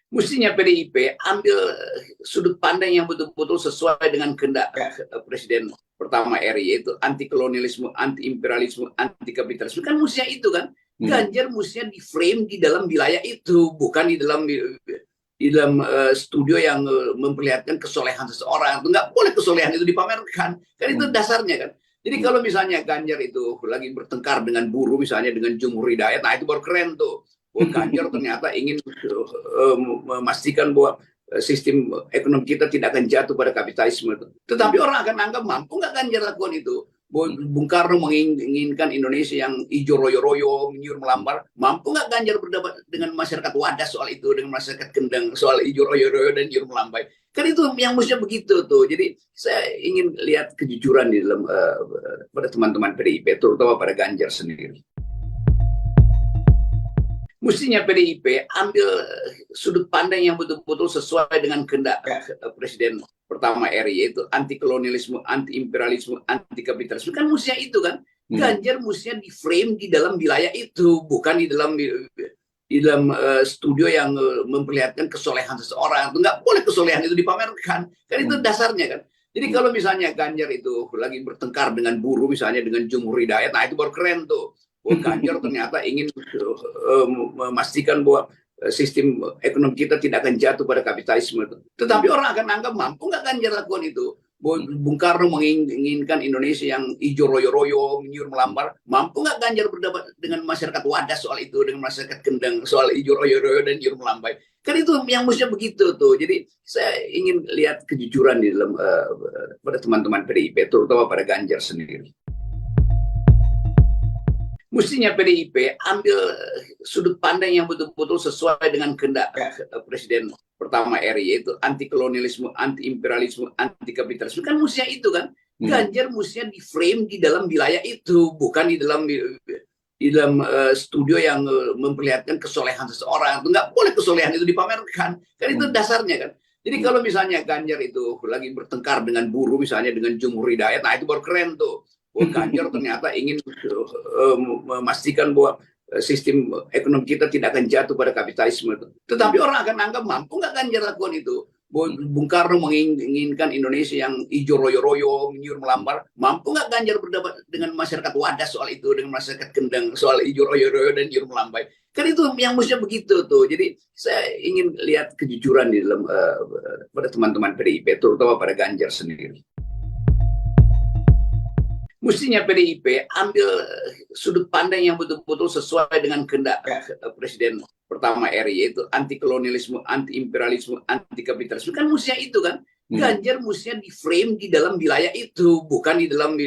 Mestinya PDIP ambil sudut pandang yang betul-betul sesuai dengan kehendak Presiden pertama RI, yaitu anti kolonialisme, anti imperialisme, anti kapitalisme. Kan mestinya itu kan. Ganjar mestinya di frame di dalam wilayah itu, bukan di dalam studio yang memperlihatkan kesolehan seseorang. Nggak boleh kesolehan itu dipamerkan. Kan itu dasarnya kan. Jadi kalau misalnya Ganjar itu lagi bertengkar dengan buruh, misalnya dengan Jumhur Hidayat, nah itu baru keren tuh. Ganjar ternyata ingin memastikan bahwa sistem ekonomi kita tidak akan jatuh pada kapitalisme. Tetapi orang akan anggap mampu nggak Ganjar lakukan itu. Bung Karno menginginkan Indonesia yang hijau royo-royo, menyuruh melambar. Mampu nggak Ganjar berdebat dengan masyarakat Wadas soal itu, dengan masyarakat Kendeng soal hijau royo-royo dan menyuruh melambai? Kan itu yang mestinya begitu tuh. Jadi saya ingin lihat kejujuran di dalam pada teman-teman PDIP, terutama pada Ganjar sendiri. Mestinya PDIP ambil sudut pandang yang betul-betul sesuai dengan kehendak Presiden pertama RI, yaitu anti kolonialisme, anti imperialisme, anti kapitalisme. Kan mestinya itu kan. Ganjar mestinya di frame di dalam wilayah itu, bukan di dalam studio yang memperlihatkan kesolehan seseorang. Nggak boleh kesolehan itu dipamerkan. Kan itu dasarnya kan. Jadi kalau misalnya Ganjar itu lagi bertengkar dengan buruh, misalnya dengan Jumhur Hidayat, nah itu baru keren tuh. Ganjar ternyata ingin memastikan bahwa sistem ekonomi kita tidak akan jatuh pada kapitalisme. Tetapi orang akan anggap mampu nggak Ganjar lakukan itu. Bung Karno menginginkan Indonesia yang hijau royo-royo, menyuruh melambar. Mampu nggak Ganjar berdebat dengan masyarakat Wadas soal itu, dengan masyarakat Kendeng soal hijau royo-royo dan menyuruh melambai? Kan itu yang mestinya begitu tuh. Jadi saya ingin lihat kejujuran di dalam pada teman-teman PDIP, terutama pada Ganjar sendiri. Mestinya PDIP ambil sudut pandang yang betul-betul sesuai dengan kehendak Presiden pertama RI, yaitu anti kolonialisme, anti imperialisme, anti kapitalisme. Kan mestinya itu kan. Ganjar mestinya di frame di dalam wilayah itu, bukan di dalam studio yang memperlihatkan kesolehan seseorang. Nggak boleh kesolehan itu dipamerkan. Kan itu dasarnya kan. Jadi kalau misalnya Ganjar itu lagi bertengkar dengan buruh, misalnya dengan Jumhur Hidayat, nah itu baru keren tuh. Ganjar ternyata ingin memastikan bahwa sistem ekonomi kita tidak akan jatuh pada kapitalisme. Tetapi orang akan anggap mampu nggak Ganjar lakukan itu. Bung Karno menginginkan Indonesia yang hijau royo-royo, menyuruh melambar. Mampu nggak Ganjar berdebat dengan masyarakat Wadas soal itu, dengan masyarakat Kendeng soal hijau royo-royo dan menyuruh melambai? Kan itu yang mestinya begitu tuh. Jadi saya ingin lihat kejujuran di dalam pada teman-teman PDIP, terutama pada Ganjar sendiri. Mestinya PDIP ambil sudut pandang yang betul-betul sesuai dengan kehendak Presiden pertama RI, yaitu anti kolonialisme, anti imperialisme, anti kapitalisme. Kan mestinya itu kan. Ganjar mestinya di frame di dalam wilayah itu, bukan di dalam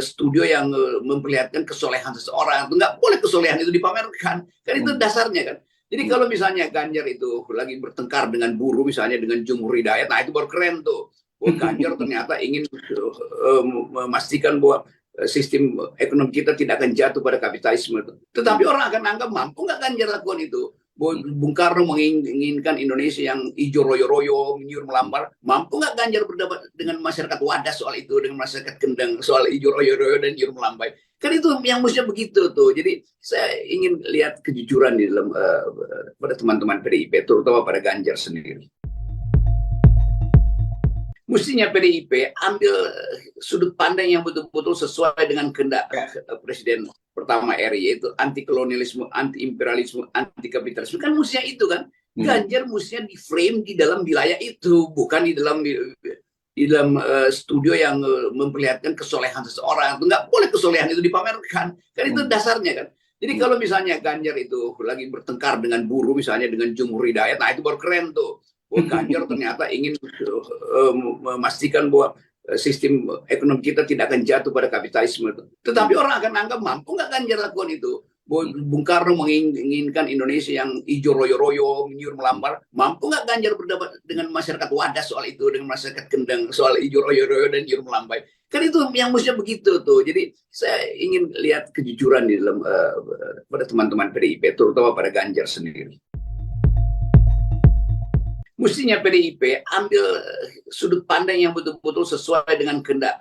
studio yang memperlihatkan kesolehan seseorang. Nggak boleh kesolehan itu dipamerkan. Kan itu dasarnya kan. Jadi kalau misalnya Ganjar itu lagi bertengkar dengan buruh, misalnya dengan Jumhur Hidayat, nah itu baru keren tuh. Ganjar ternyata ingin memastikan bahwa sistem ekonomi kita tidak akan jatuh pada kapitalisme. Tetapi orang akan anggap mampu nggak Ganjar lakukan itu. Bung Karno menginginkan Indonesia yang hijau royo-royo, menyuruh melambar. Mampu nggak Ganjar berdebat dengan masyarakat Wadas soal itu, dengan masyarakat Kendeng soal hijau royo-royo dan menyuruh melambai? Kan itu yang mestinya begitu tuh. Jadi saya ingin lihat kejujuran di dalam pada teman-teman PDIP, terutama pada Ganjar sendiri. Mestinya PDIP ambil sudut pandang yang betul-betul sesuai dengan kehendak Presiden pertama RI, yaitu anti kolonialisme, anti imperialisme, anti kapitalisme. Kan mestinya itu kan. Ganjar mestinya di frame di dalam wilayah itu, bukan di dalam studio yang memperlihatkan kesolehan seseorang. Nggak boleh kesolehan itu dipamerkan. Kan itu dasarnya kan. Jadi kalau misalnya Ganjar itu lagi bertengkar dengan buruh, misalnya dengan Jumhur Hidayat, nah itu baru keren tuh. Ganjar ternyata ingin memastikan bahwa sistem ekonomi kita tidak akan jatuh pada kapitalisme. Tetapi orang akan anggap mampu nggak Ganjar lakukan itu. Bung Karno menginginkan Indonesia yang hijau royo-royo, menyuruh melambar. Mampu nggak Ganjar berdebat dengan masyarakat Wadas soal itu, dengan masyarakat Kendeng soal hijau royo-royo dan menyuruh melambai? Kan itu yang mestinya begitu tuh. Jadi saya ingin lihat kejujuran di dalam pada teman-teman PDIP, terutama pada Ganjar sendiri. Mestinya PDIP ambil sudut pandang yang betul-betul sesuai dengan kehendak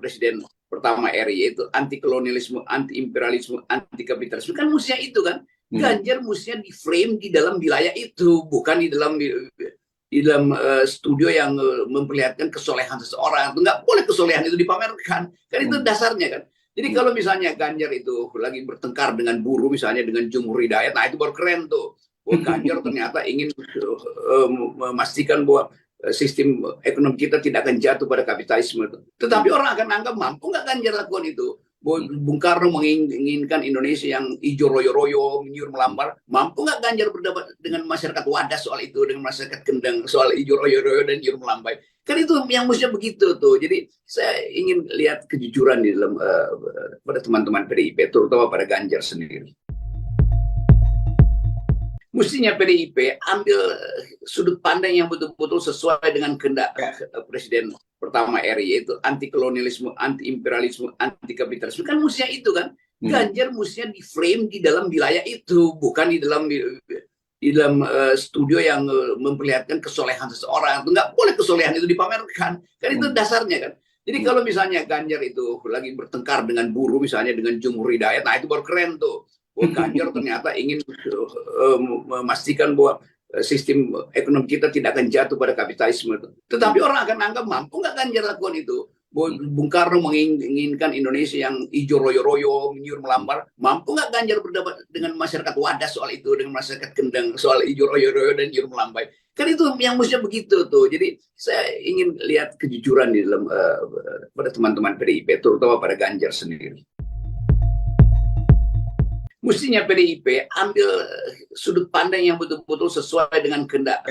Presiden pertama RI, yaitu anti kolonialisme, anti imperialisme, anti kapitalisme. Kan mestinya itu kan. Ganjar mestinya di frame di dalam wilayah itu, bukan di dalam studio yang memperlihatkan kesolehan seseorang. Nggak boleh kesolehan itu dipamerkan, kan itu dasarnya kan. Jadi kalau misalnya Ganjar itu lagi bertengkar dengan buruh, misalnya dengan Jumhur Hidayat, nah itu baru keren tuh. Bahwa Ganjar ternyata ingin memastikan bahwa sistem ekonomi kita tidak akan jatuh pada kapitalisme. Tetapi orang akan anggap mampu nggak Ganjar lakukan itu. Bung Karno menginginkan Indonesia yang hijau royo-royo, menyuruh melambar. Mampu nggak Ganjar berdebat dengan masyarakat Wadas soal itu, dengan masyarakat Kendeng soal hijau royo-royo dan menyuruh melambai? Kan itu yang mestinya begitu tuh. Jadi saya ingin lihat kejujuran di dalam pada teman-teman PDIP, terutama pada Ganjar sendiri. Mestinya PDIP ambil sudut pandang yang betul-betul sesuai dengan kehendak Presiden pertama RI, yaitu anti kolonialisme, anti imperialisme, anti kapitalisme. Kan mestinya itu kan. Ganjar mestinya di frame di dalam wilayah itu, bukan di dalam studio yang memperlihatkan kesolehan seseorang. Nggak boleh kesolehan itu dipamerkan. Kan itu dasarnya kan. Jadi kalau misalnya Ganjar itu lagi bertengkar dengan buruh, misalnya dengan Jumhur Hidayat, nah itu baru keren tuh. Ganjar ternyata ingin memastikan bahwa sistem ekonomi kita tidak akan jatuh pada kapitalisme. Tetapi orang akan anggap mampu nggak Ganjar lakukan itu. Bung Karno menginginkan Indonesia yang hijau royo-royo, menyuruh melambar. Mampu nggak Ganjar berdebat dengan masyarakat Wadas soal itu, dengan masyarakat Kendeng soal hijau royo-royo dan menyuruh melambai? Kan itu yang mestinya begitu tuh. Jadi saya ingin lihat kejujuran di dalam pada teman-teman PDIP, terutama pada Ganjar sendiri. Mestinya PDIP ambil sudut pandang yang betul-betul sesuai dengan kehendak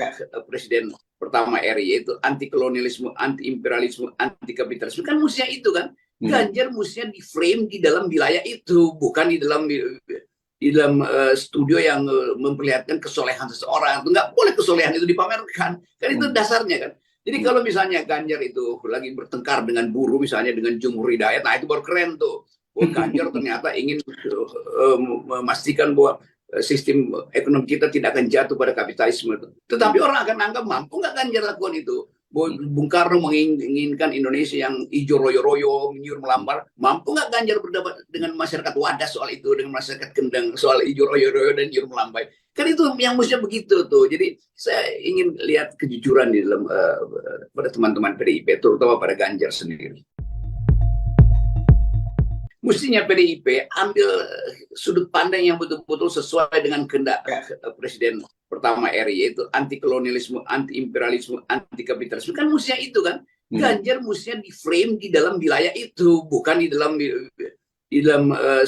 Presiden pertama RI, yaitu anti kolonialisme, anti imperialisme, anti kapitalisme. Kan mestinya itu kan. Ganjar mestinya di frame di dalam wilayah itu, bukan di dalam studio yang memperlihatkan kesolehan seseorang. Nggak boleh kesolehan itu dipamerkan. Kan itu dasarnya kan. Jadi kalau misalnya Ganjar itu lagi bertengkar dengan buruh, misalnya dengan Jumhur Hidayat, nah itu baru keren tuh. Ganjar ternyata ingin memastikan bahwa sistem ekonomi kita tidak akan jatuh pada kapitalisme. Tetapi orang akan anggap mampu nggak Ganjar lakukan itu. Bung Karno menginginkan Indonesia yang hijau royo-royo, menyuruh melambar. Mampu nggak Ganjar berdebat dengan masyarakat Wadas soal itu, dengan masyarakat Kendeng soal hijau royo-royo dan menyuruh melambai? Kan itu yang mestinya begitu tuh. Jadi saya ingin lihat kejujuran di dalam pada teman-teman PDIP, terutama pada Ganjar sendiri. Mestinya PDIP ambil sudut pandang yang betul-betul sesuai dengan kehendak Presiden pertama RI, yaitu anti kolonialisme, anti imperialisme, anti kapitalisme. Kan mestinya itu kan. Ganjar mestinya di frame di dalam wilayah itu, bukan di dalam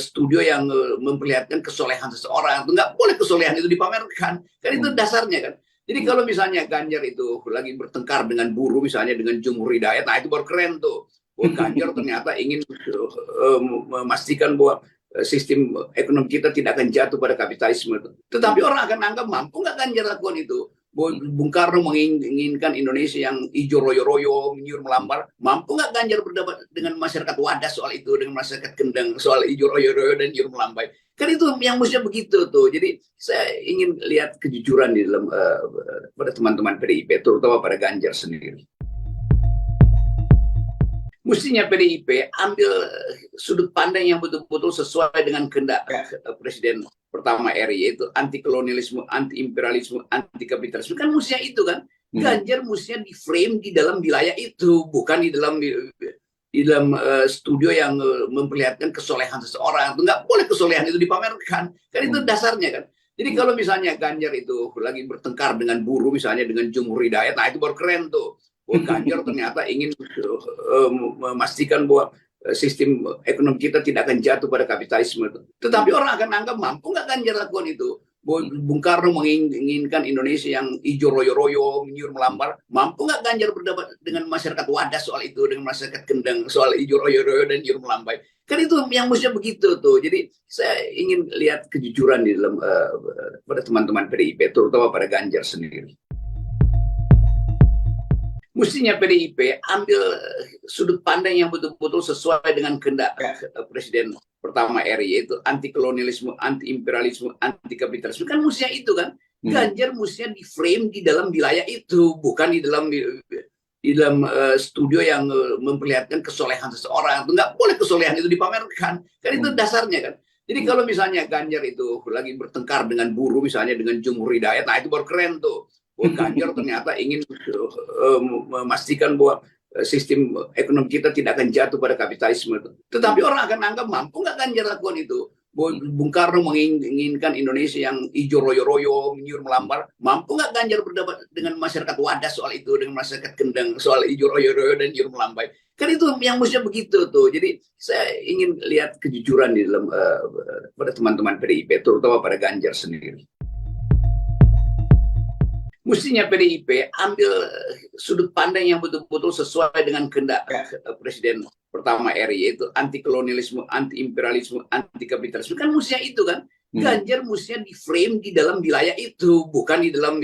studio yang memperlihatkan kesolehan seseorang. Nggak boleh kesolehan itu dipamerkan. Kan itu dasarnya kan. Jadi kalau misalnya Ganjar itu lagi bertengkar dengan buruh, misalnya dengan Jumhur Hidayat, nah itu baru keren tuh. Ganjar ternyata ingin memastikan bahwa sistem ekonomi kita tidak akan jatuh pada kapitalisme. Tetapi orang akan anggap mampu nggak Ganjar lakukan itu. Bung Karno menginginkan Indonesia yang hijau royo-royo, menyuruh melambar. Mampu nggak Ganjar berdebat dengan masyarakat Wadas soal itu, dengan masyarakat Kendeng soal hijau royo-royo dan menyuruh melambai? Kan itu yang mestinya begitu tuh. Jadi saya ingin lihat kejujuran di dalam pada teman-teman PDIP, terutama pada Ganjar sendiri. Mestinya PDIP ambil sudut pandang yang betul-betul sesuai dengan kehendak Presiden pertama RI, yaitu anti kolonialisme, anti imperialisme, anti kapitalisme. Kan mestinya itu kan. Ganjar mestinya di frame di dalam wilayah itu, bukan di dalam studio yang memperlihatkan kesolehan seseorang. Nggak boleh kesolehan itu dipamerkan. Kan itu dasarnya kan. Jadi kalau misalnya Ganjar itu lagi bertengkar dengan buruh, misalnya dengan Jumhur Hidayat, nah itu baru keren tuh. Ganjar ternyata ingin memastikan bahwa sistem ekonomi kita tidak akan jatuh pada kapitalisme. Tetapi orang akan anggap mampu nggak Ganjar lakukan itu. Bung Karno menginginkan Indonesia yang hijau royo-royo, menyuruh melambar. Mampu nggak Ganjar berdebat dengan masyarakat Wadas soal itu, dengan masyarakat Kendeng soal hijau royo-royo dan menyuruh melambai? Kan itu yang mestinya begitu tuh. Jadi saya ingin lihat kejujuran di dalam pada teman-teman PDIP, terutama pada Ganjar sendiri. Mestinya PDIP ambil sudut pandang yang betul-betul sesuai dengan kehendak Presiden pertama RI, yaitu anti kolonialisme, anti imperialisme, anti kapitalisme. Kan mestinya itu kan. Ganjar mestinya di frame di dalam wilayah itu, bukan di dalam studio yang memperlihatkan kesolehan seseorang. Nggak boleh kesolehan itu dipamerkan. Kan itu dasarnya kan. Jadi kalau misalnya Ganjar itu lagi bertengkar dengan buruh, misalnya dengan Jumhur Hidayat, nah itu baru keren tuh. Bahwa Ganjar ternyata ingin memastikan bahwa sistem ekonomi kita tidak akan jatuh pada kapitalisme. Tetapi orang akan anggap mampu nggak Ganjar lakukan itu. Bung Karno menginginkan Indonesia yang hijau royo-royo, menyuruh melambar. Mampu nggak Ganjar berdebat dengan masyarakat Wadas soal itu, dengan masyarakat Kendeng soal hijau royo-royo dan menyuruh melambai? Kan itu yang mestinya begitu tuh. Jadi saya ingin lihat kejujuran di dalam pada teman-teman PDIP, terutama pada Ganjar sendiri. Mestinya PDIP ambil sudut pandang yang betul-betul sesuai dengan kehendak Presiden pertama RI, yaitu anti kolonialisme, anti imperialisme, anti kapitalisme. Kan mestinya itu kan. Ganjar mestinya di frame di dalam wilayah itu, bukan di dalam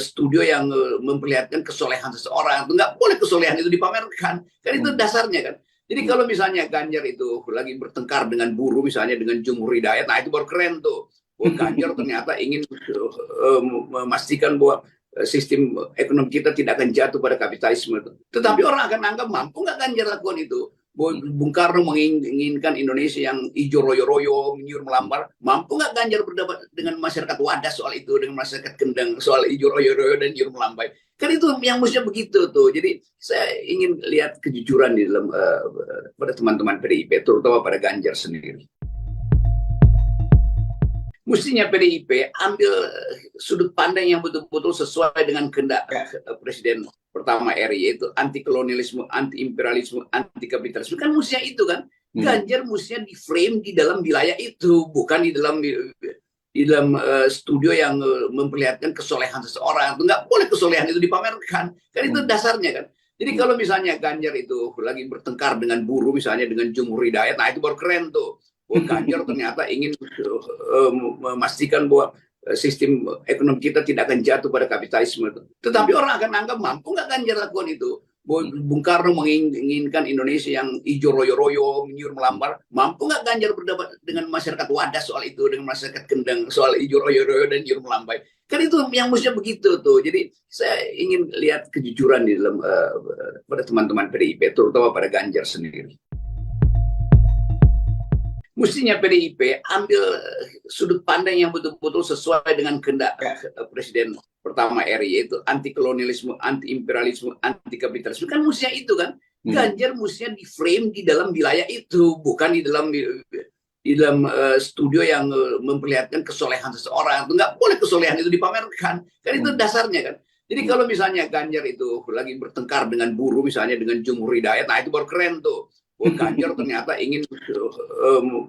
studio yang memperlihatkan kesolehan seseorang. Nggak boleh kesolehan itu dipamerkan. Kan itu dasarnya kan. Jadi kalau misalnya Ganjar itu lagi bertengkar dengan buruh, misalnya dengan Jumhur Hidayat, nah itu baru keren tuh. Ganjar ternyata ingin memastikan bahwa sistem ekonomi kita tidak akan jatuh pada kapitalisme. Tetapi orang akan anggap mampu nggak Ganjar lakukan itu. Bung Karno menginginkan Indonesia yang hijau royo-royo, menyuruh melambar. Mampu nggak Ganjar berdebat dengan masyarakat Wadas soal itu, dengan masyarakat Kendeng soal hijau royo-royo dan menyuruh melambai? Kan itu yang mestinya begitu tuh. Jadi saya ingin lihat kejujuran di dalam pada teman-teman PDIP, terutama pada Ganjar sendiri. Mestinya PDIP ambil sudut pandang yang betul-betul sesuai dengan kehendak Presiden pertama RI, yaitu anti kolonialisme, anti imperialisme, anti kapitalisme. Kan mestinya itu kan. Ganjar mestinya di frame di dalam wilayah itu, bukan di dalam studio yang memperlihatkan kesolehan seseorang. Nggak boleh kesolehan itu dipamerkan. Kan itu dasarnya kan. Jadi kalau misalnya Ganjar itu lagi bertengkar dengan buruh, misalnya dengan Jumhur Hidayat, nah itu baru keren tuh. Ganjar ternyata ingin memastikan bahwa sistem ekonomi kita tidak akan jatuh pada kapitalisme. Tetapi orang akan anggap mampu nggak Ganjar lakukan itu. Bung Karno menginginkan Indonesia yang hijau royo-royo, menyuruh melambar. Mampu nggak Ganjar berdebat dengan masyarakat Wadas soal itu, dengan masyarakat Kendeng soal hijau royo-royo dan menyuruh melambai? Kan itu yang mestinya begitu tuh. Jadi saya ingin lihat kejujuran di dalam pada teman-teman PDIP, terutama pada Ganjar sendiri. Mestinya PDIP ambil sudut pandang yang betul-betul sesuai dengan kehendak Presiden pertama RI, yaitu anti kolonialisme, anti imperialisme, anti kapitalisme. Kan mestinya itu kan. Ganjar mestinya di frame di dalam wilayah itu, bukan di dalam studio yang memperlihatkan kesolehan seseorang. Nggak boleh kesolehan itu dipamerkan. Kan itu dasarnya kan. Jadi kalau misalnya Ganjar itu lagi bertengkar dengan buruh, misalnya dengan Jumhur Hidayat, nah itu baru keren tuh. Ganjar ternyata ingin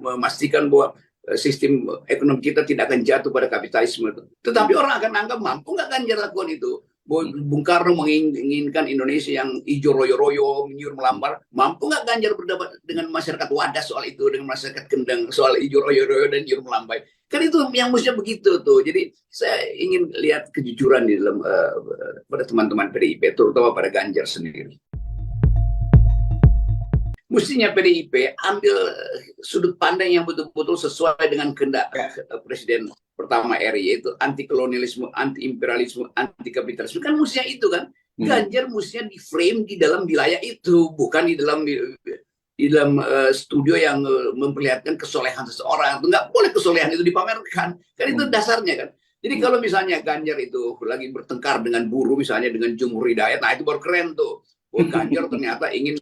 memastikan bahwa sistem ekonomi kita tidak akan jatuh pada kapitalisme. Tetapi orang akan anggap mampu nggak Ganjar lakukan itu. Bung Karno menginginkan Indonesia yang hijau royo-royo, menyuruh melambar. Mampu nggak Ganjar berdebat dengan masyarakat Wadas soal itu, dengan masyarakat Kendeng soal hijau royo-royo dan menyuruh melambai? Kan itu yang mestinya begitu tuh. Jadi saya ingin lihat kejujuran di dalam pada teman-teman PDIP, terutama pada Ganjar sendiri. Mestinya PDIP ambil sudut pandang yang betul-betul sesuai dengan kehendak Presiden pertama RI, yaitu anti kolonialisme, anti imperialisme, anti kapitalisme. Kan mestinya itu kan. Ganjar mestinya di frame di dalam wilayah itu, bukan di dalam studio yang memperlihatkan kesolehan seseorang. Nggak boleh kesolehan itu dipamerkan. Kan itu dasarnya kan. Jadi kalau misalnya Ganjar itu lagi bertengkar dengan buruh, misalnya dengan Jumhur Hidayat, nah itu baru keren tuh. Ganjar ternyata ingin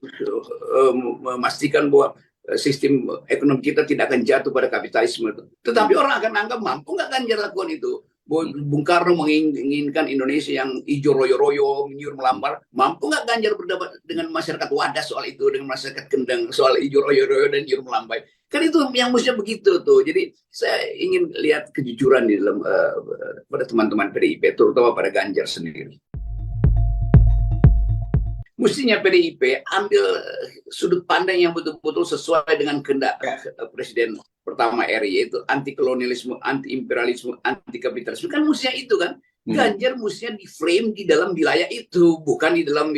memastikan bahwa sistem ekonomi kita tidak akan jatuh pada kapitalisme. Tetapi orang akan anggap mampu nggak Ganjar lakukan itu. Bung Karno menginginkan Indonesia yang hijau royo-royo, menyuruh melambar. Mampu nggak Ganjar berdebat dengan masyarakat Wadas soal itu, dengan masyarakat Kendeng soal hijau royo-royo dan menyuruh melambai? Kan itu yang mestinya begitu tuh. Jadi saya ingin lihat kejujuran di dalam pada teman-teman PDIP, terutama pada Ganjar sendiri. Mestinya PDIP ambil sudut pandang yang betul-betul sesuai dengan kehendak Presiden pertama RI, yaitu anti kolonialisme, anti imperialisme, anti kapitalisme. Kan mestinya itu kan. Ganjar mestinya di frame di dalam wilayah itu, bukan di dalam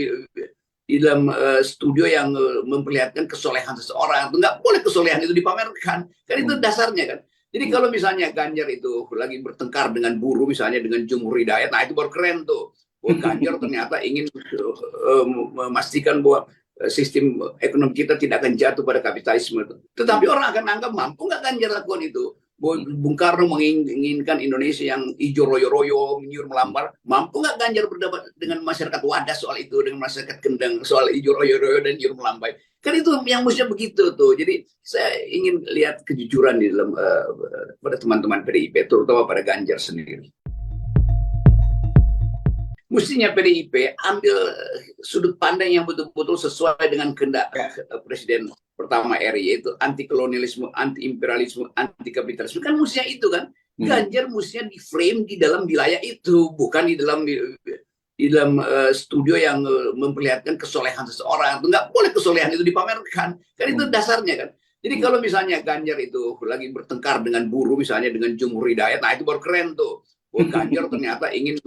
studio yang memperlihatkan kesolehan seseorang. Nggak boleh kesolehan itu dipamerkan. Kan itu dasarnya kan. Jadi kalau misalnya Ganjar itu lagi bertengkar dengan buruh, misalnya dengan Jumhur Hidayat, nah itu baru keren tuh. Ganjar ternyata ingin memastikan bahwa sistem ekonomi kita tidak akan jatuh pada kapitalisme. Tetapi orang akan anggap mampu nggak Ganjar lakukan itu. Bung Karno menginginkan Indonesia yang hijau royo-royo, menyuruh melambar. Mampu nggak Ganjar berdebat dengan masyarakat Wadas soal itu, dengan masyarakat Kendang soal hijau royo-royo dan menyuruh melambai? Kan itu yang mestinya begitu tuh. Jadi saya ingin lihat kejujuran di dalam pada teman-teman PDIP, terutama pada Ganjar sendiri. Mestinya PDIP ambil sudut pandang yang betul-betul sesuai dengan kehendak Presiden pertama RI, yaitu anti kolonialisme, anti imperialisme, anti kapitalisme. Kan mestinya itu kan. Ganjar mestinya di frame di dalam wilayah itu, bukan di dalam studio yang memperlihatkan kesolehan seseorang. Nggak boleh kesolehan itu dipamerkan. Kan itu dasarnya kan. Jadi kalau misalnya Ganjar itu lagi bertengkar dengan buruh, misalnya dengan Jumhur Hidayat, nah itu baru keren tuh. Ganjar ternyata ingin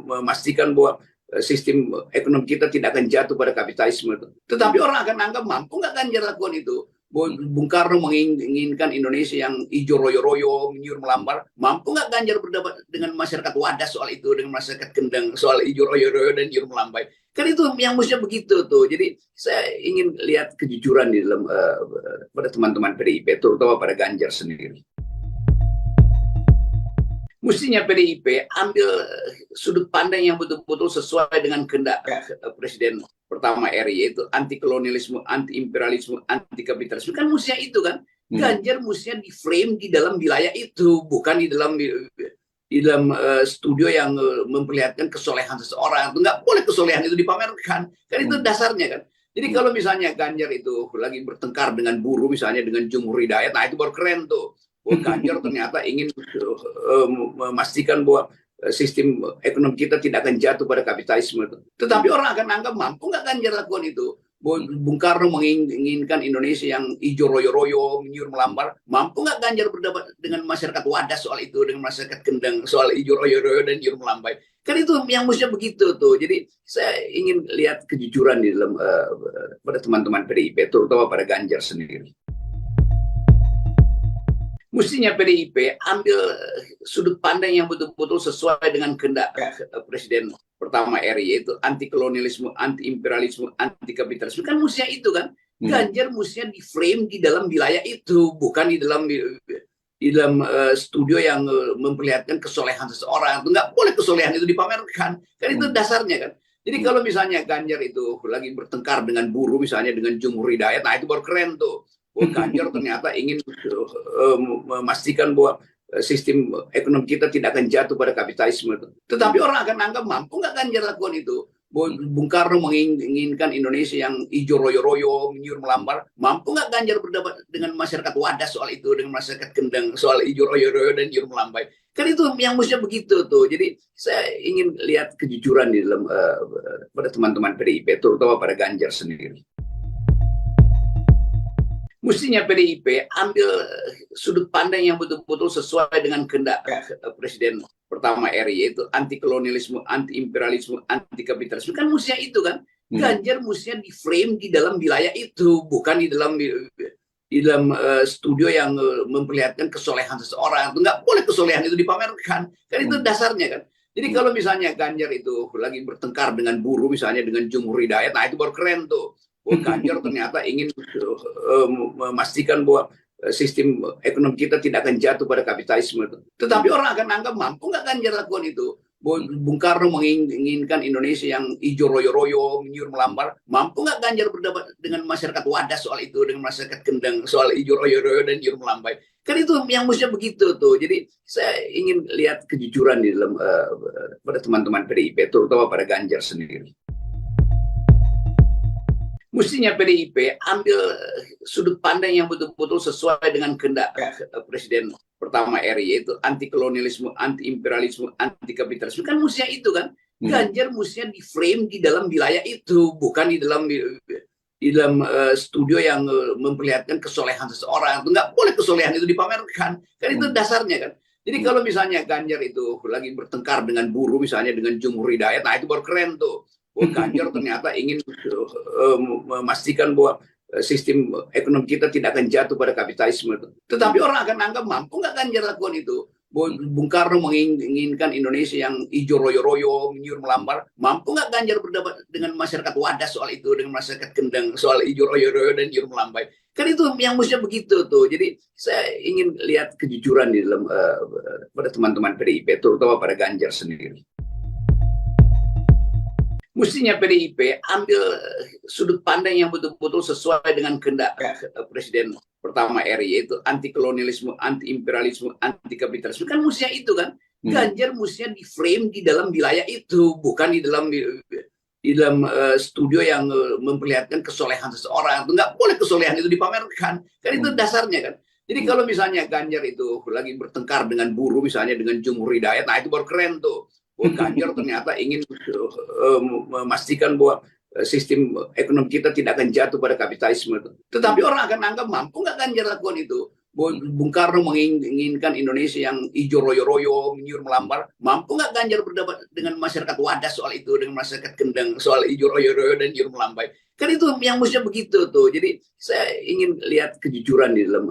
memastikan bahwa sistem ekonomi kita tidak akan jatuh pada kapitalisme. Tetapi orang akan anggap mampu nggak Ganjar lakukan itu. Bung Karno menginginkan Indonesia yang hijau royo-royo, menyuruh melambar. Mampu nggak Ganjar berdebat dengan masyarakat Wadas soal itu, dengan masyarakat Kendang soal hijau royo-royo dan menyuruh melambai? Kan itu yang mestinya begitu tuh. Jadi saya ingin lihat kejujuran di dalam pada teman-teman PDIP, terutama pada Ganjar sendiri. Mestinya PDIP ambil sudut pandang yang betul-betul sesuai dengan kehendak Presiden pertama RI, yaitu anti kolonialisme, anti imperialisme, anti kapitalisme. Kan mestinya itu kan. Ganjar mestinya di frame di dalam wilayah itu, bukan di dalam studio yang memperlihatkan kesolehan seseorang. Nggak boleh kesolehan itu dipamerkan. Kan itu dasarnya kan. Jadi kalau misalnya Ganjar itu lagi bertengkar dengan buruh, misalnya dengan Jumhur Hidayat, nah itu baru keren tuh. Ganjar ternyata ingin memastikan bahwa sistem ekonomi kita tidak akan jatuh pada kapitalisme. Tetapi orang akan anggap mampu nggak Ganjar lakukan itu. Bung Karno menginginkan Indonesia yang hijau royo-royo, menyuruh melambar. Mampu nggak Ganjar berdebat dengan masyarakat Wadas soal itu, dengan masyarakat Kendang soal hijau royo-royo dan menyuruh melambai? Kan itu yang mestinya begitu tuh. Jadi saya ingin lihat kejujuran di dalam pada teman-teman PDIP, terutama pada Ganjar sendiri. Mestinya PDIP ambil sudut pandang yang betul-betul sesuai dengan kehendak Presiden pertama RI, yaitu anti kolonialisme, anti imperialisme, anti kapitalisme. Kan mestinya itu kan. Ganjar mestinya di frame di dalam wilayah itu, bukan di dalam studio yang memperlihatkan kesolehan seseorang. Nggak boleh kesolehan itu dipamerkan. Kan itu dasarnya kan. Jadi kalau misalnya Ganjar itu lagi bertengkar dengan buruh, misalnya dengan Jumhur Hidayat, nah itu baru keren tuh. Ganjar ternyata ingin memastikan bahwa sistem ekonomi kita tidak akan jatuh pada kapitalisme. Tetapi orang akan anggap mampu nggak Ganjar lakukan itu. Bung Karno menginginkan Indonesia yang hijau royo-royo, menyuruh melambar. Mampu nggak Ganjar berdebat dengan masyarakat Wadas soal itu, dengan masyarakat Kendang soal hijau royo-royo dan menyuruh melambai? Kan itu yang mestinya begitu tuh. Jadi saya ingin lihat kejujuran di dalam pada teman-teman PDIP, terutama pada Ganjar sendiri. Mestinya PDIP ambil sudut pandang yang betul-betul sesuai dengan kehendak Presiden pertama RI, yaitu anti kolonialisme, anti imperialisme, anti kapitalisme. Kan mestinya itu kan. Ganjar mestinya di frame di dalam wilayah itu, bukan di dalam studio yang memperlihatkan kesolehan seseorang. Nggak boleh kesolehan itu dipamerkan. Kan itu dasarnya kan. Jadi kalau misalnya Ganjar itu lagi bertengkar dengan buruh, misalnya dengan Jumhur Hidayat, nah itu baru keren tuh. Ganjar ternyata ingin memastikan bahwa sistem ekonomi kita tidak akan jatuh pada kapitalisme. Tetapi orang akan anggap mampu nggak Ganjar lakukan itu. Bung Karno menginginkan Indonesia yang hijau royo-royo, menyuruh melambar. Mampu nggak Ganjar berdebat dengan masyarakat Wadas soal itu, dengan masyarakat Kendang soal hijau royo-royo dan menyuruh melambai? Kan itu yang mestinya begitu tuh. Jadi saya ingin lihat kejujuran di dalam pada teman-teman PDIP, terutama pada Ganjar sendiri. Mestinya PDIP ambil sudut pandang yang betul-betul sesuai dengan kehendak Presiden pertama RI, yaitu anti kolonialisme, anti imperialisme, anti kapitalisme. Kan mestinya itu kan. Ganjar mestinya di frame di dalam wilayah itu, bukan di dalam studio yang memperlihatkan kesolehan seseorang. Nggak boleh kesolehan itu dipamerkan. Kan itu dasarnya kan. Jadi kalau misalnya Ganjar itu lagi bertengkar dengan buruh, misalnya dengan Jumhur Hidayat, nah itu baru keren tuh. Ganjar ternyata ingin memastikan bahwa sistem ekonomi kita tidak akan jatuh pada kapitalisme. Tetapi orang akan anggap mampu nggak Ganjar lakukan itu. Bung Karno menginginkan Indonesia yang hijau royo-royo, menyuruh melambar. Mampu nggak Ganjar berdebat dengan masyarakat Wadas soal itu, dengan masyarakat Kendang soal hijau royo-royo dan menyuruh melambai? Kan itu yang mestinya begitu tuh. Jadi saya ingin lihat kejujuran di dalam pada teman-teman PDIP, terutama pada Ganjar sendiri. Mestinya PDIP ambil sudut pandang yang betul-betul sesuai dengan kehendak Presiden pertama RI, yaitu anti kolonialisme, anti imperialisme, anti kapitalisme. Kan mestinya itu kan. Ganjar mestinya di frame di dalam wilayah itu, bukan di dalam studio yang memperlihatkan kesolehan seseorang. Nggak boleh kesolehan itu dipamerkan. Kan itu dasarnya kan. Jadi kalau misalnya Ganjar itu lagi bertengkar dengan buruh, misalnya dengan Jumhur Hidayat, nah itu baru keren tuh. Ganjar ternyata ingin memastikan bahwa sistem ekonomi kita tidak akan jatuh pada kapitalisme. Tetapi orang akan anggap mampu nggak Ganjar lakukan itu. Bung Karno menginginkan Indonesia yang hijau royo-royo, menyuruh melambar. Mampu nggak Ganjar berdebat dengan masyarakat Wadas soal itu, dengan masyarakat Kendang soal hijau royo-royo dan menyuruh melambai? Kan itu yang mestinya begitu tuh. Jadi saya ingin lihat kejujuran di dalam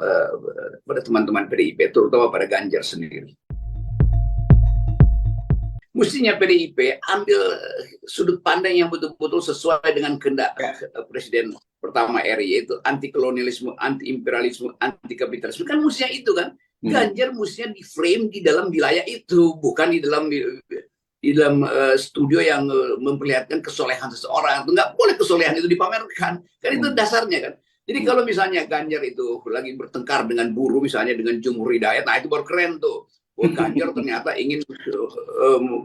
pada teman-teman PDIP, terutama pada Ganjar sendiri. Mestinya PDIP ambil sudut pandang yang betul-betul sesuai dengan kehendak Presiden pertama RI, yaitu anti kolonialisme, anti imperialisme, anti kapitalisme. Kan mestinya itu kan. Ganjar mestinya di frame di dalam wilayah itu, bukan di dalam studio yang memperlihatkan kesolehan seseorang. Nggak boleh kesolehan itu dipamerkan. Kan itu dasarnya kan. Jadi kalau misalnya Ganjar itu lagi bertengkar dengan buruh, misalnya dengan Jumhur Hidayat, nah itu baru keren tuh. Ganjar ternyata ingin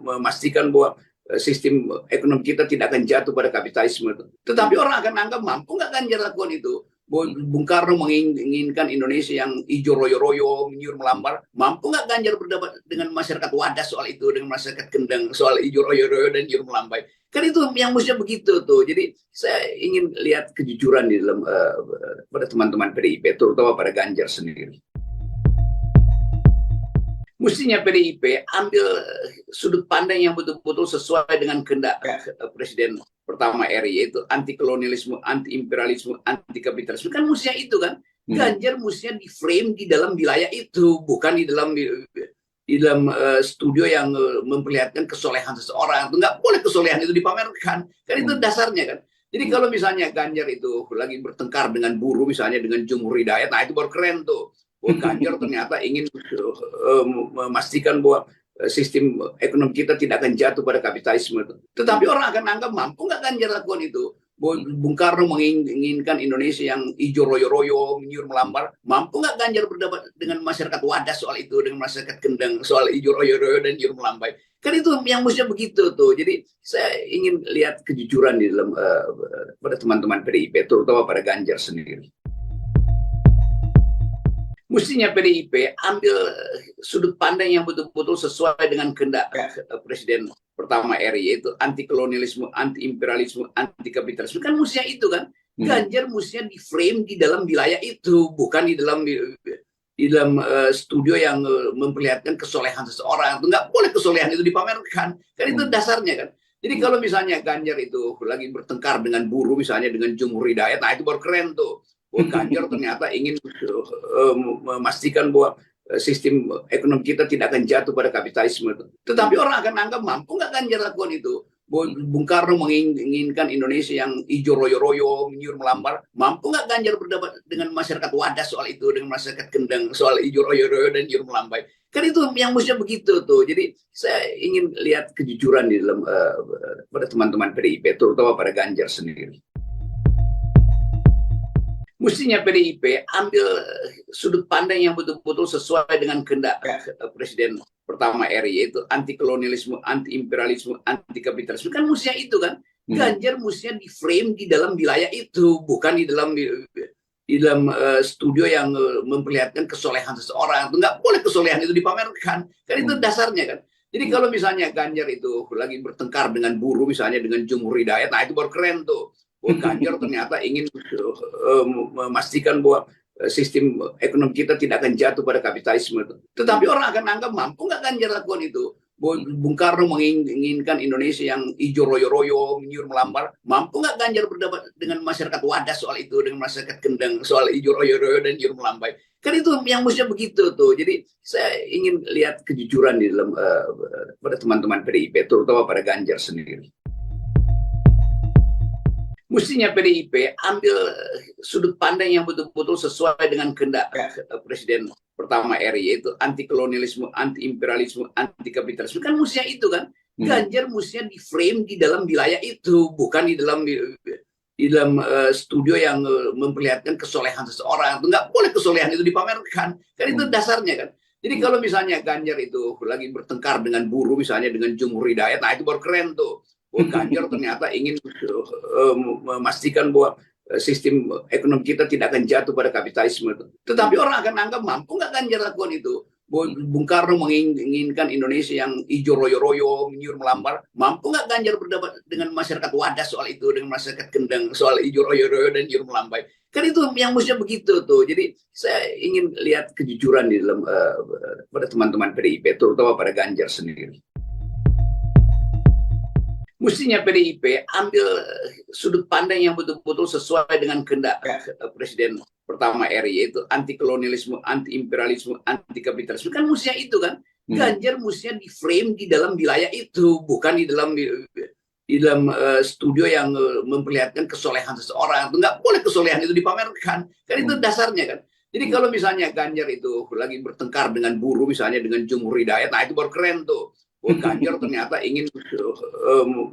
memastikan bahwa sistem ekonomi kita tidak akan jatuh pada kapitalisme. Tetapi orang akan anggap mampu nggak Ganjar lakukan itu. Bung Karno menginginkan Indonesia yang hijau royo-royo, menyuruh melambar. Mampu nggak Ganjar berdebat dengan masyarakat Wadas soal itu, dengan masyarakat Kendang soal hijau royo-royo dan menyuruh melambai? Kan itu yang mestinya begitu tuh. Jadi saya ingin lihat kejujuran di dalam pada teman-teman PDIP, terutama pada Ganjar sendiri. Mestinya PDIP ambil sudut pandang yang betul-betul sesuai dengan kehendak Presiden pertama RI, yaitu anti kolonialisme, anti imperialisme, anti kapitalisme. Kan mestinya itu kan. Ganjar mestinya di frame di dalam wilayah itu, bukan di dalam studio yang memperlihatkan kesolehan seseorang. Nggak boleh kesolehan itu dipamerkan. Kan itu dasarnya kan. Jadi kalau misalnya Ganjar itu lagi bertengkar dengan buruh, misalnya dengan Jumhur Hidayat, nah itu baru keren tuh. Ganjar ternyata ingin memastikan bahwa sistem ekonomi kita tidak akan jatuh pada kapitalisme. Tetapi orang akan anggap mampu nggak Ganjar lakukan itu. Bung Karno menginginkan Indonesia yang hijau royo-royo, menyuruh melambar. Mampu nggak Ganjar berdebat dengan masyarakat Wadas soal itu, dengan masyarakat Kendang soal hijau royo-royo dan menyuruh melambai? Kan itu yang mestinya begitu tuh. Jadi saya ingin lihat kejujuran di dalam pada teman-teman PDIP, terutama pada Ganjar sendiri. Mestinya PDIP ambil sudut pandang yang betul-betul sesuai dengan kehendak Presiden pertama RI, yaitu anti kolonialisme, anti imperialisme, anti kapitalisme. Kan mestinya itu kan. Ganjar mestinya di frame di dalam wilayah itu, bukan di dalam studio yang memperlihatkan kesolehan seseorang. Nggak boleh kesolehan itu dipamerkan. Kan itu dasarnya kan. Jadi kalau misalnya Ganjar itu lagi bertengkar dengan buruh, misalnya dengan Jumhur Hidayat, nah itu baru keren tuh. Ganjar ternyata ingin memastikan bahwa sistem ekonomi kita tidak akan jatuh pada kapitalisme. Tetapi orang akan anggap mampu nggak Ganjar lakukan itu. Bung Karno menginginkan Indonesia yang hijau royo-royo, menyuruh melambar. Mampu nggak Ganjar berdebat dengan masyarakat Wadas soal itu, dengan masyarakat Kendang soal hijau royo-royo dan menyuruh melambai? Kan itu yang mestinya begitu tuh. Jadi saya ingin lihat kejujuran di dalam pada teman-teman PDIP, terutama pada Ganjar sendiri. Mestinya PDIP ambil sudut pandang yang betul-betul sesuai dengan kehendak Presiden pertama RI, yaitu anti kolonialisme, anti imperialisme, anti kapitalisme. Kan mestinya itu kan. Ganjar mestinya di frame di dalam wilayah itu, bukan di dalam studio yang memperlihatkan kesolehan seseorang. Nggak boleh kesolehan itu dipamerkan. Kan itu dasarnya kan. Jadi kalau misalnya Ganjar itu lagi bertengkar dengan buruh, misalnya dengan Jumhur Hidayat, nah itu baru keren tuh. Ganjar ternyata ingin memastikan bahwa sistem ekonomi kita tidak akan jatuh pada kapitalisme. Tetapi orang akan anggap mampu nggak Ganjar lakukan itu. Bung Karno menginginkan Indonesia yang hijau royo-royo, menyuruh melambar. Mampu nggak Ganjar berdebat dengan masyarakat Wadas soal itu, dengan masyarakat Kendeng soal hijau royo-royo dan menyuruh melambai? Kan itu yang mestinya begitu tuh. Jadi saya ingin lihat kejujuran di dalam pada teman-teman PDIP, terutama pada Ganjar sendiri. Mestinya PDIP ambil sudut pandang yang betul-betul sesuai dengan kehendak Presiden pertama RI, yaitu anti kolonialisme, anti imperialisme, anti kapitalisme. Kan mestinya itu kan. Ganjar mestinya di frame di dalam wilayah itu, bukan di dalam studio yang memperlihatkan kesolehan seseorang. Nggak boleh kesolehan itu dipamerkan. Kan itu dasarnya kan. Jadi kalau misalnya Ganjar itu lagi bertengkar dengan buruh, misalnya dengan Jumhur Hidayat, nah itu baru keren tuh. Ganjar ternyata ingin memastikan bahwa sistem ekonomi kita tidak akan jatuh pada kapitalisme. Tetapi orang akan anggap mampu nggak Ganjar lakukan itu. Bung Karno menginginkan Indonesia yang hijau royo-royo, menyuruh melambar. Mampu nggak Ganjar berdebat dengan masyarakat Wadas soal itu, dengan masyarakat Kendeng soal hijau royo-royo dan menyuruh melambai? Kan itu yang mestinya begitu tuh. Jadi saya ingin lihat kejujuran di dalam pada teman-teman PDIP, terutama pada Ganjar sendiri. Mestinya PDIP ambil sudut pandang yang betul-betul sesuai dengan kehendak Presiden pertama RI, yaitu anti kolonialisme, anti imperialisme, anti kapitalisme. Kan mestinya itu kan. Ganjar mestinya di frame di dalam wilayah itu, bukan di dalam studio yang memperlihatkan kesolehan seseorang. Nggak boleh kesolehan itu dipamerkan. Kan itu dasarnya kan. Jadi kalau misalnya Ganjar itu lagi bertengkar dengan buruh, misalnya dengan Jumhur Hidayat, nah itu baru keren tuh. Ganjar ternyata ingin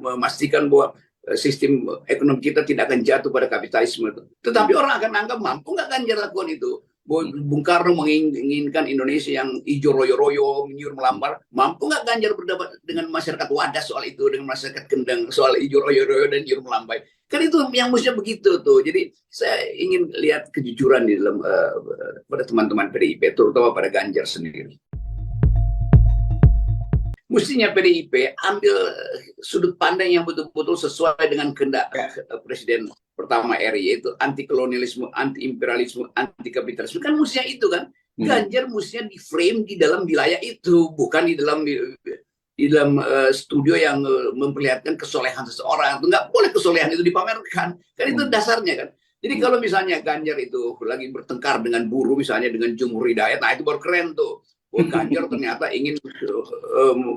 memastikan bahwa sistem ekonomi kita tidak akan jatuh pada kapitalisme. Tetapi orang akan anggap mampu nggak Ganjar lakukan itu. Bung Karno menginginkan Indonesia yang hijau royo-royo, menyuruh melambar. Mampu nggak Ganjar berdebat dengan masyarakat Wadas soal itu, dengan masyarakat Kendeng soal hijau royo-royo dan menyuruh melambai? Kan itu yang mestinya begitu tuh. Jadi saya ingin lihat kejujuran di dalam pada teman-teman PDIP, terutama pada Ganjar sendiri. Mestinya PDIP ambil sudut pandang yang betul-betul sesuai dengan kehendak Presiden pertama RI, yaitu anti kolonialisme, anti imperialisme, anti kapitalisme. Kan mestinya itu kan. Ganjar mestinya di frame di dalam wilayah itu, bukan di dalam studio yang memperlihatkan kesolehan seseorang. Nggak boleh kesolehan itu dipamerkan. Kan itu dasarnya kan. Jadi kalau misalnya Ganjar itu lagi bertengkar dengan buruh, misalnya dengan Jumhur Hidayat, nah itu baru keren tuh. Ganjar ternyata ingin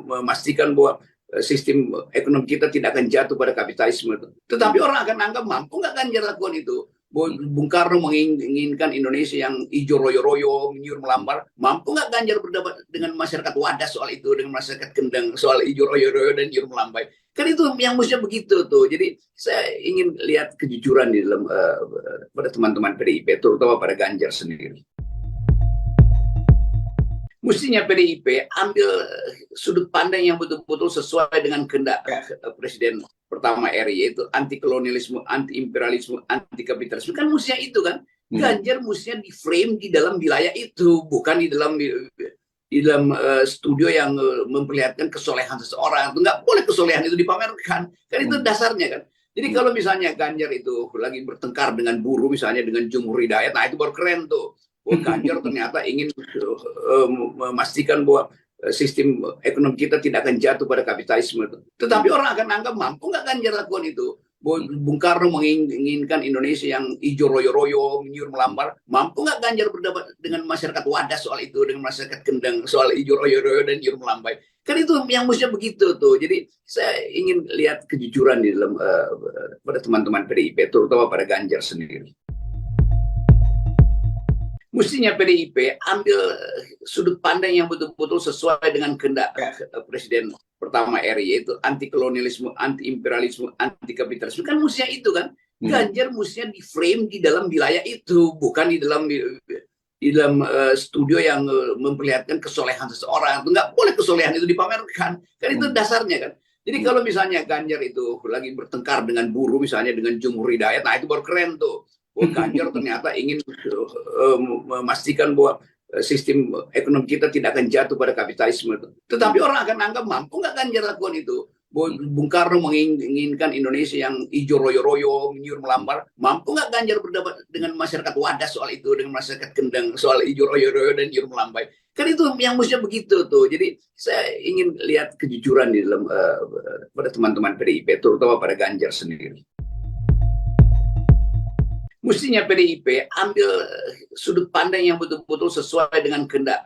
memastikan bahwa sistem ekonomi kita tidak akan jatuh pada kapitalisme. Tetapi orang akan anggap mampu nggak Ganjar lakukan itu. Bung Karno menginginkan Indonesia yang hijau royo-royo, menyuruh melambar. Mampu nggak Ganjar berdebat dengan masyarakat Wadas soal itu, dengan masyarakat Kendeng soal hijau royo-royo dan menyuruh melambai? Kan itu yang mestinya begitu tuh. Jadi saya ingin lihat kejujuran di dalam pada teman-teman PDIP, terutama pada Ganjar sendiri. Mestinya PDIP ambil sudut pandang yang betul-betul sesuai dengan kehendak Presiden pertama RI, yaitu anti kolonialisme, anti imperialisme, anti kapitalisme. Kan mestinya itu kan. Ganjar mestinya di frame di dalam wilayah itu, bukan di dalam studio yang memperlihatkan kesolehan seseorang. Nggak boleh kesolehan itu dipamerkan. Kan itu dasarnya kan. Jadi kalau misalnya Ganjar itu lagi bertengkar dengan buruh, misalnya dengan Jumhur Hidayat, nah itu baru keren tuh. Ganjar ternyata ingin memastikan bahwa sistem ekonomi kita tidak akan jatuh pada kapitalisme. Tetapi orang akan anggap mampu nggak Ganjar lakukan itu. Bung Karno menginginkan Indonesia yang hijau royo-royo, menyuruh melambar. Mampu nggak Ganjar berdebat dengan masyarakat Wadas soal itu, dengan masyarakat Kendeng soal hijau royo-royo dan menyuruh melambai? Kan itu yang mestinya begitu tuh. Jadi saya ingin lihat kejujuran di dalam pada teman-teman PDIP, terutama pada Ganjar sendiri. Mestinya PDIP ambil sudut pandang yang betul-betul sesuai dengan kehendak Presiden pertama RI, yaitu anti kolonialisme, anti imperialisme, anti kapitalisme. Kan mestinya itu kan. Ganjar mestinya di frame di dalam wilayah itu, bukan di dalam studio yang memperlihatkan kesolehan seseorang. Nggak boleh kesolehan itu dipamerkan. Kan itu dasarnya kan. Jadi kalau misalnya Ganjar itu lagi bertengkar dengan buruh, misalnya dengan Jumhur Hidayat, nah itu baru keren tuh. Ganjar ternyata ingin memastikan bahwa sistem ekonomi kita tidak akan jatuh pada kapitalisme. Tetapi orang akan anggap mampu nggak Ganjar lakukan itu. Bung Karno menginginkan Indonesia yang hijau royo-royo, menyuruh melambar. Mampu nggak Ganjar berdebat dengan masyarakat Wadas soal itu, dengan masyarakat Kendang soal hijau royo-royo dan menyuruh melambai? Kan itu yang mestinya begitu tuh. Jadi saya ingin lihat kejujuran di dalam pada teman-teman PDIP, terutama pada Ganjar sendiri. Mestinya PDIP ambil sudut pandang yang betul-betul sesuai dengan kehendak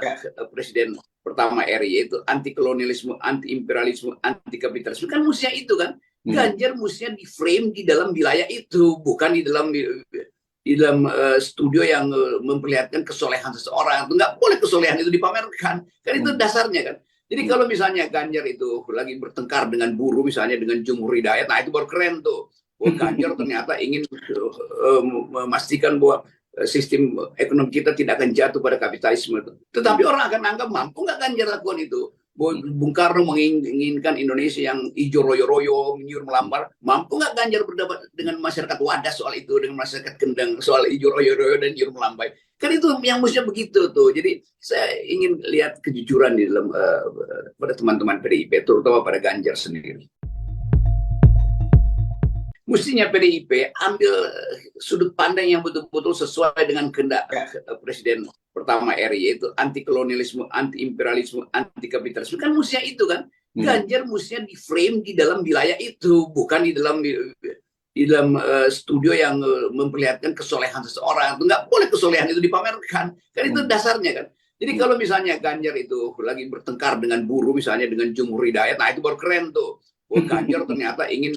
Presiden pertama RI, yaitu anti kolonialisme, anti imperialisme, anti kapitalisme. Kan mestinya itu kan. Ganjar mestinya di frame di dalam wilayah itu, bukan di dalam studio yang memperlihatkan kesolehan seseorang. Nggak boleh kesolehan itu dipamerkan. Kan itu dasarnya kan. Jadi kalau misalnya Ganjar itu lagi bertengkar dengan buruh, misalnya dengan Jumhur Hidayat, nah itu baru keren tuh. Ganjar ternyata ingin memastikan bahwa sistem ekonomi kita tidak akan jatuh pada kapitalisme. Tetapi orang akan anggap mampu nggak Ganjar lakukan itu. Bung Karno menginginkan Indonesia yang hijau royo-royo, menyuruh melambar. Mampu nggak Ganjar berdebat dengan masyarakat Wadas soal itu, dengan masyarakat Kendang soal hijau royo-royo dan menyuruh melambai? Kan itu yang mestinya begitu tuh. Jadi saya ingin lihat kejujuran di dalam pada teman-teman PDIP, terutama pada Ganjar sendiri. Mestinya PDIP ambil sudut pandang yang betul-betul sesuai dengan kehendak Presiden pertama RI, yaitu anti kolonialisme, anti imperialisme, anti kapitalisme. Kan mestinya itu kan. Ganjar mestinya di frame di dalam wilayah itu, bukan di dalam studio yang memperlihatkan kesolehan seseorang. Nggak boleh kesolehan itu dipamerkan. Kan itu dasarnya kan. Jadi kalau misalnya Ganjar itu lagi bertengkar dengan buruh, misalnya dengan Jumhur Hidayat, nah itu baru keren tuh. Ganjar ternyata ingin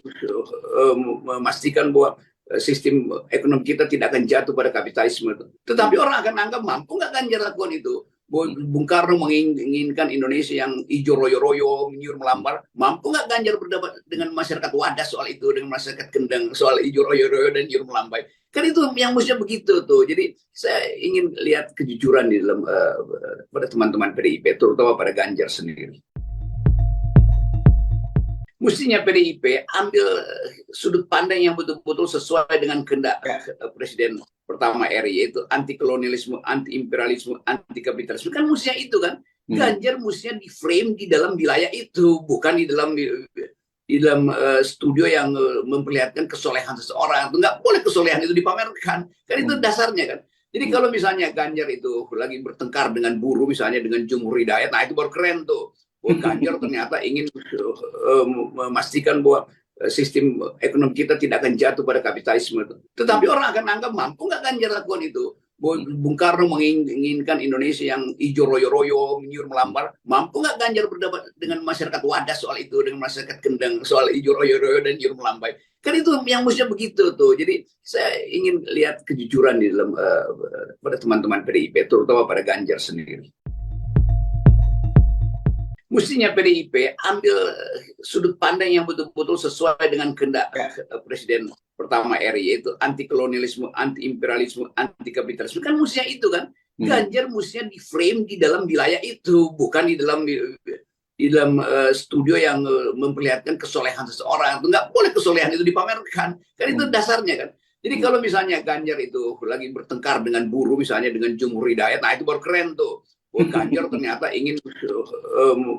memastikan bahwa sistem ekonomi kita tidak akan jatuh pada kapitalisme. Tetapi orang akan anggap mampu nggak Ganjar lakukan itu. Bung Karno menginginkan Indonesia yang hijau royo-royo, menyuruh melambar. Mampu nggak Ganjar berdebat dengan masyarakat Wadas soal itu, dengan masyarakat Kendang soal hijau royo-royo dan menyuruh melambai? Kan itu yang mestinya begitu tuh. Jadi saya ingin lihat kejujuran di dalam pada teman-teman PDIP, terutama pada Ganjar sendiri. Mestinya PDIP ambil sudut pandang yang betul-betul sesuai dengan kehendak Presiden pertama RI, yaitu anti kolonialisme, anti imperialisme, anti kapitalisme. Kan mestinya itu kan. Ganjar mestinya di frame di dalam wilayah itu, bukan di dalam studio yang memperlihatkan kesolehan seseorang. Nggak boleh kesolehan itu dipamerkan. Kan itu dasarnya kan. Jadi kalau misalnya Ganjar itu lagi bertengkar dengan buruh, misalnya dengan Jumhur Hidayat, nah itu baru keren tuh. Ganjar ternyata ingin memastikan bahwa sistem ekonomi kita tidak akan jatuh pada kapitalisme. Tetapi orang akan anggap mampu nggak Ganjar lakukan itu. Bung Karno menginginkan Indonesia yang hijau royo-royo, menyuruh melambar. Mampu nggak Ganjar berdebat dengan masyarakat Wadas soal itu, dengan masyarakat Kendang soal hijau royo-royo dan menyuruh melambai? Kan itu yang mestinya begitu tuh. Jadi saya ingin lihat kejujuran di dalam pada teman-teman PDIP, terutama pada Ganjar sendiri. Mestinya PDIP ambil sudut pandang yang betul-betul sesuai dengan kehendak Presiden pertama RI, yaitu anti kolonialisme, anti imperialisme, anti kapitalisme. Kan mestinya itu kan. Ganjar mestinya di frame di dalam wilayah itu, bukan di dalam studio yang memperlihatkan kesolehan seseorang. Nggak boleh kesolehan itu dipamerkan. Kan itu dasarnya kan. Jadi kalau misalnya Ganjar itu lagi bertengkar dengan buruh, misalnya dengan Jumhur Hidayat, nah itu baru keren tuh. Ganjar ternyata ingin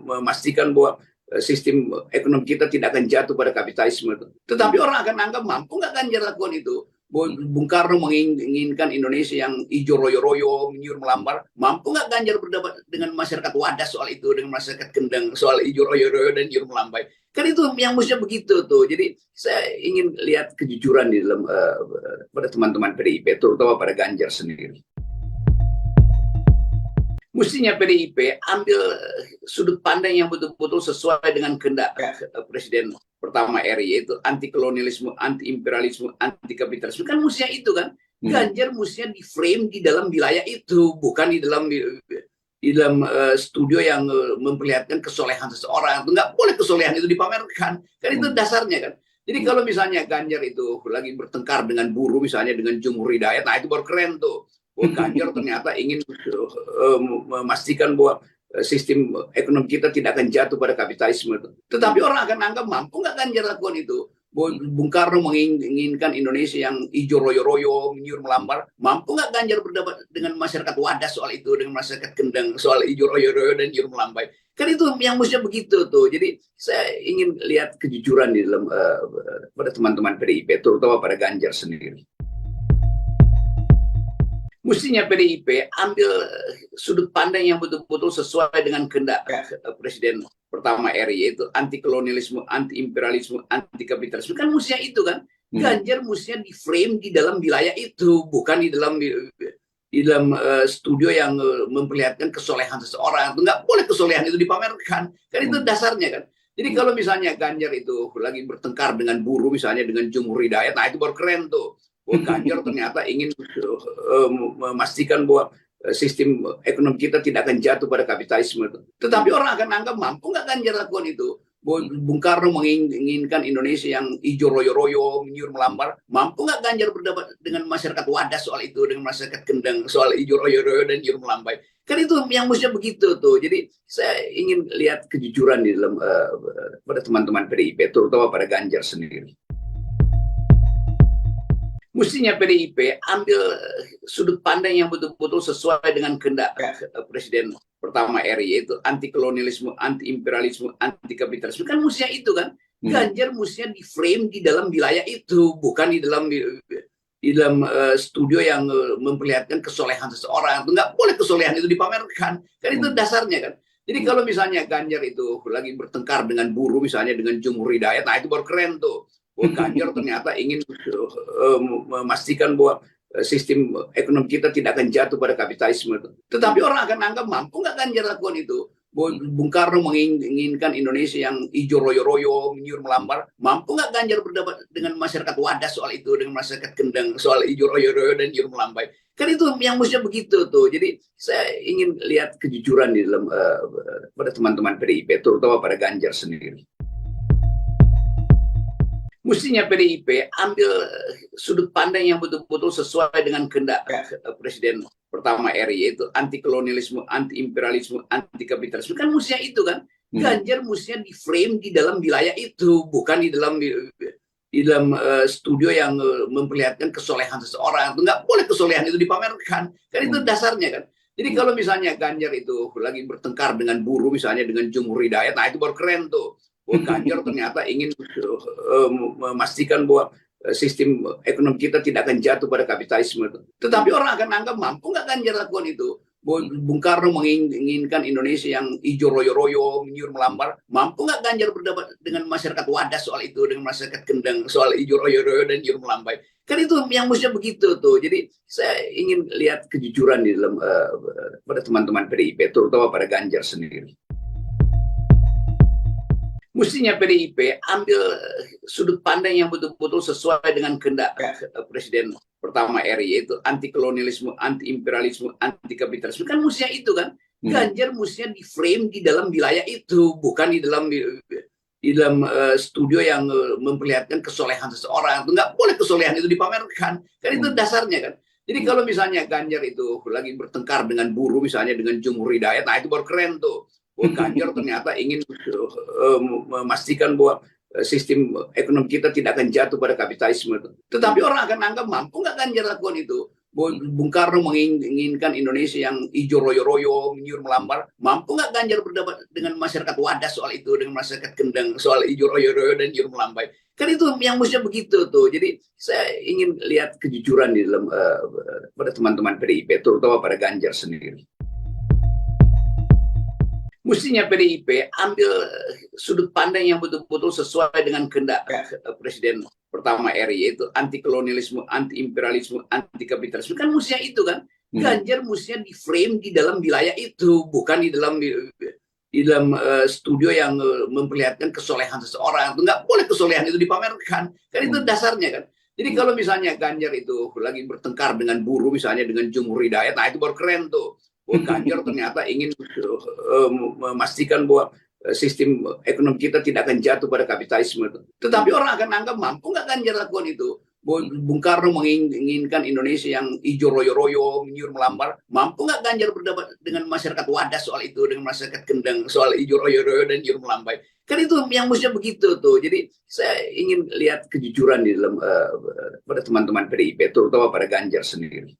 memastikan bahwa sistem ekonomi kita tidak akan jatuh pada kapitalisme. Tetapi orang akan anggap mampu nggak Ganjar lakukan itu. Bung Karno menginginkan Indonesia yang hijau royo-royo, menyuruh melambar. Mampu nggak Ganjar berdebat dengan masyarakat Wadas soal itu, dengan masyarakat Kendang soal hijau royo-royo dan menyuruh melambai? Kan itu yang mestinya begitu tuh. Jadi saya ingin lihat kejujuran di dalam pada teman-teman PDIP, terutama pada Ganjar sendiri. Mestinya PDIP ambil sudut pandang yang betul-betul sesuai dengan kehendak Presiden pertama RI, yaitu anti kolonialisme, anti imperialisme, anti kapitalisme. Kan mestinya itu kan. Ganjar mestinya di frame di dalam wilayah itu, bukan di dalam studio yang memperlihatkan kesolehan seseorang. Nggak boleh kesolehan itu dipamerkan. Kan itu dasarnya kan. Jadi kalau misalnya Ganjar itu lagi bertengkar dengan buruh, misalnya dengan Jumhur Hidayat, nah itu baru keren tuh. Ganjar ternyata ingin memastikan bahwa sistem ekonomi kita tidak akan jatuh pada kapitalisme. Tetapi orang akan anggap mampu nggak Ganjar lakukan itu. Bung Karno menginginkan Indonesia yang hijau royo-royo, menyuruh melambar. Mampu nggak Ganjar berdebat dengan masyarakat Wadas soal itu, dengan masyarakat Kendang soal hijau royo-royo dan menyuruh melambai? Kan itu yang mestinya begitu tuh. Jadi saya ingin lihat kejujuran di dalam pada teman-teman PDIP, terutama pada Ganjar sendiri. Mestinya PDIP ambil sudut pandang yang betul-betul sesuai dengan kehendak Presiden pertama RI, yaitu anti kolonialisme, anti imperialisme, anti kapitalisme. Kan mestinya itu kan. Ganjar mestinya di frame di dalam wilayah itu, bukan di dalam studio yang memperlihatkan kesolehan seseorang. Nggak boleh kesolehan itu dipamerkan. Kan itu dasarnya kan. Jadi kalau misalnya Ganjar itu lagi bertengkar dengan buruh, misalnya dengan Jumhur Hidayat, nah itu baru keren tuh. Ganjar ternyata ingin memastikan bahwa sistem ekonomi kita tidak akan jatuh pada kapitalisme. Tetapi orang akan anggap mampu nggak Ganjar lakukan itu. Bung Karno menginginkan Indonesia yang hijau royo-royo, menyuruh melambar. Mampu nggak Ganjar berdebat dengan masyarakat Wadas soal itu, dengan masyarakat Kendang soal hijau royo-royo dan menyuruh melambai? Kan itu yang mestinya begitu tuh. Jadi saya ingin lihat kejujuran di dalam pada teman-teman PDIP, terutama pada Ganjar sendiri. Mestinya PDIP ambil sudut pandang yang betul-betul sesuai dengan kehendak Presiden pertama RI, yaitu anti kolonialisme, anti imperialisme, anti kapitalisme. Kan mestinya itu kan. Ganjar mestinya di frame di dalam wilayah itu, bukan di dalam studio yang memperlihatkan kesolehan seseorang. Nggak boleh kesolehan itu dipamerkan. Kan itu dasarnya kan. Jadi kalau misalnya Ganjar itu lagi bertengkar dengan buruh, misalnya dengan Jumhur Hidayat, nah itu baru keren tuh. Ganjar ternyata ingin memastikan bahwa sistem ekonomi kita tidak akan jatuh pada kapitalisme. Tetapi orang akan anggap mampu nggak Ganjar lakukan itu. Bung Karno menginginkan Indonesia yang hijau royo-royo, menyuruh melambar. Mampu nggak Ganjar berdebat dengan masyarakat Wadas soal itu, dengan masyarakat Kendang soal hijau royo-royo dan menyuruh melambai? Kan itu yang mestinya begitu tuh. Jadi saya ingin lihat kejujuran di dalam pada teman-teman PDIP, terutama pada Ganjar sendiri. Mestinya PDIP ambil sudut pandang yang betul-betul sesuai dengan kehendak Presiden pertama RI, yaitu anti kolonialisme, anti imperialisme, anti kapitalisme. Kan mestinya itu kan. Ganjar mestinya di frame di dalam wilayah itu, bukan di dalam studio yang memperlihatkan kesolehan seseorang. Nggak boleh kesolehan itu dipamerkan. Kan itu dasarnya kan. Jadi kalau misalnya Ganjar itu lagi bertengkar dengan buruh, misalnya dengan Jumhur Hidayat, nah itu baru keren tuh. Ganjar ternyata ingin memastikan bahwa sistem ekonomi kita tidak akan jatuh pada kapitalisme. Tetapi orang akan anggap mampu nggak Ganjar lakukan itu. Bung Karno menginginkan Indonesia yang hijau royo-royo, menyuruh melambar. Mampu nggak Ganjar berdebat dengan masyarakat Wadas soal itu, dengan masyarakat Kendang soal hijau royo-royo dan menyuruh melambai? Kan itu yang mestinya begitu tuh. Jadi saya ingin lihat kejujuran di dalam pada teman-teman PDIP, terutama pada Ganjar sendiri. Mestinya PDIP ambil sudut pandang yang betul-betul sesuai dengan kehendak Presiden pertama RI, yaitu anti kolonialisme, anti imperialisme, anti kapitalisme. Kan mestinya itu kan. Ganjar mestinya di frame di dalam wilayah itu, bukan di dalam studio yang memperlihatkan kesolehan seseorang. Nggak boleh kesolehan itu dipamerkan. Kan itu dasarnya kan. Jadi kalau misalnya Ganjar itu lagi bertengkar dengan buruh, misalnya dengan Jumhur Hidayat, nah itu baru keren tuh. Ganjar ternyata ingin memastikan bahwa sistem ekonomi kita tidak akan jatuh pada kapitalisme. Tetapi orang akan anggap mampu nggak Ganjar lakukan itu. Bung Karno menginginkan Indonesia yang hijau royo-royo, menyuruh melambar. Mampu nggak Ganjar berdebat dengan masyarakat Wadas soal itu, dengan masyarakat Kendang soal hijau royo-royo dan menyuruh melambai? Kan itu yang mestinya begitu tuh. Jadi saya ingin lihat kejujuran di dalam pada teman-teman PDIP, terutama pada Ganjar sendiri. Mestinya PDIP ambil sudut pandang yang betul-betul sesuai dengan kehendak Presiden pertama RI, yaitu anti kolonialisme, anti imperialisme, anti kapitalisme. Kan mestinya itu kan. Ganjar mestinya di frame di dalam wilayah itu, bukan di dalam studio yang memperlihatkan kesolehan seseorang. Nggak boleh kesolehan itu dipamerkan. Kan itu dasarnya kan. Jadi kalau misalnya Ganjar itu lagi bertengkar dengan buruh, misalnya dengan Jumhur Hidayat, nah itu baru keren tuh. Ganjar ternyata ingin memastikan bahwa sistem ekonomi kita tidak akan jatuh pada kapitalisme. Tetapi orang akan anggap mampu nggak Ganjar lakukan itu. Bung Karno menginginkan Indonesia yang hijau royo-royo, menyuruh melambar. Mampu nggak Ganjar berdebat dengan masyarakat Wadas soal itu, dengan masyarakat Kendang soal hijau royo-royo dan menyuruh melambai? Kan itu yang mestinya begitu tuh. Jadi saya ingin lihat kejujuran di dalam pada teman-teman PDIP, terutama pada Ganjar sendiri.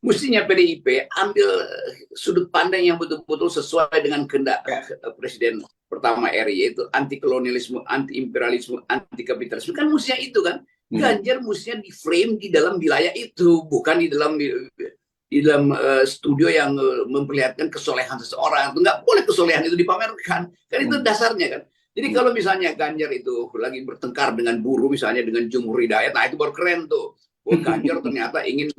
Mestinya PDIP ambil sudut pandang yang betul-betul sesuai dengan kehendak Presiden pertama RI, yaitu anti kolonialisme, anti imperialisme, anti kapitalisme. Kan mestinya itu kan. Ganjar mestinya di frame di dalam wilayah itu, bukan di dalam studio yang memperlihatkan kesolehan seseorang. Nggak boleh kesolehan itu dipamerkan. Kan itu dasarnya kan. Jadi kalau misalnya Ganjar itu lagi bertengkar dengan buruh, misalnya dengan Jumhur Hidayat, nah itu baru keren tuh. Ganjar ternyata ingin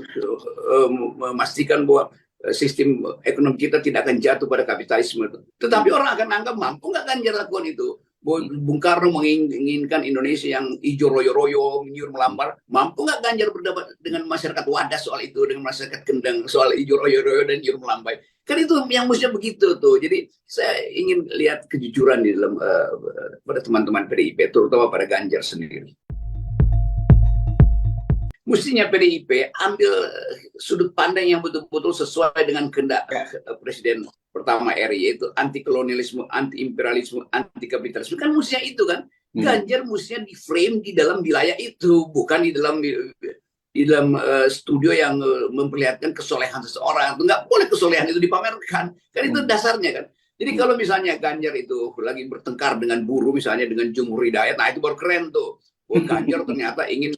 memastikan bahwa sistem ekonomi kita tidak akan jatuh pada kapitalisme. Tetapi orang akan anggap mampu nggak Ganjar lakukan itu. Bung Karno menginginkan Indonesia yang hijau royo-royo, menyuruh melambar. Mampu nggak Ganjar berdebat dengan masyarakat Wadas soal itu, dengan masyarakat Kendang soal hijau royo-royo dan menyuruh melambai? Kan itu yang mestinya begitu tuh. Jadi saya ingin lihat kejujuran di dalam pada teman-teman PDIP, terutama pada Ganjar sendiri. Mestinya PDIP ambil sudut pandang yang betul-betul sesuai dengan kehendak Presiden pertama RI, yaitu anti kolonialisme, anti imperialisme, anti kapitalisme. Kan mestinya itu kan. Ganjar mestinya di frame di dalam wilayah itu, bukan di dalam studio yang memperlihatkan kesolehan seseorang. Nggak boleh kesolehan itu dipamerkan. Kan itu dasarnya kan. Jadi kalau misalnya Ganjar itu lagi bertengkar dengan buruh, misalnya dengan Jumhur Hidayat, nah itu baru keren tuh. Ganjar ternyata ingin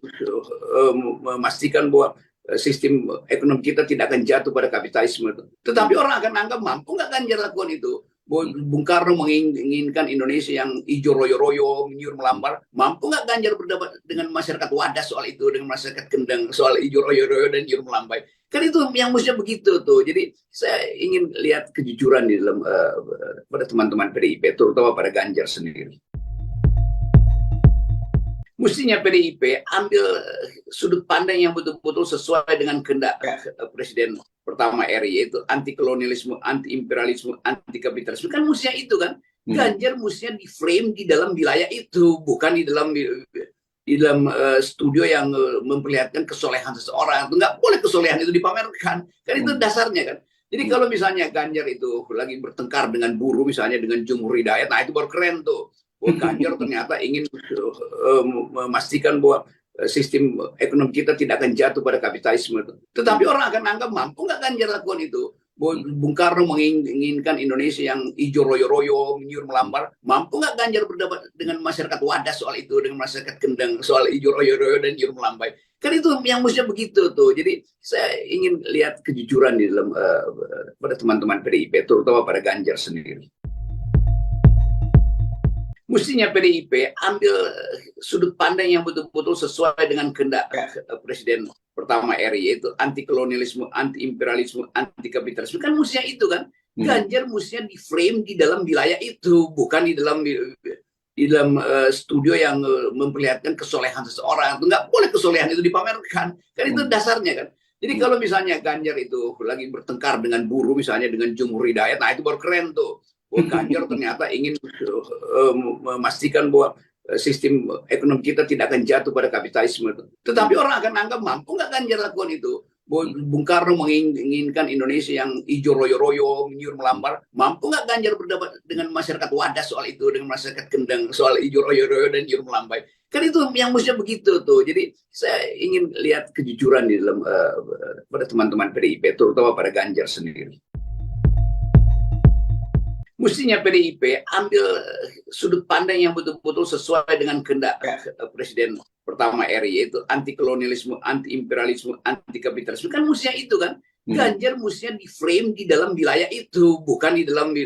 memastikan bahwa sistem ekonomi kita tidak akan jatuh pada kapitalisme. Tetapi orang akan anggap mampu nggak Ganjar lakukan itu. Bung Karno menginginkan Indonesia yang hijau royo-royo, menyuruh melambar. Mampu nggak Ganjar berdebat dengan masyarakat Wadas soal itu, dengan masyarakat Kendang soal hijau royo-royo dan menyuruh melambai? Kan itu yang mestinya begitu tuh. Jadi saya ingin lihat kejujuran di dalam pada teman-teman PDIP, terutama pada Ganjar sendiri. Mestinya PDIP ambil sudut pandang yang betul-betul sesuai dengan kehendak Presiden pertama RI, yaitu anti kolonialisme, anti imperialisme, anti kapitalisme. Kan mestinya itu kan. Ganjar mestinya di frame di dalam wilayah itu, bukan di dalam studio yang memperlihatkan kesolehan seseorang. Nggak boleh kesolehan itu dipamerkan. Kan itu dasarnya kan. Jadi kalau misalnya Ganjar itu lagi bertengkar dengan buruh, misalnya dengan Jumhur Hidayat, nah itu baru keren tuh. Ganjar ternyata ingin memastikan bahwa sistem ekonomi kita tidak akan jatuh pada kapitalisme. Tetapi orang akan anggap mampu nggak Ganjar lakukan itu. Bung Karno menginginkan Indonesia yang hijau royo-royo, menyuruh melambar. Mampu nggak Ganjar berdebat dengan masyarakat Wadas soal itu, dengan masyarakat Kendang soal hijau royo-royo dan menyuruh melambai? Kan itu yang mestinya begitu tuh. Jadi saya ingin lihat kejujuran di dalam pada teman-teman PDIP, terutama pada Ganjar sendiri. Mestinya PDIP ambil sudut pandang yang betul-betul sesuai dengan kehendak Presiden pertama RI, yaitu anti kolonialisme, anti imperialisme, anti kapitalisme. Kan mestinya itu kan. Ganjar mestinya di frame di dalam wilayah itu, bukan di dalam studio yang memperlihatkan kesolehan seseorang. Nggak boleh kesolehan itu dipamerkan. Kan itu dasarnya kan. Jadi kalau misalnya Ganjar itu lagi bertengkar dengan buruh, misalnya dengan Jumhur Hidayat, nah itu baru keren tuh. Ganjar ternyata ingin memastikan bahwa sistem ekonomi kita tidak akan jatuh pada kapitalisme. Tetapi orang akan anggap mampu nggak Ganjar lakukan itu. Bung Karno menginginkan Indonesia yang hijau royo-royo, menyuruh melambar. Mampu nggak Ganjar berdebat dengan masyarakat Wadas soal itu, dengan masyarakat Kendang soal hijau royo-royo dan menyuruh melambai? Kan itu yang mestinya begitu tuh. Jadi saya ingin lihat kejujuran di dalam pada teman-teman PDIP, terutama pada Ganjar sendiri. Mestinya PDIP ambil sudut pandang yang betul-betul sesuai dengan kehendak Presiden pertama RI, yaitu anti kolonialisme, anti imperialisme, anti kapitalisme. Kan mestinya itu kan. Ganjar mestinya di frame di dalam wilayah itu, bukan di dalam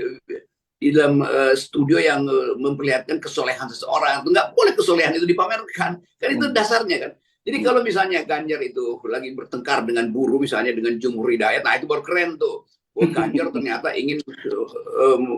studio yang memperlihatkan kesolehan seseorang. Nggak boleh kesolehan itu dipamerkan. Kan itu dasarnya kan. Jadi kalau misalnya Ganjar itu lagi bertengkar dengan buruh, misalnya dengan Jumhur Hidayat, nah itu baru keren tuh. Ganjar ternyata ingin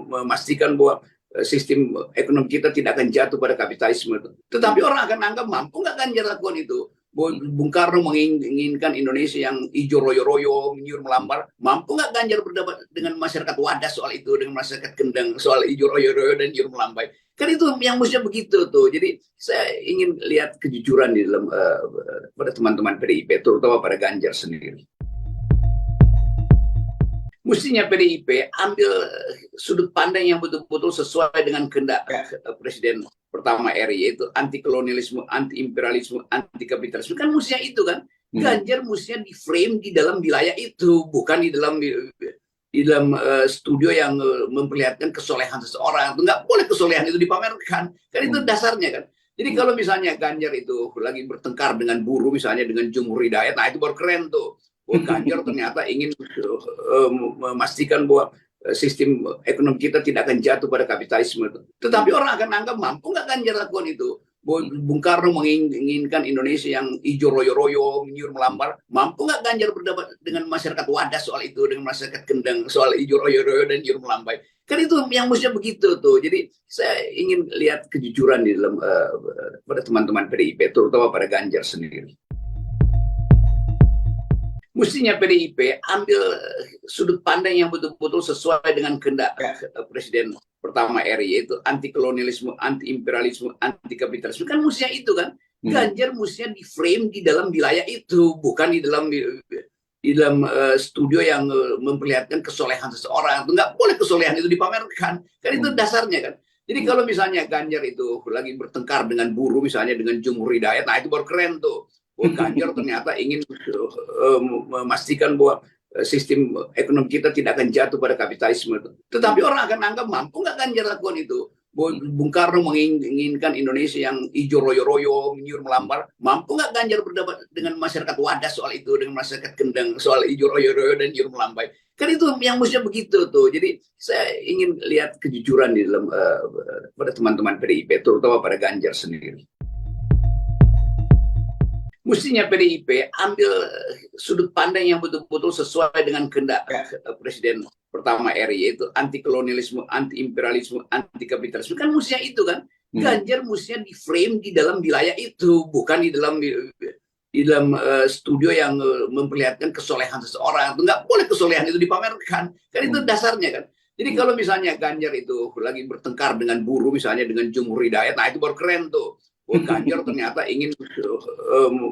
memastikan bahwa sistem ekonomi kita tidak akan jatuh pada kapitalisme. Tetapi orang akan anggap mampu nggak Ganjar lakukan itu. Bung Karno menginginkan Indonesia yang hijau royo-royo, menyuruh melambar. Mampu nggak Ganjar berdebat dengan masyarakat Wadas soal itu, dengan masyarakat Kendeng soal hijau royo-royo dan nyuruh melambai? Kan itu yang mestinya begitu tuh. Jadi saya ingin lihat kejujuran di dalam pada teman-teman PDIP, terutama pada Ganjar sendiri. Mestinya PDIP ambil sudut pandang yang betul-betul sesuai dengan kehendak Presiden pertama RI, yaitu anti kolonialisme, anti imperialisme, anti kapitalisme. Kan mestinya itu kan. Ganjar mestinya di frame di dalam wilayah itu, bukan di dalam studio yang memperlihatkan kesolehan seseorang. Nggak boleh kesolehan itu dipamerkan. Kan itu dasarnya kan. Jadi kalau misalnya Ganjar itu lagi bertengkar dengan buruh, misalnya dengan Jumhur Hidayat, nah itu baru keren tuh. Ganjar ternyata ingin memastikan bahwa sistem ekonomi kita tidak akan jatuh pada kapitalisme. Tetapi orang akan anggap mampu nggak Ganjar lakukan itu. Bung Karno menginginkan Indonesia yang hijau royo-royo, menyuruh melambar. Mampu nggak Ganjar berdebat dengan masyarakat Wadas soal itu, dengan masyarakat Kendeng soal hijau royo-royo dan nyuruh melambai? Kan itu yang mestinya begitu tuh. Jadi saya ingin lihat kejujuran di dalam pada teman-teman PDIP, terutama pada Ganjar sendiri. Mestinya PDIP ambil sudut pandang yang betul-betul sesuai dengan kehendak Presiden pertama RI, yaitu anti kolonialisme, anti imperialisme, anti kapitalisme. Kan mestinya itu kan. Ganjar mestinya di frame di dalam wilayah itu, bukan di dalam studio yang memperlihatkan kesolehan seseorang. Nggak boleh kesolehan itu dipamerkan. Kan itu dasarnya kan. Jadi kalau misalnya Ganjar itu lagi bertengkar dengan buruh, misalnya dengan Jumhur Hidayat, nah itu baru keren tuh. Ganjar ternyata ingin memastikan bahwa sistem ekonomi kita tidak akan jatuh pada kapitalisme. Tetapi orang akan anggap mampu nggak Ganjar lakukan itu. Bung Karno menginginkan Indonesia yang hijau royo-royo, menyuruh melambar. Mampu nggak Ganjar berdebat dengan masyarakat Wadas soal itu, dengan masyarakat Kendeng soal hijau royo-royo dan nyuruh melambai? Kan itu yang mestinya begitu tuh. Jadi saya ingin lihat kejujuran di dalam pada teman-teman PDIP, terutama pada Ganjar sendiri. Mestinya PDIP ambil sudut pandang yang betul-betul sesuai dengan kehendak Presiden pertama RI, yaitu anti kolonialisme, anti imperialisme, anti kapitalisme. Kan mestinya itu kan. Ganjar mestinya di frame di dalam wilayah itu, bukan di dalam studio yang memperlihatkan kesolehan seseorang. Nggak boleh kesolehan itu dipamerkan. Kan itu dasarnya kan. Jadi kalau misalnya Ganjar itu lagi bertengkar dengan buruh, misalnya dengan Jumhur Hidayat, nah itu baru keren tuh. Ganjar ternyata ingin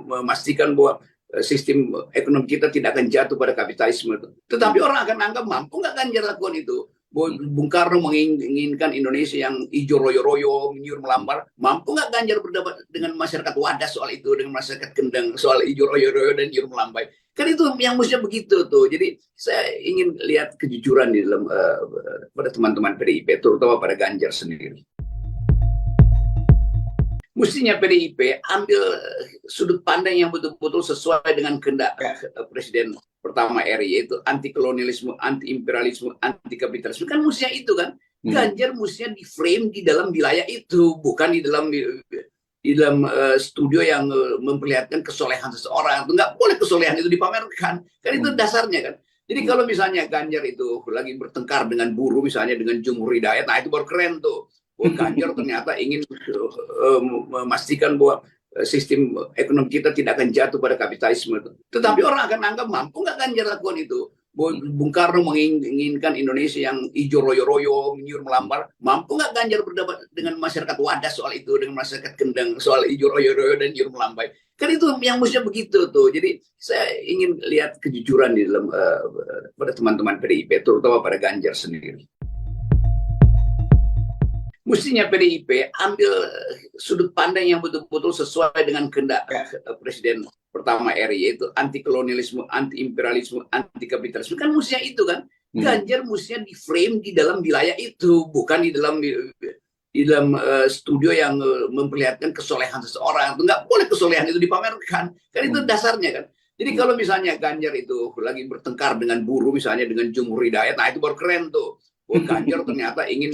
memastikan bahwa sistem ekonomi kita tidak akan jatuh pada kapitalisme. Tetapi orang akan anggap mampu nggak Ganjar lakukan itu. Bung Karno menginginkan Indonesia yang hijau royo-royo, menyuruh melambar. Mampu nggak Ganjar berdebat dengan masyarakat Wadas soal itu, dengan masyarakat Kendeng soal hijau royo-royo dan nyuruh melambai? Kan itu yang mestinya begitu tuh. Jadi saya ingin lihat kejujuran di dalam pada teman-teman PDIP, terutama pada Ganjar sendiri. Mestinya PDIP ambil sudut pandang yang betul-betul sesuai dengan kehendak Presiden pertama RI, yaitu anti kolonialisme, anti imperialisme, anti kapitalisme. Kan mestinya itu kan. Ganjar mestinya di frame di dalam wilayah itu, bukan di dalam studio yang memperlihatkan kesolehan seseorang. Nggak boleh kesolehan itu dipamerkan. Kan itu dasarnya kan. Jadi kalau misalnya Ganjar itu lagi bertengkar dengan buruh, misalnya dengan Jumhur Hidayat, nah itu baru keren tuh. Ganjar ternyata ingin memastikan bahwa sistem ekonomi kita tidak akan jatuh pada kapitalisme. Tetapi orang akan anggap mampu nggak Ganjar lakukan itu. Bung Karno menginginkan Indonesia yang hijau royo-royo, menyuruh melambar. Mampu nggak Ganjar berdebat dengan masyarakat Wadas soal itu, dengan masyarakat Kendeng soal hijau royo-royo dan nyuruh melambai? Kan itu yang mestinya begitu tuh. Jadi saya ingin lihat kejujuran di dalam pada teman-teman PDIP, terutama pada Ganjar sendiri. Mestinya PDIP ambil sudut pandang yang betul-betul sesuai dengan kehendak Presiden pertama RI, yaitu anti kolonialisme, anti imperialisme, anti kapitalisme. Kan mestinya itu kan. Ganjar mestinya di frame di dalam wilayah itu, bukan di dalam studio yang memperlihatkan kesolehan seseorang. Nggak boleh kesolehan itu dipamerkan. Kan itu dasarnya kan. Jadi kalau misalnya Ganjar itu lagi bertengkar dengan buruh, misalnya dengan Jumhur Hidayat, nah itu baru keren tuh. Ganjar ternyata ingin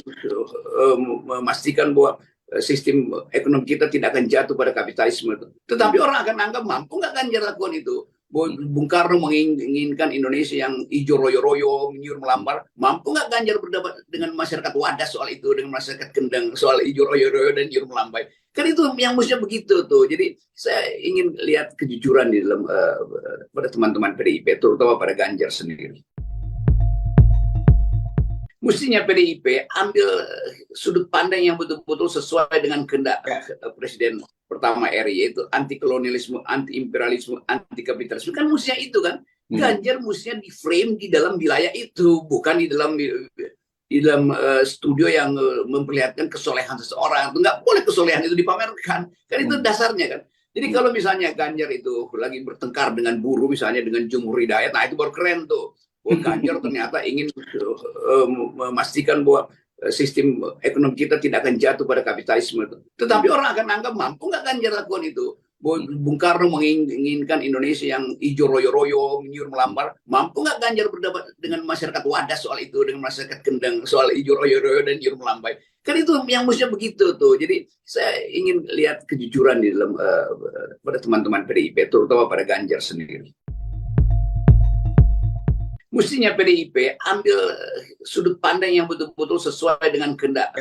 memastikan bahwa sistem ekonomi kita tidak akan jatuh pada kapitalisme. Tetapi orang akan anggap mampu nggak Ganjar lakukan itu. Bung Karno menginginkan Indonesia yang hijau royo-royo, menyuruh melambar. Mampu nggak Ganjar berdebat dengan masyarakat Wadas soal itu, dengan masyarakat Kendeng soal hijau royo-royo dan menyuruh melambai? Kan itu yang mestinya begitu tuh. Jadi saya ingin lihat kejujuran di dalam pada teman-teman PDIP, terutama pada Ganjar sendiri. Mestinya PDIP ambil sudut pandang yang betul-betul sesuai dengan kehendak Presiden pertama RI, yaitu anti kolonialisme, anti imperialisme, anti kapitalisme. Kan mestinya itu kan. Ganjar mestinya di frame di dalam wilayah itu, bukan di dalam studio yang memperlihatkan kesolehan seseorang. Nggak boleh kesolehan itu dipamerkan. Kan itu dasarnya kan. Jadi kalau misalnya Ganjar itu lagi bertengkar dengan buruh, misalnya dengan Jumhur Hidayat, nah itu baru keren tuh. Ganjar ternyata ingin memastikan bahwa sistem ekonomi kita tidak akan jatuh pada kapitalisme. Tetapi orang akan anggap mampu nggak Ganjar lakukan itu. Bung Karno menginginkan Indonesia yang hijau royo-royo, menyuruh melambar. Mampu nggak Ganjar berdebat dengan masyarakat Wadas soal itu, dengan masyarakat Kendeng soal hijau royo-royo dan menyuruh melambai? Kan itu yang mestinya begitu tuh. Jadi saya ingin lihat kejujuran di dalam pada teman-teman PDIP, terutama pada Ganjar sendiri. Mestinya PDIP ambil sudut pandang yang betul-betul sesuai dengan kehendak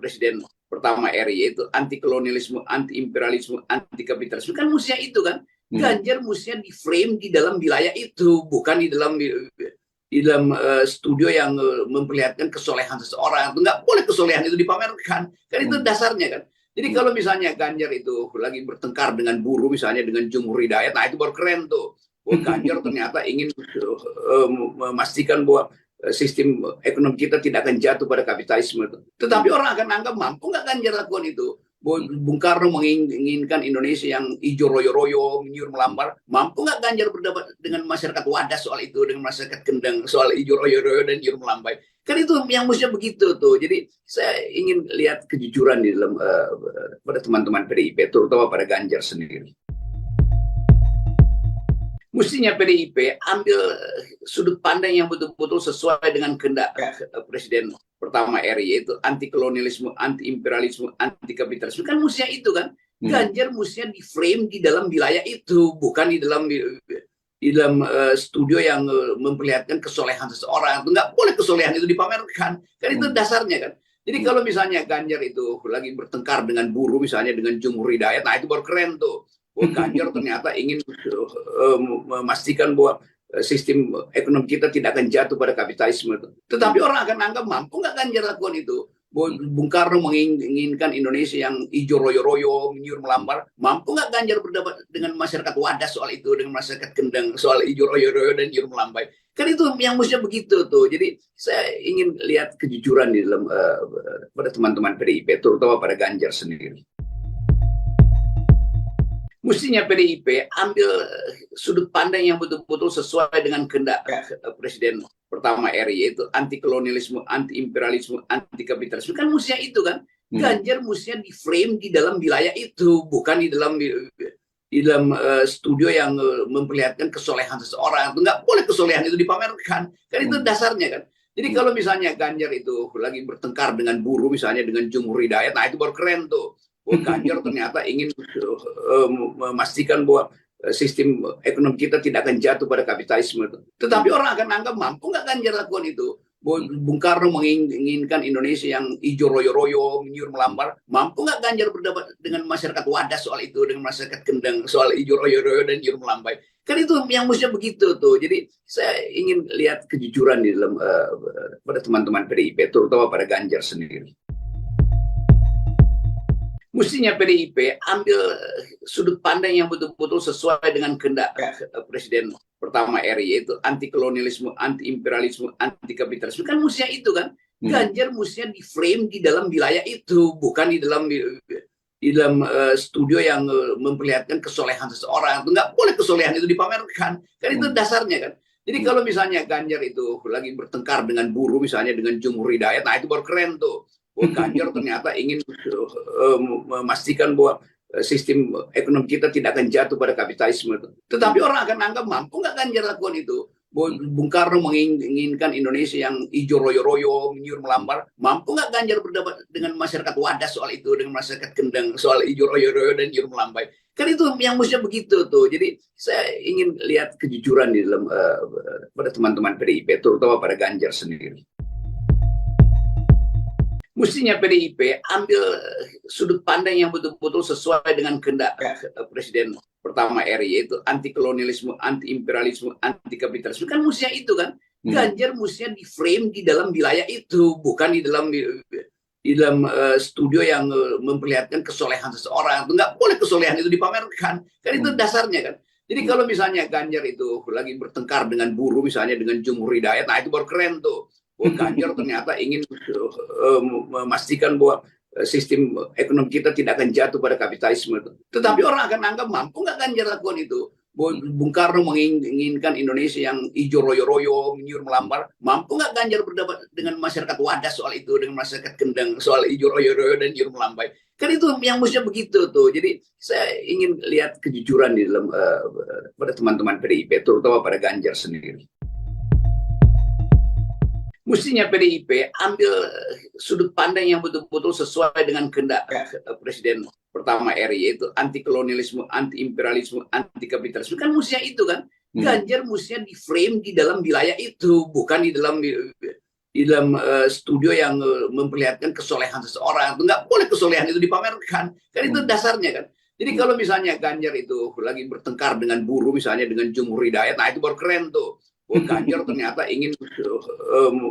Presiden pertama RI, yaitu anti kolonialisme, anti imperialisme, anti kapitalisme. Kan mestinya itu kan. Ganjar mestinya di frame di dalam wilayah itu, bukan di dalam studio yang memperlihatkan kesolehan seseorang. Nggak boleh kesolehan itu dipamerkan. Kan itu dasarnya kan. Jadi kalau misalnya Ganjar itu lagi bertengkar dengan buruh, misalnya dengan Jumhur Hidayat, nah itu baru keren tuh. Ganjar ternyata ingin memastikan bahwa sistem ekonomi kita tidak akan jatuh pada kapitalisme. Tetapi orang akan anggap mampu nggak Ganjar lakukan itu. Bung Karno menginginkan Indonesia yang hijau royo-royo, menyuruh melambar. Mampu nggak Ganjar berdebat dengan masyarakat Wadas soal itu, dengan masyarakat Kendeng soal hijau royo-royo dan menyuruh melambai? Kan itu yang mestinya begitu tuh. Jadi saya ingin lihat kejujuran di dalam pada teman-teman PDIP, terutama pada Ganjar sendiri. Mestinya PDIP ambil sudut pandang yang betul-betul sesuai dengan kehendak Presiden pertama RI, yaitu anti kolonialisme, anti imperialisme, anti kapitalisme. Kan mestinya itu kan. Ganjar mestinya di frame di dalam wilayah itu, bukan di dalam studio yang memperlihatkan kesolehan seseorang. Nggak boleh kesolehan itu dipamerkan. Kan itu dasarnya kan. Jadi kalau misalnya Ganjar itu lagi bertengkar dengan buruh, misalnya dengan Jumhur Hidayat, nah itu baru keren tuh. Ganjar ternyata ingin memastikan bahwa sistem ekonomi kita tidak akan jatuh pada kapitalisme. Tetapi orang akan anggap mampu nggak Ganjar lakukan itu. Bung Karno menginginkan Indonesia yang hijau royo-royo, menyuruh melambar. Mampu nggak Ganjar berdebat dengan masyarakat Wadas soal itu, dengan masyarakat Kendeng soal hijau royo-royo dan menyuruh melambai? Kan itu yang mestinya begitu tuh. Jadi saya ingin lihat kejujuran di dalam pada teman-teman PDIP, terutama pada Ganjar sendiri. Mestinya PDIP ambil sudut pandang yang betul-betul sesuai dengan kehendak Presiden pertama RI, yaitu anti kolonialisme, anti imperialisme, anti kapitalisme. Kan mestinya itu kan. Ganjar mestinya di frame di dalam wilayah itu, bukan di dalam studio yang memperlihatkan kesolehan seseorang. Nggak boleh kesolehan itu dipamerkan. Kan itu dasarnya kan. Jadi kalau misalnya Ganjar itu lagi bertengkar dengan buruh, misalnya dengan Jumhur Hidayat, nah itu baru keren tuh. Ganjar ternyata ingin memastikan bahwa sistem ekonomi kita tidak akan jatuh pada kapitalisme. Tetapi orang akan anggap mampu nggak Ganjar lakukan itu. Bung Karno menginginkan Indonesia yang hijau royo-royo, menyuruh melambar. Mampu nggak Ganjar berdebat dengan masyarakat Wadas soal itu, dengan masyarakat Kendeng soal hijau royo-royo dan menyuruh melambai? Kan itu yang mestinya begitu tuh. Jadi saya ingin lihat kejujuran di dalam pada teman-teman PDIP, terutama pada Ganjar sendiri. Mestinya PDIP ambil sudut pandang yang betul-betul sesuai dengan kehendak Presiden pertama RI, yaitu anti kolonialisme, anti imperialisme, anti kapitalisme. Kan mestinya itu kan. Ganjar mestinya di frame di dalam wilayah itu, bukan di dalam studio yang memperlihatkan kesolehan seseorang. Nggak boleh kesolehan itu dipamerkan. Kan itu dasarnya kan. Jadi kalau misalnya Ganjar itu lagi bertengkar dengan buruh, misalnya dengan Jumhur Hidayat, nah itu baru keren tuh. Ganjar ternyata ingin memastikan bahwa sistem ekonomi kita tidak akan jatuh pada kapitalisme. Tetapi orang akan anggap mampu nggak Ganjar lakukan itu. Bung Karno menginginkan Indonesia yang hijau royo-royo, menyuruh melambar. Mampu nggak Ganjar berdebat dengan masyarakat Wadas soal itu, dengan masyarakat Kendeng soal hijau royo-royo dan menyuruh melambai? Kan itu yang mestinya begitu tuh. Jadi saya ingin lihat kejujuran di dalam pada teman-teman PDIP, terutama pada Ganjar sendiri. Mestinya PDIP ambil sudut pandang yang betul-betul sesuai dengan kehendak Presiden pertama RI, yaitu anti kolonialisme, anti imperialisme, anti kapitalisme. Kan mestinya itu kan. Ganjar mestinya di frame di dalam wilayah itu, bukan di dalam studio yang memperlihatkan kesolehan seseorang. Nggak boleh kesolehan itu dipamerkan. Kan itu dasarnya kan. Jadi kalau misalnya Ganjar itu lagi bertengkar dengan buruh, misalnya dengan Jumhur Hidayat, nah itu baru keren tuh. Oh, Ganjar ternyata ingin memastikan bahwa sistem ekonomi kita tidak akan jatuh pada kapitalisme. Tetapi orang akan anggap mampu nggak Ganjar lakukan itu. Bung Karno menginginkan Indonesia yang hijau royo-royo, menyuruh melambar. Mampu nggak Ganjar berdebat dengan masyarakat Wadas soal itu, dengan masyarakat Kendang soal hijau royo-royo dan menyuruh melambai? Kan itu yang mestinya begitu tuh. Jadi saya ingin lihat kejujuran di dalam pada teman-teman PDIP, terutama pada Ganjar sendiri. Mestinya PDIP ambil sudut pandang yang betul-betul sesuai dengan kehendak Presiden pertama RI, yaitu anti kolonialisme, anti imperialisme, anti kapitalisme. Kan mestinya itu kan. Ganjar mestinya di frame di dalam wilayah itu, bukan di dalam studio yang memperlihatkan kesolehan seseorang. Nggak boleh kesolehan itu dipamerkan. Kan itu dasarnya kan. Jadi kalau misalnya Ganjar itu lagi bertengkar dengan buruh, misalnya dengan Jumhur Hidayat, nah itu baru keren tuh. Oh, Ganjar ternyata ingin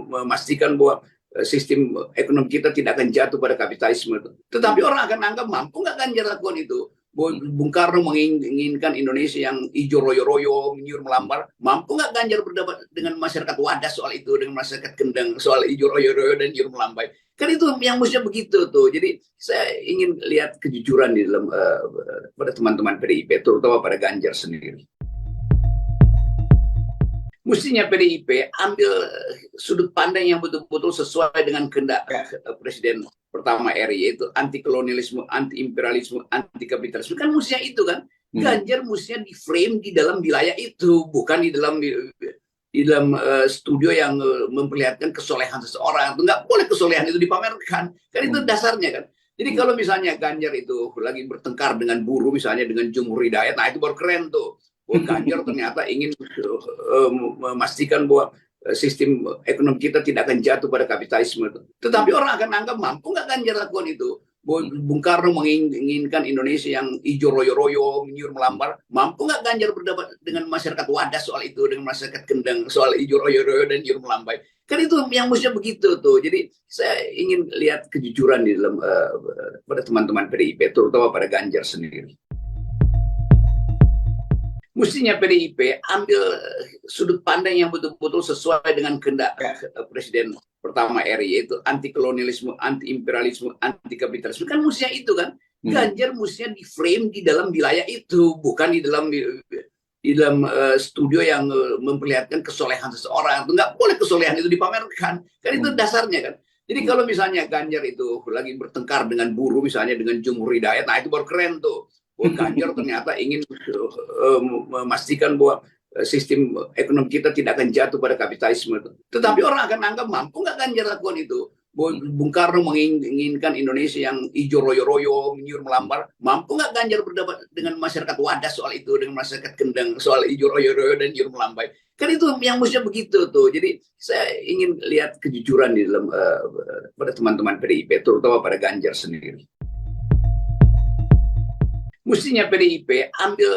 memastikan bahwa sistem ekonomi kita tidak akan jatuh pada kapitalisme. Tetapi orang akan anggap mampu nggak Ganjar lakukan itu. Bung Karno menginginkan Indonesia yang hijau royo-royo, menyuruh melambar. Mampu nggak Ganjar berdebat dengan masyarakat Wadas soal itu, dengan masyarakat Kendang soal hijau royo-royo dan menyuruh melambai? Kan itu yang mestinya begitu tuh. Jadi saya ingin lihat kejujuran di dalam pada teman-teman PDIP, terutama pada Ganjar sendiri. Mestinya PDIP ambil sudut pandang yang betul-betul sesuai dengan kehendak Presiden pertama RI, yaitu anti kolonialisme, anti imperialisme, anti kapitalisme. Kan mestinya itu kan. Ganjar mestinya di frame di dalam wilayah itu, bukan di dalam studio yang memperlihatkan kesolehan seseorang. Nggak boleh kesolehan itu dipamerkan. Kan itu dasarnya kan. Jadi kalau misalnya Ganjar itu lagi bertengkar dengan buruh, misalnya dengan Jumhur Hidayat, nah itu baru keren tuh. Oh, Ganjar ternyata ingin memastikan bahwa sistem ekonomi kita tidak akan jatuh pada kapitalisme. Tetapi orang akan anggap mampu nggak Ganjar lakukan itu. Bung Karno menginginkan Indonesia yang hijau royo-royo, menyuruh melambar. Mampu nggak Ganjar berdebat dengan masyarakat Wadas soal itu, dengan masyarakat Kendang soal hijau royo-royo dan menyuruh melambai? Kan itu yang mestinya begitu tuh. Jadi saya ingin lihat kejujuran di dalam pada teman-teman PDIP, terutama pada Ganjar sendiri. Mestinya PDIP ambil sudut pandang yang betul-betul sesuai dengan kehendak Presiden pertama RI, yaitu anti kolonialisme, anti imperialisme, anti kapitalisme. Kan mestinya itu kan. Ganjar mestinya di frame di dalam wilayah itu, bukan di dalam studio yang memperlihatkan kesolehan seseorang. Nggak boleh kesolehan itu dipamerkan. Kan itu dasarnya kan. Jadi kalau misalnya Ganjar itu lagi bertengkar dengan buruh, misalnya dengan Jumhur Hidayat, nah itu baru keren tuh. Oh, Ganjar ternyata ingin memastikan bahwa sistem ekonomi kita tidak akan jatuh pada kapitalisme. Tetapi orang akan anggap mampu nggak Ganjar lakukan itu. Bung Karno menginginkan Indonesia yang hijau royo-royo, menyuruh melambar. Mampu nggak Ganjar berdebat dengan masyarakat Wadas soal itu, dengan masyarakat Kendang soal hijau royo-royo dan menyuruh melambai? Kan itu yang mestinya begitu tuh. Jadi saya ingin lihat kejujuran di dalam pada teman-teman PDIP, terutama pada Ganjar sendiri. Mestinya PDIP ambil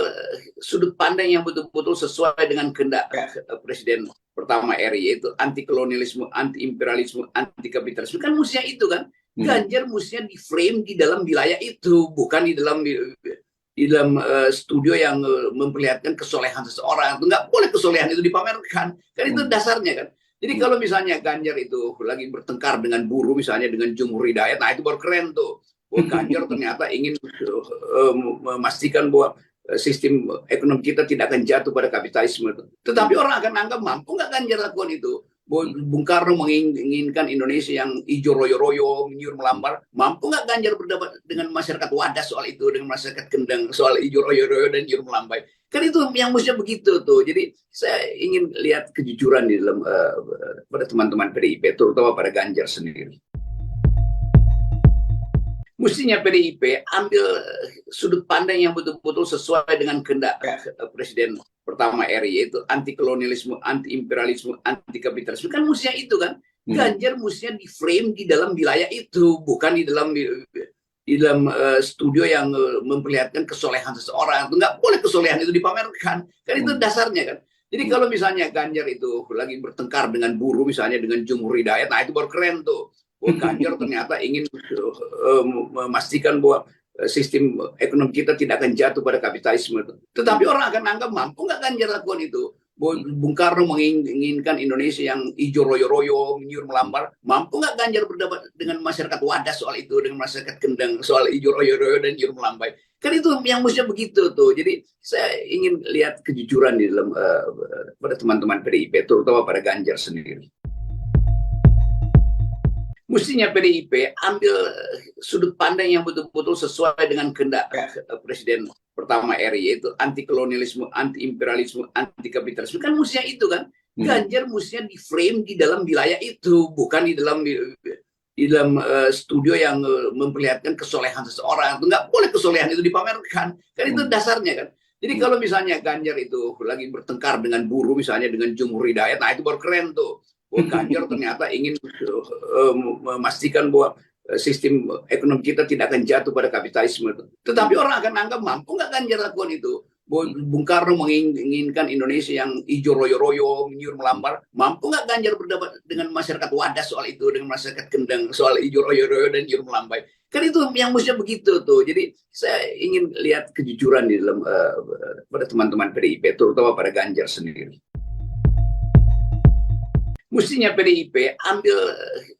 sudut pandang yang betul-betul sesuai dengan kehendak Presiden pertama RI, yaitu anti kolonialisme, anti imperialisme, anti kapitalisme. Kan mestinya itu kan. Ganjar mestinya di frame di dalam wilayah itu, bukan di dalam studio yang memperlihatkan kesolehan seseorang. Nggak boleh kesolehan itu dipamerkan. Kan itu dasarnya kan. Jadi kalau misalnya Ganjar itu lagi bertengkar dengan buruh, misalnya dengan Jumhur Hidayat, nah itu baru keren tuh. Oh, Ganjar ternyata ingin memastikan bahwa sistem ekonomi kita tidak akan jatuh pada kapitalisme. Tetapi orang akan anggap mampu nggak Ganjar lakukan itu. Bung Karno menginginkan Indonesia yang hijau royo-royo, menyuruh melambar. Mampu nggak Ganjar berdebat dengan masyarakat Wadas soal itu, dengan masyarakat Kendang soal hijau royo-royo dan menyuruh melambai? Kan itu yang mestinya begitu tuh. Jadi saya ingin lihat kejujuran di dalam pada teman-teman PDIP, terutama pada Ganjar sendiri. Mestinya PDIP ambil sudut pandang yang betul-betul sesuai dengan kehendak Presiden pertama RI, yaitu anti kolonialisme, anti imperialisme, anti kapitalisme. Kan mestinya itu kan. Ganjar mestinya di frame di dalam wilayah itu, bukan di dalam studio yang memperlihatkan kesolehan seseorang. Nggak boleh kesolehan itu dipamerkan. Kan itu dasarnya kan. Jadi kalau misalnya Ganjar itu lagi bertengkar dengan buruh, misalnya dengan Jumhur Hidayat, nah itu baru keren tuh. Ganjar ternyata ingin memastikan bahwa sistem ekonomi kita tidak akan jatuh pada kapitalisme. Tetapi orang akan anggap mampu nggak Ganjar lakukan itu. Bung Karno menginginkan Indonesia yang hijau royo-royo, menyuruh melambar. Mampu nggak Ganjar berdebat dengan masyarakat Wadas soal itu, dengan masyarakat Kendang soal hijau royo-royo dan menyuruh melambai? Kan itu yang mestinya begitu tuh. Jadi saya ingin lihat kejujuran di dalam pada teman-teman PDIP, terutama pada Ganjar sendiri. Mestinya PDIP ambil sudut pandang yang betul-betul sesuai dengan kehendak Presiden pertama RI, yaitu anti kolonialisme, anti imperialisme, anti kapitalisme. Kan mestinya itu kan. Ganjar mestinya di frame di dalam wilayah itu, bukan di dalam studio yang memperlihatkan kesolehan seseorang. Nggak boleh kesolehan itu dipamerkan. Kan itu dasarnya kan. Jadi kalau misalnya Ganjar itu lagi bertengkar dengan buruh, misalnya dengan Jumhur Hidayat, nah itu baru keren tuh. Ganjar ternyata ingin memastikan bahwa sistem ekonomi kita tidak akan jatuh pada kapitalisme. Tetapi orang akan anggap mampu nggak Ganjar lakukan itu. Bung Karno menginginkan Indonesia yang hijau royo-royo, menyuruh melambar. Mampu nggak Ganjar berdebat dengan masyarakat Wadas soal itu, dengan masyarakat Kendang soal hijau royo-royo dan menyuruh melambai? Kan itu yang mestinya begitu tuh. Jadi saya ingin lihat kejujuran di dalam pada teman-teman PDIP, terutama pada Ganjar sendiri. Mestinya PDIP ambil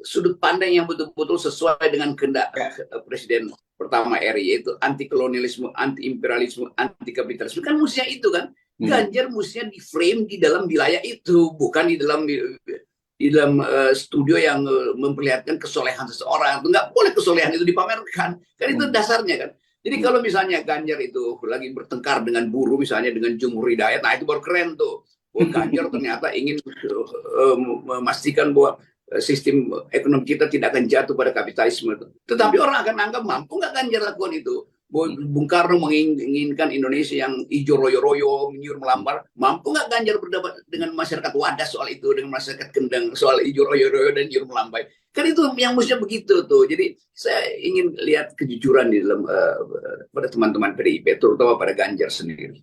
sudut pandang yang betul-betul sesuai dengan kehendak Presiden pertama RI, yaitu anti kolonialisme, anti imperialisme, anti kapitalisme. Kan mestinya itu kan. Ganjar mestinya di frame di dalam wilayah itu, bukan di dalam studio yang memperlihatkan kesolehan seseorang. Nggak boleh kesolehan itu dipamerkan. Kan itu dasarnya kan. Jadi kalau misalnya Ganjar itu lagi bertengkar dengan buruh, misalnya dengan Jumhur Hidayat, nah itu baru keren tuh. Ganjar ternyata ingin memastikan bahwa sistem ekonomi kita tidak akan jatuh pada kapitalisme. Tetapi orang akan anggap mampu nggak Ganjar lakukan itu. Bung Karno menginginkan Indonesia yang hijau royo-royo, menyuruh melambar. Mampu nggak Ganjar berdebat dengan masyarakat Wadas soal itu, dengan masyarakat Kendang soal hijau royo-royo dan menyuruh melambai? Kan itu yang mestinya begitu tuh. Jadi saya ingin lihat kejujuran di dalam pada teman-teman PDIP, terutama pada Ganjar sendiri.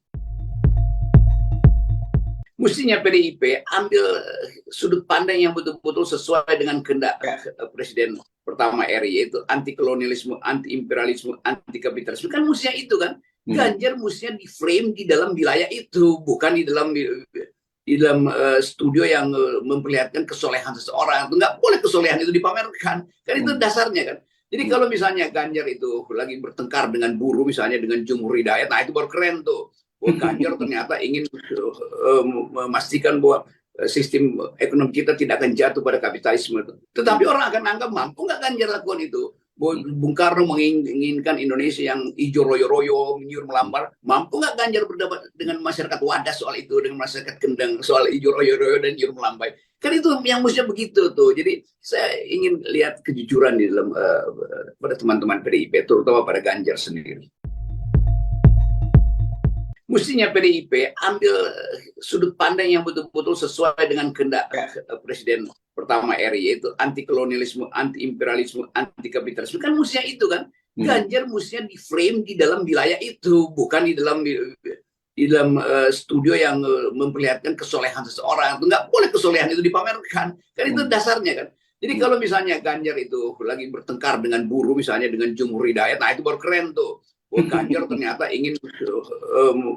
Mestinya PDIP ambil sudut pandang yang betul-betul sesuai dengan kehendak Presiden pertama RI, yaitu anti kolonialisme, anti imperialisme, anti kapitalisme. Kan mestinya itu kan. Ganjar mestinya di frame di dalam wilayah itu, bukan di dalam studio yang memperlihatkan kesolehan seseorang. Nggak boleh kesolehan itu dipamerkan. Kan itu dasarnya kan. Jadi kalau misalnya Ganjar itu lagi bertengkar dengan buruh, misalnya dengan Jumhur Hidayat, nah itu baru keren tuh. Ganjar ternyata ingin memastikan bahwa sistem ekonomi kita tidak akan jatuh pada kapitalisme. Tetapi orang akan anggap mampu nggak Ganjar lakukan itu. Bung Karno menginginkan Indonesia yang hijau royo-royo, menyuruh melambar. Mampu nggak Ganjar berdebat dengan masyarakat Wadas soal itu, dengan masyarakat Kendang soal hijau royo-royo dan menyuruh melambai? Kan itu yang mestinya begitu tuh. Jadi saya ingin lihat kejujuran di dalam pada teman-teman PDIP, terutama pada Ganjar sendiri. Mestinya PDIP ambil sudut pandang yang betul-betul sesuai dengan kehendak Presiden pertama RI, yaitu anti kolonialisme, anti imperialisme, anti kapitalisme. Kan mestinya itu kan. Ganjar mestinya di frame di dalam wilayah itu, bukan di dalam studio yang memperlihatkan kesolehan seseorang. Nggak boleh kesolehan itu dipamerkan. Kan itu dasarnya kan. Jadi kalau misalnya Ganjar itu lagi bertengkar dengan buruh, misalnya dengan Jumhur Hidayat, nah itu baru keren tuh. Ganjar ternyata ingin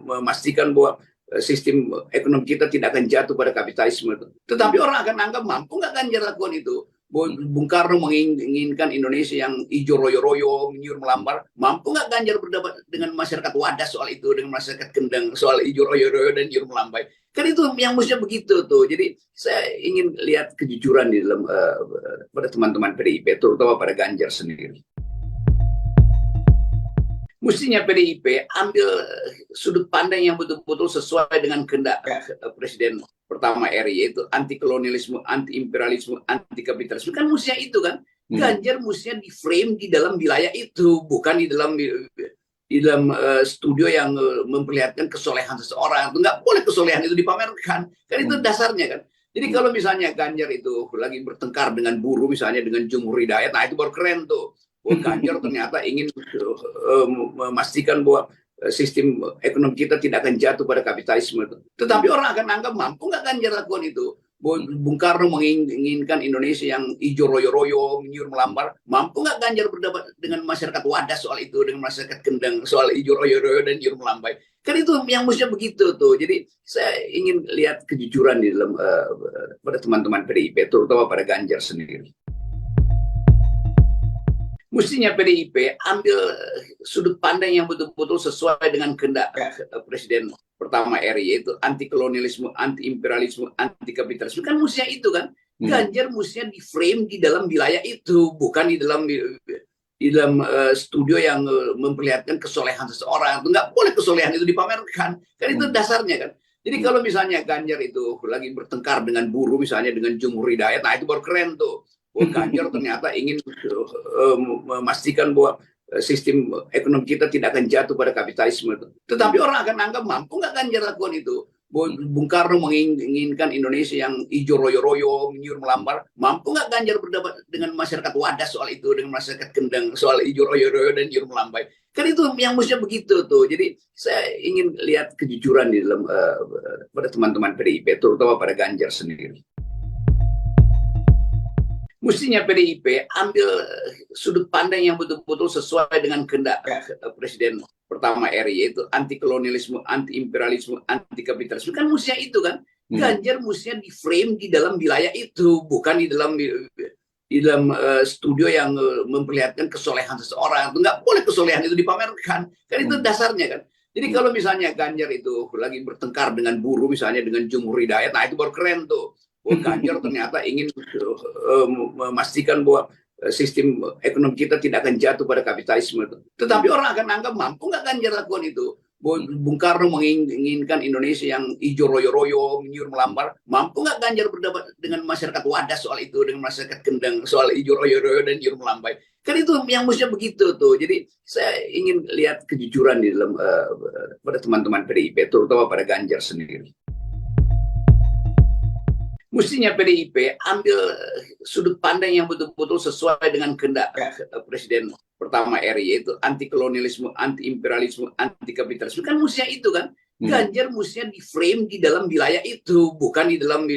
memastikan bahwa sistem ekonomi kita tidak akan jatuh pada kapitalisme. Tetapi orang akan anggap mampu nggak Ganjar lakukan itu. Bung Karno menginginkan Indonesia yang hijau royo-royo, menyuruh melambar. Mampu nggak Ganjar berdebat dengan masyarakat Wadas soal itu, dengan masyarakat Kendang soal hijau royo-royo dan menyuruh melambai? Kan itu yang mestinya begitu tuh. Jadi saya ingin lihat kejujuran di dalam pada teman-teman PDIP, terutama pada Ganjar sendiri. Mestinya PDIP ambil sudut pandang yang betul-betul sesuai dengan kehendak Presiden pertama RI, yaitu anti kolonialisme, anti imperialisme, anti kapitalisme. Kan mestinya itu kan. Ganjar mestinya di frame di dalam wilayah itu, bukan di dalam studio yang memperlihatkan kesolehan seseorang. Nggak boleh kesolehan itu dipamerkan, kan itu dasarnya kan. Jadi kalau misalnya Ganjar itu lagi bertengkar dengan buruh, misalnya dengan Jumhur Hidayat, nah itu baru keren tuh. Ganjar ternyata ingin memastikan bahwa sistem ekonomi kita tidak akan jatuh pada kapitalisme. Tetapi orang akan anggap mampu nggak Ganjar lakukan itu. Bung Karno menginginkan Indonesia yang hijau royo-royo, menyuruh melambar. Mampu nggak Ganjar berdebat dengan masyarakat Wadas soal itu, dengan masyarakat Kendang soal hijau royo-royo dan menyuruh melambai? Kan itu yang mestinya begitu tuh. Jadi saya ingin lihat kejujuran di dalam pada teman-teman PDIP, terutama pada Ganjar sendiri. Mestinya PDIP ambil sudut pandang yang betul-betul sesuai dengan kehendak Presiden pertama RI, yaitu anti kolonialisme, anti imperialisme, anti kapitalisme. Kan mestinya itu kan. Ganjar mestinya di frame di dalam wilayah itu, bukan di dalam studio yang memperlihatkan kesolehan seseorang. Nggak boleh kesolehan itu dipamerkan. Kan itu dasarnya kan. Jadi kalau misalnya Ganjar itu lagi bertengkar dengan buruh, misalnya dengan Jumhur Hidayat, nah itu baru keren tuh. Ganjar ternyata ingin memastikan bahwa sistem ekonomi kita tidak akan jatuh pada kapitalisme. Tetapi orang akan anggap mampu nggak Ganjar lakukan itu. Bung Karno menginginkan Indonesia yang hijau royo-royo, menyuruh melambar. Mampu nggak Ganjar berdebat dengan masyarakat Wadas soal itu, dengan masyarakat Kendang soal hijau royo-royo dan menyuruh melambai? Kan itu yang mestinya begitu tuh. Jadi saya ingin lihat kejujuran di dalam pada teman-teman PDIP, terutama pada Ganjar sendiri. Mestinya PDIP ambil sudut pandang yang betul-betul sesuai dengan kehendak Presiden pertama RI, yaitu anti kolonialisme, anti imperialisme, anti kapitalisme. Kan mestinya itu kan. Ganjar mestinya di frame di dalam wilayah itu, bukan di dalam studio yang memperlihatkan kesolehan seseorang. Nggak boleh kesolehan itu dipamerkan. Kan itu dasarnya kan. Jadi kalau misalnya Ganjar itu lagi bertengkar dengan buruh, misalnya dengan Jumhur Hidayat, nah itu baru keren tuh. Ganjar ternyata ingin memastikan bahwa sistem ekonomi kita tidak akan jatuh pada kapitalisme. Tetapi orang akan anggap mampu nggak Ganjar lakukan itu. Bung Karno menginginkan Indonesia yang hijau royo-royo, menyuruh melambar. Mampu nggak Ganjar berdebat dengan masyarakat Wadas soal itu, dengan masyarakat Kendang soal hijau royo-royo dan menyuruh melambai? Kan itu yang mestinya begitu tuh. Jadi saya ingin lihat kejujuran di dalam pada teman-teman PDIP, terutama pada Ganjar sendiri. Mestinya PDIP ambil sudut pandang yang betul-betul sesuai dengan kehendak Presiden pertama RI, yaitu anti kolonialisme, anti imperialisme, anti kapitalisme. Kan mestinya itu kan. Ganjar mestinya di frame di dalam wilayah itu, bukan di dalam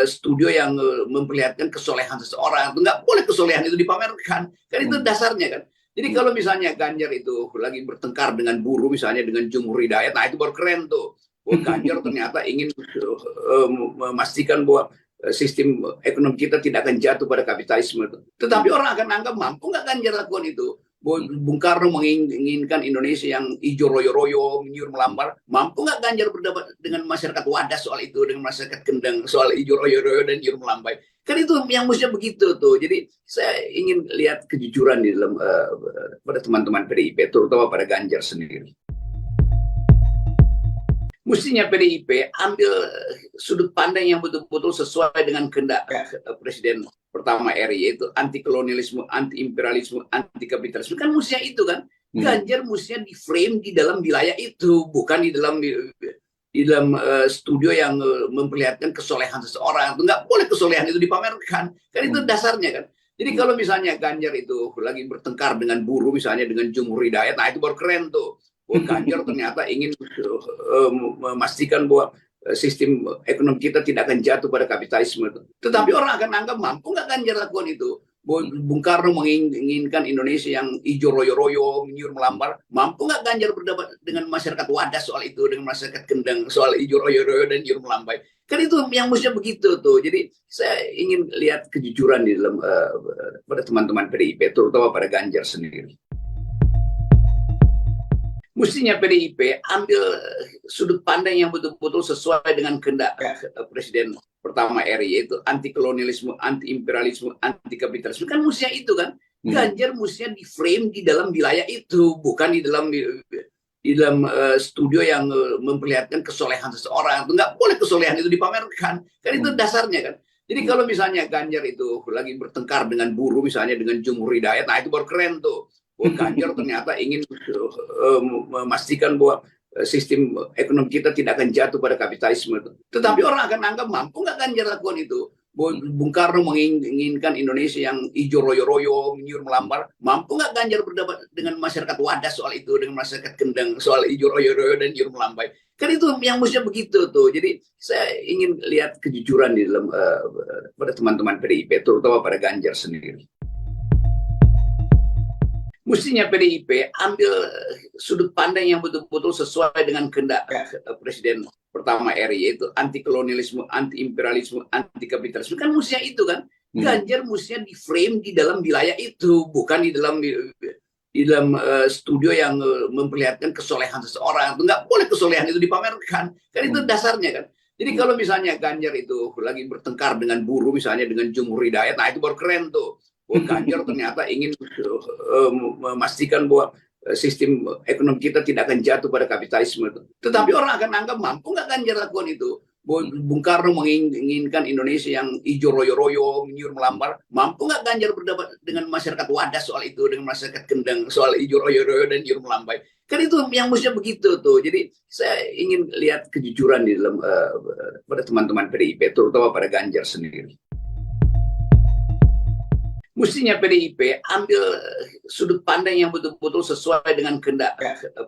studio yang memperlihatkan kesolehan seseorang. Nggak boleh kesolehan itu dipamerkan. Kan itu dasarnya kan. Jadi kalau misalnya Ganjar itu lagi bertengkar dengan buruh, misalnya dengan Jumhur Hidayat, nah itu baru keren tuh. Ganjar ternyata ingin memastikan bahwa sistem ekonomi kita tidak akan jatuh pada kapitalisme. Tetapi orang akan anggap mampu nggak Ganjar lakukan itu. Bung Karno menginginkan Indonesia yang hijau royo-royo, menyuruh melambar. Mampu nggak Ganjar berdebat dengan masyarakat Wadas soal itu, dengan masyarakat Kendang soal hijau royo-royo dan menyuruh melambai? Kan itu yang mestinya begitu tuh. Jadi saya ingin lihat kejujuran di dalam pada teman-teman PDIP, terutama pada Ganjar sendiri. Mestinya PDIP ambil sudut pandang yang betul-betul sesuai dengan kehendak Presiden pertama RI, yaitu anti kolonialisme, anti imperialisme, anti kapitalisme. Kan mestinya itu kan. Ganjar mestinya di frame di dalam wilayah itu, bukan di dalam studio yang memperlihatkan kesolehan seseorang. Nggak boleh kesolehan itu dipamerkan. Kan itu dasarnya kan. Jadi kalau misalnya Ganjar itu lagi bertengkar dengan buruh, misalnya dengan Jumhur Hidayat, nah itu baru keren tuh. Ganjar ternyata ingin memastikan bahwa sistem ekonomi kita tidak akan jatuh pada kapitalisme. Tetapi orang akan anggap mampu nggak Ganjar lakukan itu. Bung Karno menginginkan Indonesia yang hijau royo-royo, menyuruh melambar. Mampu nggak Ganjar berdebat dengan masyarakat Wadas soal itu, dengan masyarakat Kendang soal hijau royo-royo dan menyuruh melambai? Kan itu yang mestinya begitu tuh. Jadi saya ingin lihat kejujuran di dalam pada teman-teman PDIP, terutama pada Ganjar sendiri. Mestinya PDIP ambil sudut pandang yang betul-betul sesuai dengan kehendak Presiden pertama RI, yaitu anti kolonialisme, anti imperialisme, anti kapitalisme. Kan mestinya itu kan. Ganjar mestinya di frame di dalam wilayah itu, bukan di dalam studio yang memperlihatkan kesolehan seseorang. Nggak boleh kesolehan itu dipamerkan. Kan itu dasarnya kan. Jadi kalau misalnya Ganjar itu lagi bertengkar dengan buruh, misalnya dengan Jumhur Hidayat, nah itu baru keren tuh. Bahwa Ganjar ternyata ingin memastikan bahwa sistem ekonomi kita tidak akan jatuh pada kapitalisme. Tetapi orang akan anggap mampu nggak Ganjar lakukan itu. Bung Karno menginginkan Indonesia yang hijau royo-royo, menyuruh melambar. Mampu nggak Ganjar berdebat dengan masyarakat Wadas soal itu, dengan masyarakat Kendang soal hijau royo-royo dan menyuruh melambai? Kan itu yang mestinya begitu tuh. Jadi saya ingin lihat kejujuran di dalam pada teman-teman PDIP, terutama pada Ganjar sendiri. Mestinya PDIP ambil sudut pandang yang betul-betul sesuai dengan kehendak Presiden pertama RI, yaitu anti kolonialisme, anti imperialisme, anti kapitalisme. Kan mestinya itu kan. Ganjar mestinya di frame di dalam wilayah itu, bukan di dalam studio yang memperlihatkan kesolehan seseorang. Nggak boleh kesolehan itu dipamerkan. Kan itu dasarnya kan. Jadi kalau misalnya Ganjar itu lagi bertengkar dengan buruh, misalnya dengan Jumhur Hidayat, nah itu baru keren tuh. Ganjar ternyata ingin memastikan bahwa sistem ekonomi kita tidak akan jatuh pada kapitalisme. Tetapi orang akan anggap mampu nggak Ganjar lakukan itu. Bung Karno menginginkan Indonesia yang hijau royo-royo, menyuruh melambar. Mampu nggak Ganjar berdebat dengan masyarakat Wadas soal itu, dengan masyarakat Kendang soal hijau royo-royo dan menyuruh melambai? Kan itu yang mestinya begitu tuh. Jadi saya ingin lihat kejujuran di dalam pada teman-teman PDIP, terutama pada Ganjar sendiri. Mestinya PDIP ambil sudut pandang yang betul-betul sesuai dengan kehendak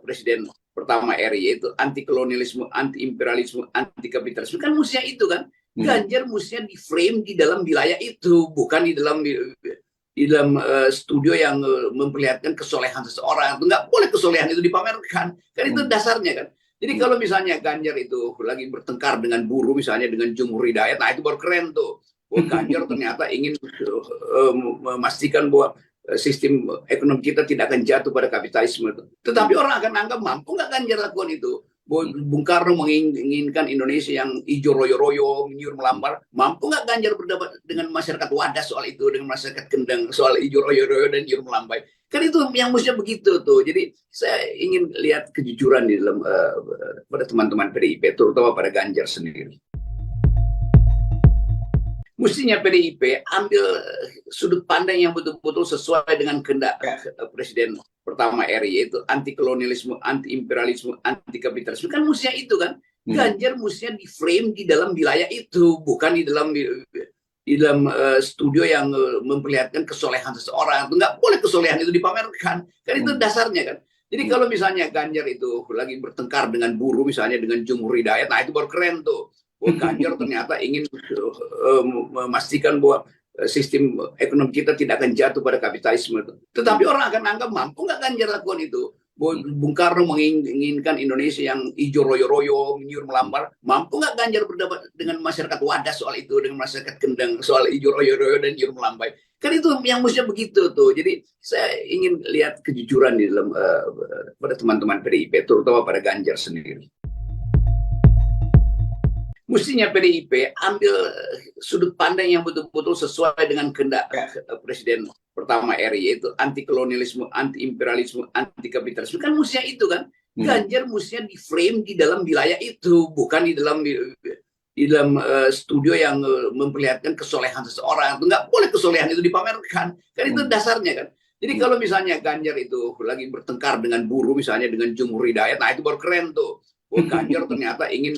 Presiden pertama RI, yaitu anti kolonialisme, anti imperialisme, anti kapitalisme. Kan mestinya itu kan. Ganjar mestinya di frame di dalam wilayah itu, bukan di dalam studio yang memperlihatkan kesolehan seseorang. Nggak boleh kesolehan itu dipamerkan. Kan itu dasarnya kan. Jadi kalau misalnya Ganjar itu lagi bertengkar dengan buruh, misalnya dengan Jumhur Hidayat, nah itu baru keren tuh. Ganjar ternyata ingin memastikan bahwa sistem ekonomi kita tidak akan jatuh pada kapitalisme. Tetapi orang akan anggap mampu nggak Ganjar lakukan itu. Bung Karno menginginkan Indonesia yang hijau royo-royo, menyuruh melambar. Mampu nggak Ganjar berdebat dengan masyarakat Wadas soal itu, dengan masyarakat Kendang soal hijau royo-royo dan menyuruh melambai? Kan itu yang mestinya begitu tuh. Jadi saya ingin lihat kejujuran di dalam pada teman-teman PDIP, terutama pada Ganjar sendiri. Mestinya PDIP ambil sudut pandang yang betul-betul sesuai dengan kehendak Presiden pertama RI, yaitu anti kolonialisme, anti imperialisme, anti kapitalisme. Kan mestinya itu kan. Ganjar mestinya di frame di dalam wilayah itu, bukan di dalam studio yang memperlihatkan kesolehan seseorang. Nggak boleh kesolehan itu dipamerkan. Kan itu dasarnya kan. Jadi kalau misalnya Ganjar itu lagi bertengkar dengan buruh, misalnya dengan Jumhur Hidayat, nah itu baru keren tuh. Ganjar ternyata ingin memastikan bahwa sistem ekonomi kita tidak akan jatuh pada kapitalisme. Tetapi orang akan anggap mampu nggak Ganjar lakukan itu. Bung Karno menginginkan Indonesia yang hijau royo-royo, menyuruh melambar. Mampu nggak Ganjar berdebat dengan masyarakat Wadas soal itu, dengan masyarakat Kendang soal hijau royo-royo dan menyuruh melambai? Kan itu yang mestinya begitu tuh. Jadi saya ingin lihat kejujuran di dalam pada teman-teman PDIP, terutama pada Ganjar sendiri. Mestinya PDIP ambil sudut pandang yang betul-betul sesuai dengan kehendak Presiden pertama RI, yaitu anti kolonialisme, anti imperialisme, anti kapitalisme. Kan mestinya itu kan. Ganjar mestinya di frame di dalam wilayah itu, bukan di dalam studio yang memperlihatkan kesolehan seseorang. Nggak boleh kesolehan itu dipamerkan. Kan itu dasarnya kan. Jadi kalau misalnya Ganjar itu lagi bertengkar dengan buruh, misalnya dengan Jumhur Hidayat, nah itu baru keren tuh. Ganjar ternyata ingin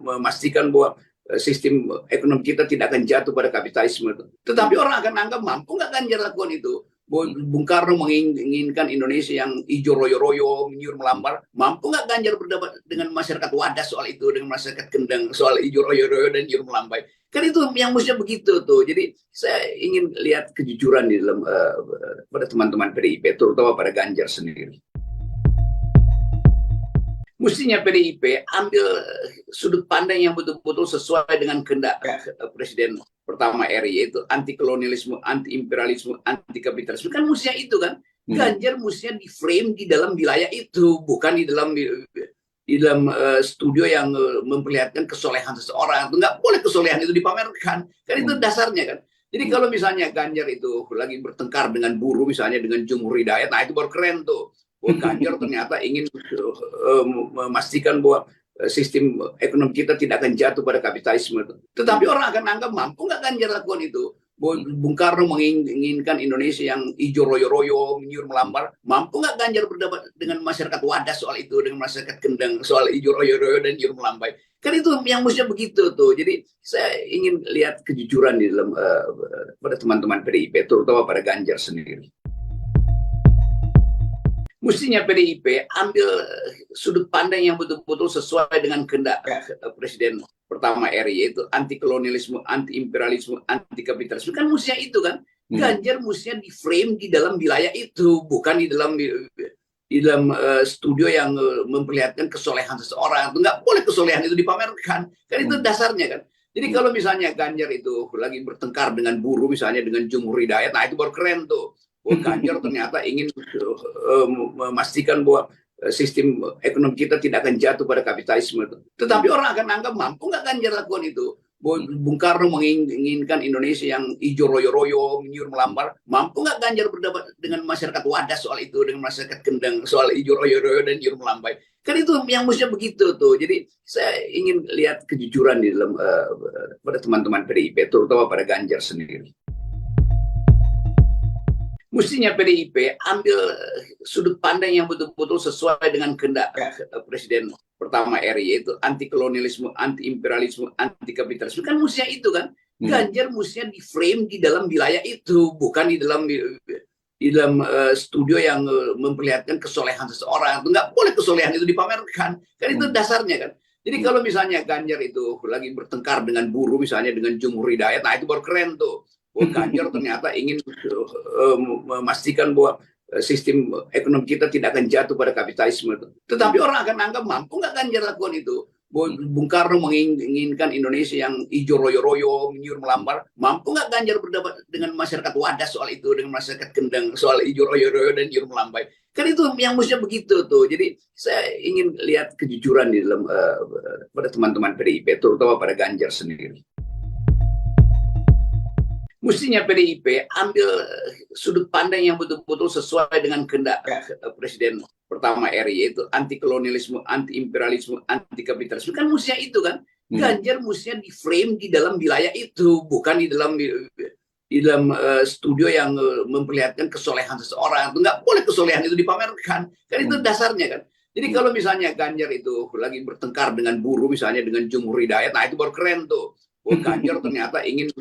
memastikan bahwa sistem ekonomi kita tidak akan jatuh pada kapitalisme. Tetapi orang akan anggap mampu nggak Ganjar lakukan itu. Bung Karno menginginkan Indonesia yang hijau royo-royo, menyuruh melambar. Mampu nggak Ganjar berdebat dengan masyarakat Wadas soal itu, dengan masyarakat Kendang soal hijau royo-royo dan menyuruh melambai? Kan itu yang mestinya begitu tuh. Jadi saya ingin lihat kejujuran di dalam pada teman-teman PDIP, terutama pada Ganjar sendiri. Mestinya PDIP ambil sudut pandang yang betul-betul sesuai dengan kehendak Presiden pertama RI, yaitu anti kolonialisme, anti imperialisme, anti kapitalisme. Kan mestinya itu kan. Ganjar mestinya di frame di dalam wilayah itu, bukan di dalam studio yang memperlihatkan kesolehan seseorang. Nggak boleh kesolehan itu dipamerkan. Kan itu dasarnya kan. Jadi kalau misalnya Ganjar itu lagi bertengkar dengan buruh, misalnya dengan Jumhur Hidayat, nah itu baru keren tuh. Ganjar ternyata ingin memastikan bahwa sistem ekonomi kita tidak akan jatuh pada kapitalisme. Tetapi orang akan anggap mampu nggak Ganjar lakukan itu. Bung Karno menginginkan Indonesia yang hijau royo-royo, menyuruh melambar. Mampu nggak Ganjar berdebat dengan masyarakat Wadas soal itu, dengan masyarakat Kendang soal hijau royo-royo dan menyuruh melambai? Kan itu yang mestinya begitu tuh. Jadi saya ingin lihat kejujuran di dalam pada teman-teman PDIP, terutama pada Ganjar sendiri. Mestinya PDIP ambil sudut pandang yang betul-betul sesuai dengan kehendak Presiden pertama RI, yaitu anti kolonialisme, anti imperialisme, anti kapitalisme. Kan mestinya itu kan. Ganjar mestinya di frame di dalam wilayah itu, bukan di dalam studio yang memperlihatkan kesolehan seseorang. Nggak boleh kesolehan itu dipamerkan. Kan itu dasarnya kan. Jadi kalau misalnya Ganjar itu lagi bertengkar dengan buruh, misalnya dengan Jumhur Hidayat, nah itu baru keren tuh. Ganjar ternyata ingin memastikan bahwa sistem ekonomi kita tidak akan jatuh pada kapitalisme. Tetapi orang akan anggap mampu nggak Ganjar lakukan itu. Bung Karno menginginkan Indonesia yang hijau royo-royo, menyuruh melambar. Mampu nggak Ganjar berdebat dengan masyarakat Wadas soal itu, dengan masyarakat Kendang soal hijau royo-royo dan menyuruh melambai? Kan itu yang mestinya begitu tuh. Jadi saya ingin lihat kejujuran di dalam pada teman-teman PDIP, terutama pada Ganjar sendiri. Mestinya PDIP ambil sudut pandang yang betul-betul sesuai dengan kehendak Presiden pertama RI, yaitu anti kolonialisme, anti imperialisme, anti kapitalisme. Kan mestinya itu kan. Ganjar mestinya di frame di dalam wilayah itu, bukan di dalam studio yang memperlihatkan kesolehan seseorang. Nggak boleh kesolehan itu dipamerkan. Kan itu dasarnya kan. Jadi kalau misalnya Ganjar itu lagi bertengkar dengan buruh, misalnya dengan Jumhur Hidayat, nah itu baru keren tuh. Ganjar ternyata ingin memastikan bahwa sistem ekonomi kita tidak akan jatuh pada kapitalisme. Tetapi orang akan anggap mampu nggak Ganjar lakukan itu. Bung Karno menginginkan Indonesia yang hijau royo-royo, menyuruh melambar. Mampu nggak Ganjar berdebat dengan masyarakat Wadas soal itu, dengan masyarakat Kendang soal hijau royo-royo dan menyuruh melambai? Kan itu yang mestinya begitu tuh. Jadi saya ingin lihat kejujuran di dalam pada teman-teman PDIP, terutama pada Ganjar sendiri. Mestinya PDIP ambil sudut pandang yang betul-betul sesuai dengan kehendak Presiden pertama RI, yaitu anti kolonialisme, anti imperialisme, anti kapitalisme. Kan mestinya itu kan. Ganjar mestinya di frame di dalam wilayah itu, bukan di dalam studio yang memperlihatkan kesolehan seseorang. Nggak boleh kesolehan itu dipamerkan. Kan itu dasarnya kan. Jadi kalau misalnya Ganjar itu lagi bertengkar dengan buruh, misalnya dengan Jumhur Hidayat, nah itu baru keren tuh. Ganjar ternyata ingin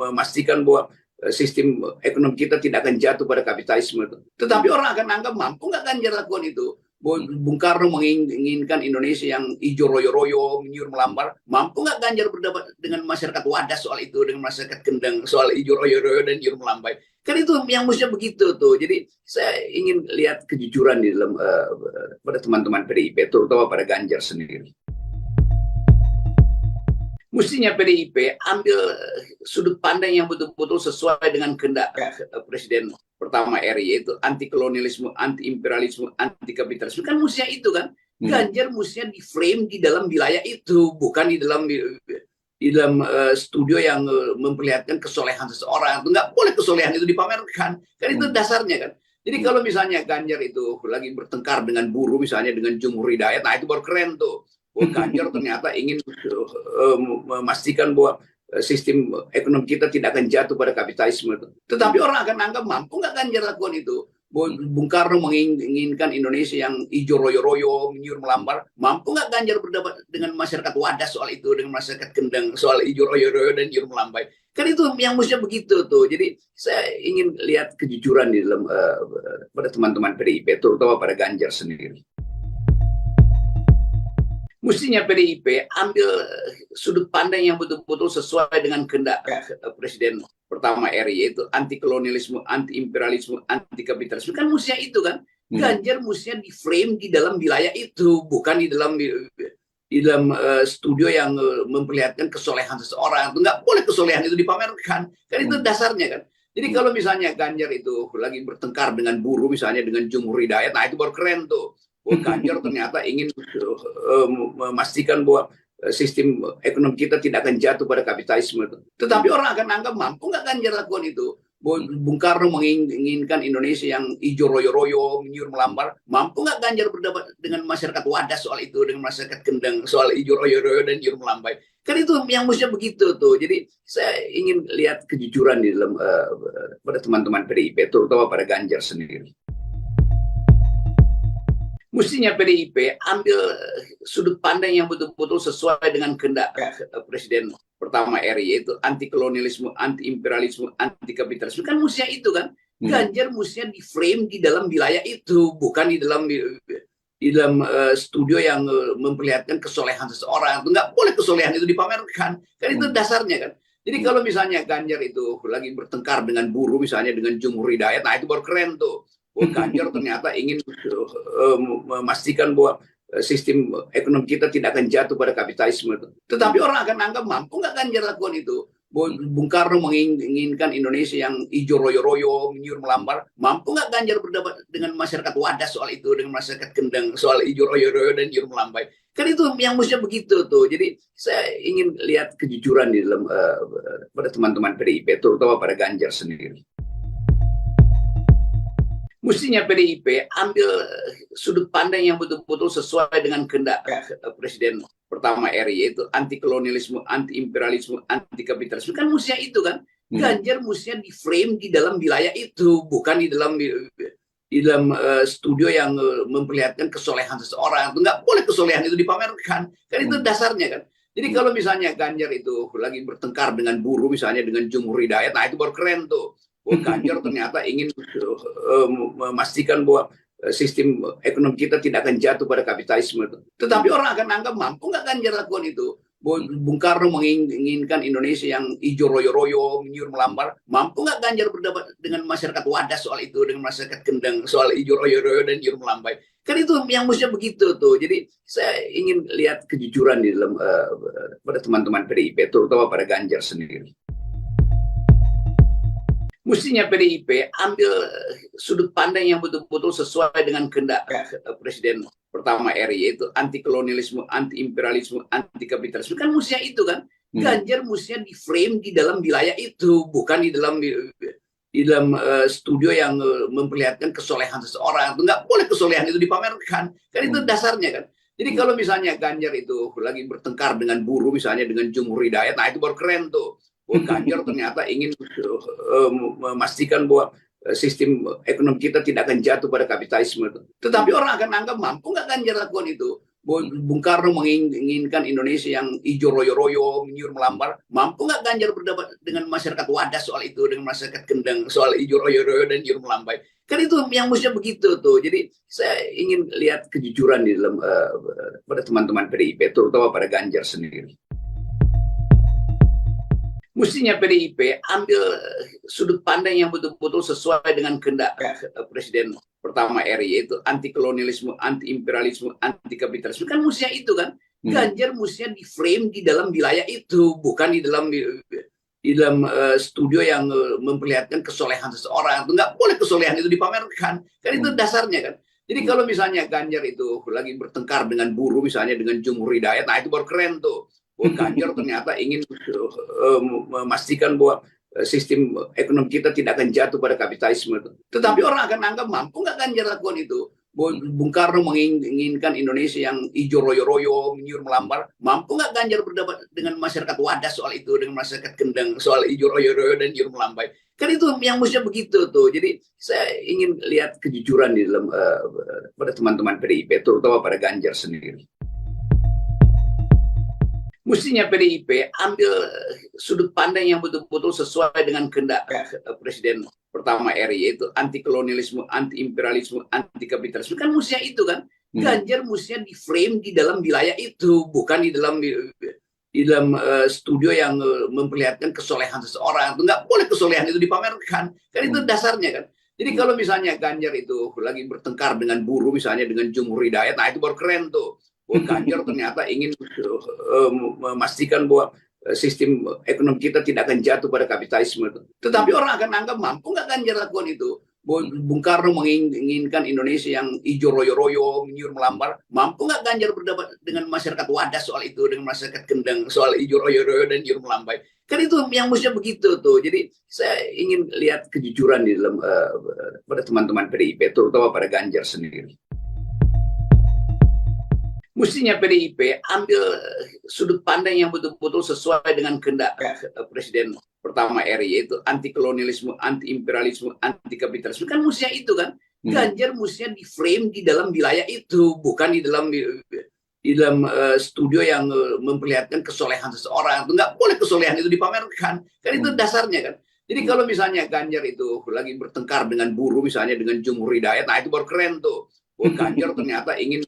memastikan bahwa sistem ekonomi kita tidak akan jatuh pada kapitalisme. Tetapi orang akan anggap mampu nggak Ganjar lakukan itu. Bung Karno menginginkan Indonesia yang hijau royo-royo, menyuruh melambar. Mampu nggak Ganjar berdebat dengan masyarakat Wadas soal itu, dengan masyarakat Kendang soal hijau royo-royo dan menyuruh melambai? Kan itu yang mestinya begitu tuh. Jadi saya ingin lihat kejujuran di dalam pada teman-teman PDIP, terutama pada Ganjar sendiri. Mestinya PDIP ambil sudut pandang yang betul-betul sesuai dengan kehendak Presiden pertama RI, yaitu anti kolonialisme, anti imperialisme, anti kapitalisme. Kan mestinya itu kan. Ganjar mestinya di frame di dalam wilayah itu, bukan di dalam studio yang memperlihatkan kesolehan seseorang. Nggak boleh kesolehan itu dipamerkan. Kan itu dasarnya kan. Jadi kalau misalnya Ganjar itu lagi bertengkar dengan buruh, misalnya dengan Jumhur Hidayat, nah itu baru keren tuh. Ganjar ternyata ingin memastikan bahwa sistem ekonomi kita tidak akan jatuh pada kapitalisme. Tetapi orang akan anggap mampu nggak Ganjar lakukan itu. Bung Karno menginginkan Indonesia yang hijau royo-royo, menyuruh melambar. Mampu nggak Ganjar berdebat dengan masyarakat Wadas soal itu, dengan masyarakat Kendang soal hijau royo-royo dan menyuruh melambai? Kan itu yang mestinya begitu tuh. Jadi saya ingin lihat kejujuran di dalam pada teman-teman PDIP, terutama pada Ganjar sendiri. Mestinya PDIP ambil sudut pandang yang betul-betul sesuai dengan kehendak Presiden pertama RI, yaitu anti kolonialisme, anti imperialisme, anti kapitalisme. Kan mestinya itu kan. Ganjar mestinya di frame di dalam wilayah itu, bukan di dalam studio yang memperlihatkan kesolehan seseorang. Nggak boleh kesolehan itu dipamerkan. Kan itu dasarnya kan. Jadi kalau misalnya Ganjar itu lagi bertengkar dengan buruh, misalnya dengan Jumhur Hidayat, nah itu baru keren tuh. Ganjar ternyata ingin memastikan bahwa sistem ekonomi kita tidak akan jatuh pada kapitalisme. Tetapi orang akan anggap mampu nggak Ganjar lakukan itu. Bung Karno menginginkan Indonesia yang hijau royo-royo, menyuruh melambar. Mampu nggak Ganjar berdebat dengan masyarakat Wadas soal itu, dengan masyarakat Kendeng soal hijau royo-royo dan menyuruh melambai? Kan itu yang mestinya begitu tuh. Jadi saya ingin lihat kejujuran di dalam pada teman-teman PDIP, terutama pada Ganjar sendiri. Mestinya PDIP ambil sudut pandang yang betul-betul sesuai dengan kehendak Presiden pertama RI, yaitu anti kolonialisme, anti imperialisme, anti kapitalisme. Kan mestinya itu kan. Ganjar mestinya di frame di dalam wilayah itu, bukan di dalam studio yang memperlihatkan kesolehan seseorang. Nggak boleh kesolehan itu dipamerkan. Kan itu dasarnya kan. Jadi kalau misalnya Ganjar itu lagi bertengkar dengan buruh, misalnya dengan Jumhur Hidayat, nah itu baru keren tuh. Ganjar ternyata ingin memastikan bahwa sistem ekonomi kita tidak akan jatuh pada kapitalisme. Tetapi orang akan anggap mampu nggak Ganjar lakukan itu. Bung Karno menginginkan Indonesia yang hijau royo-royo, menyuruh melambar. Mampu nggak Ganjar berdebat dengan masyarakat Wadas soal itu, dengan masyarakat Kendeng soal hijau royo-royo dan menyuruh melambai? Kan itu yang mestinya begitu tuh. Jadi saya ingin lihat kejujuran di dalam pada teman-teman PDIP, terutama pada Ganjar sendiri. Mestinya PDIP ambil sudut pandang yang betul-betul sesuai dengan kehendak Presiden pertama RI, yaitu anti kolonialisme, anti imperialisme, anti kapitalisme. Kan mestinya itu kan. Ganjar mestinya di frame di dalam wilayah itu, bukan di dalam studio yang memperlihatkan kesolehan seseorang. Nggak boleh kesolehan itu dipamerkan. Kan itu dasarnya kan. Jadi kalau misalnya Ganjar itu lagi bertengkar dengan buruh, misalnya dengan Jumhur Hidayat, nah itu baru keren tuh. Ganjar ternyata ingin memastikan bahwa sistem ekonomi kita tidak akan jatuh pada kapitalisme. Tetapi orang akan anggap mampu nggak Ganjar lakukan itu. Bung Karno menginginkan Indonesia yang hijau royo-royo, menyuruh melambar. Mampu nggak Ganjar berdebat dengan masyarakat Wadas soal itu, dengan masyarakat Kendeng soal hijau royo-royo dan menyuruh melambai? Kan itu yang mestinya begitu tuh. Jadi saya ingin lihat kejujuran di dalam pada teman-teman PDIP, terutama pada Ganjar sendiri. Mestinya PDIP ambil sudut pandang yang betul-betul sesuai dengan kehendak Presiden pertama RI, yaitu anti kolonialisme, anti imperialisme, anti kapitalisme. Kan mestinya itu kan. Ganjar mestinya di frame di dalam wilayah itu, bukan di dalam studio yang memperlihatkan kesolehan seseorang. Nggak boleh kesolehan itu dipamerkan. Kan itu dasarnya kan. Jadi kalau misalnya Ganjar itu lagi bertengkar dengan buruh, misalnya dengan Jumhur Hidayat, nah itu baru keren tuh. Ganjar ternyata ingin memastikan bahwa sistem ekonomi kita tidak akan jatuh pada kapitalisme. Tetapi orang akan anggap mampu nggak Ganjar lakukan itu. Bung Karno menginginkan Indonesia yang hijau royo-royo, menyuruh melambar. Mampu nggak Ganjar berdebat dengan masyarakat Wadas soal itu, dengan masyarakat Kendeng soal hijau royo-royo dan menyuruh melambai? Kan itu yang mestinya begitu tuh. Jadi saya ingin lihat kejujuran di dalam pada teman-teman PDIP, terutama pada Ganjar sendiri. Mestinya PDIP ambil sudut pandang yang betul-betul sesuai dengan kehendak Presiden pertama RI, yaitu anti kolonialisme, anti imperialisme, anti kapitalisme. Kan mestinya itu kan. Ganjar mestinya di frame di dalam wilayah itu, bukan di dalam studio yang memperlihatkan kesolehan seseorang. Nggak boleh kesolehan itu dipamerkan. Kan itu dasarnya kan. Jadi kalau misalnya Ganjar itu lagi bertengkar dengan buruh, misalnya dengan Jumhur Hidayat, nah itu baru keren tuh. Ganjar ternyata ingin memastikan bahwa sistem ekonomi kita tidak akan jatuh pada kapitalisme. Tetapi orang akan anggap mampu nggak Ganjar lakukan itu. Bung Karno menginginkan Indonesia yang hijau royo-royo, menyuruh melambar. Mampu nggak Ganjar berdebat dengan masyarakat Wadas soal itu, dengan masyarakat Kendeng soal hijau royo-royo dan menyuruh melambai? Kan itu yang mestinya begitu tuh. Jadi saya ingin lihat kejujuran di dalam pada teman-teman PDIP, terutama pada Ganjar sendiri. Mestinya PDIP ambil sudut pandang yang betul-betul sesuai dengan kehendak Presiden pertama RI, yaitu anti kolonialisme, anti imperialisme, anti kapitalisme. Kan mestinya itu kan. Ganjar mestinya di frame di dalam wilayah itu, bukan di dalam studio yang memperlihatkan kesolehan seseorang. Nggak boleh kesolehan itu dipamerkan. Kan itu dasarnya kan. Jadi kalau misalnya Ganjar itu lagi bertengkar dengan buruh, misalnya dengan Jumhur Hidayat, nah itu baru keren tuh. Ganjar ternyata ingin memastikan bahwa sistem ekonomi kita tidak akan jatuh pada kapitalisme. Tetapi orang akan anggap mampu nggak Ganjar lakukan itu. Bung Karno menginginkan Indonesia yang hijau royo-royo, menyuruh melambar. Mampu nggak Ganjar berdebat dengan masyarakat Wadas soal itu, dengan masyarakat Kendeng soal hijau royo-royo dan menyuruh melambai? Kan itu yang mestinya begitu tuh. Jadi saya ingin lihat kejujuran di dalam pada teman-teman PDIP, terutama pada Ganjar sendiri. Mestinya PDIP ambil sudut pandang yang betul-betul sesuai dengan kehendak Presiden pertama RI, yaitu anti kolonialisme, anti imperialisme, anti kapitalisme. Kan mestinya itu kan. Ganjar mestinya di frame di dalam wilayah itu, bukan di dalam studio yang memperlihatkan kesolehan seseorang. Nggak boleh kesolehan itu dipamerkan. Kan itu dasarnya kan. Jadi kalau misalnya Ganjar itu lagi bertengkar dengan buruh, misalnya dengan Jumhur Hidayat, nah itu baru keren tuh. Ganjar ternyata ingin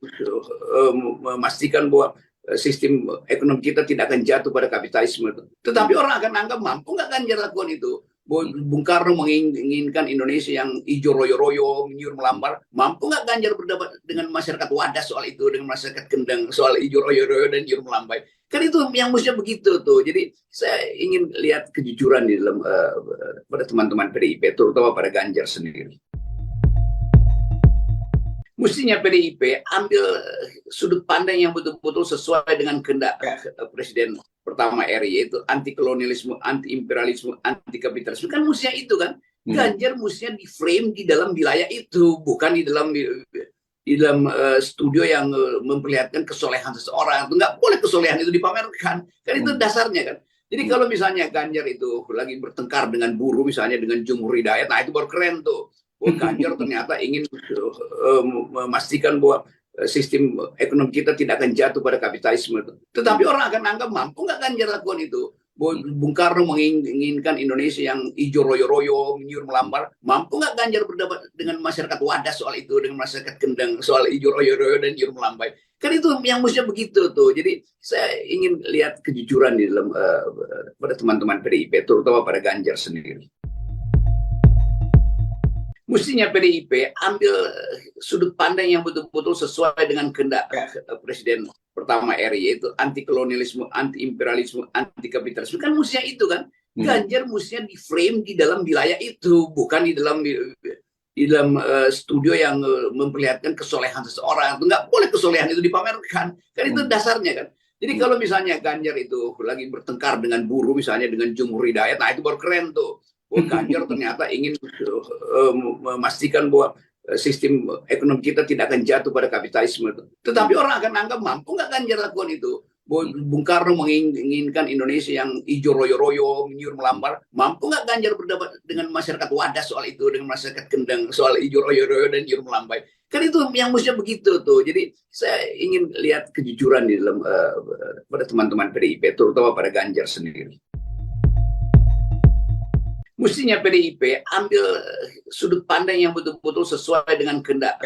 memastikan bahwa sistem ekonomi kita tidak akan jatuh pada kapitalisme. Tetapi orang akan anggap mampu nggak Ganjar lakukan itu. Bung Karno menginginkan Indonesia yang hijau royo-royo, menyuruh melambar. Mampu nggak Ganjar berdebat dengan masyarakat Wadas soal itu, dengan masyarakat Kendeng soal hijau royo-royo dan menyuruh melambai? Kan itu yang mestinya begitu tuh. Jadi saya ingin lihat kejujuran di dalam pada teman-teman PDIP, terutama pada Ganjar sendiri. Mestinya PDIP ambil sudut pandang yang betul-betul sesuai dengan kehendak Presiden pertama RI, yaitu anti kolonialisme, anti imperialisme, anti kapitalisme. Kan mestinya itu kan. Ganjar mestinya di frame di dalam wilayah itu, bukan di dalam studio yang memperlihatkan kesolehan seseorang. Nggak boleh kesolehan itu dipamerkan. Kan itu dasarnya kan. Jadi kalau misalnya Ganjar itu lagi bertengkar dengan buruh, misalnya dengan Jumhur Hidayat, nah itu baru keren tuh. Ganjar ternyata ingin memastikan bahwa sistem ekonomi kita tidak akan jatuh pada kapitalisme. Tetapi orang akan anggap mampu nggak Ganjar lakukan itu. Bung Karno menginginkan Indonesia yang hijau royo-royo, menyuruh melambar. Mampu nggak Ganjar berdebat dengan masyarakat Wadas soal itu, dengan masyarakat Kendeng soal hijau royo-royo dan menyuruh melambai? Kan itu yang mestinya begitu tuh. Jadi saya ingin lihat kejujuran di dalam pada teman-teman PDIP, terutama pada Ganjar sendiri. Mestinya PDIP ambil sudut pandang yang betul-betul sesuai dengan kehendak Presiden pertama RI, yaitu anti kolonialisme, anti imperialisme, anti kapitalisme. Kan mestinya itu kan. Ganjar mestinya di frame di dalam wilayah itu, bukan di dalam studio yang memperlihatkan kesolehan seseorang. Nggak boleh kesolehan itu dipamerkan. Kan itu dasarnya kan. Jadi kalau misalnya Ganjar itu lagi bertengkar dengan buruh, misalnya dengan Jumhur Hidayat, nah itu baru keren tuh. Ganjar ternyata ingin memastikan bahwa sistem ekonomi kita tidak akan jatuh pada kapitalisme. Tetapi orang akan anggap mampu nggak Ganjar lakukan itu. Bung Karno menginginkan Indonesia yang hijau royo-royo, menyuruh melambar. Mampu nggak Ganjar berdebat dengan masyarakat Wadas soal itu, dengan masyarakat Kendeng soal hijau royo-royo dan menyuruh melambai? Kan itu yang mestinya begitu tuh. Jadi saya ingin lihat kejujuran di dalam pada teman-teman PDIP, terutama pada Ganjar sendiri. Mestinya PDIP ambil sudut pandang yang betul-betul sesuai dengan kehendak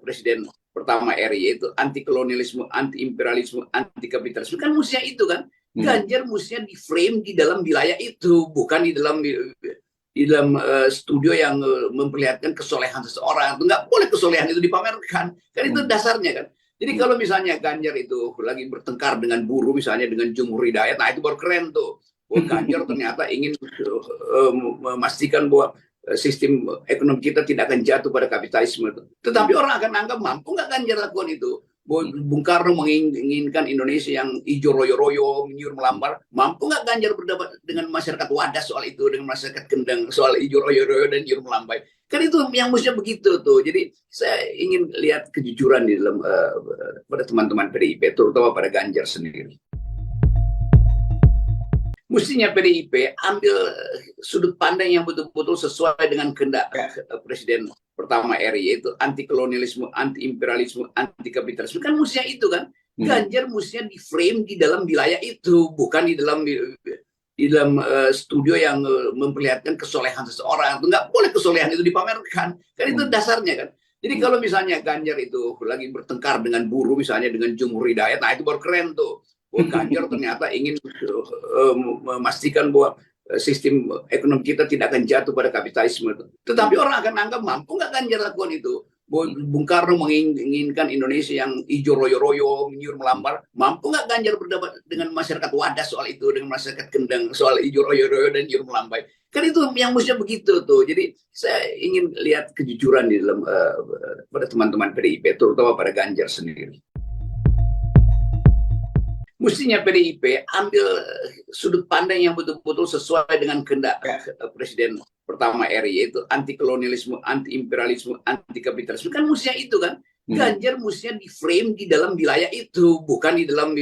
Presiden pertama RI, yaitu anti kolonialisme, anti imperialisme, anti kapitalisme. Kan mestinya itu kan. Ganjar mestinya di frame di dalam wilayah itu, bukan di dalam studio yang memperlihatkan kesolehan seseorang. Nggak boleh kesolehan itu dipamerkan. Kan itu dasarnya kan. Jadi kalau misalnya Ganjar itu lagi bertengkar dengan buruh, misalnya dengan Jumhur Hidayat, nah itu baru keren tuh. Ganjar ternyata ingin memastikan bahwa sistem ekonomi kita tidak akan jatuh pada kapitalisme. Tetapi orang akan anggap mampu nggak Ganjar lakukan itu. Bung Karno menginginkan Indonesia yang hijau royo-royo, menyuruh melambar. Mampu nggak Ganjar berdebat dengan masyarakat Wadas soal itu, dengan masyarakat Kendeng soal hijau royo-royo dan menyuruh melambai? Kan itu yang mestinya begitu tuh. Jadi saya ingin lihat kejujuran di dalam pada teman-teman PDIP, terutama pada Ganjar sendiri. Mestinya PDIP ambil sudut pandang yang betul-betul sesuai dengan kehendak Presiden pertama RI, yaitu anti kolonialisme, anti imperialisme, anti kapitalisme. Kan mestinya itu kan. Ganjar mestinya di frame di dalam wilayah itu, bukan di dalam studio yang memperlihatkan kesolehan seseorang. Nggak boleh kesolehan itu dipamerkan. Kan itu dasarnya kan. Jadi kalau misalnya Ganjar itu lagi bertengkar dengan buruh, misalnya dengan Jumhur Hidayat, nah itu baru keren tuh. Ganjar ternyata ingin memastikan bahwa sistem ekonomi kita tidak akan jatuh pada kapitalisme. Tetapi orang akan anggap mampu nggak Ganjar lakukan itu. Bung Karno menginginkan Indonesia yang hijau royo-royo, menyuruh melambar. Mampu nggak Ganjar berdebat dengan masyarakat Wadas soal itu, dengan masyarakat Kendeng soal hijau royo-royo dan menyuruh melambai? Kan itu yang mestinya begitu tuh. Jadi saya ingin lihat kejujuran di dalam pada teman-teman PDIP, terutama pada Ganjar sendiri. Mestinya PDIP ambil sudut pandang yang betul-betul sesuai dengan kehendak Presiden pertama RI, yaitu anti kolonialisme, anti imperialisme, anti kapitalisme. Kan mestinya itu kan. Ganjar mestinya di frame di dalam wilayah itu, bukan di dalam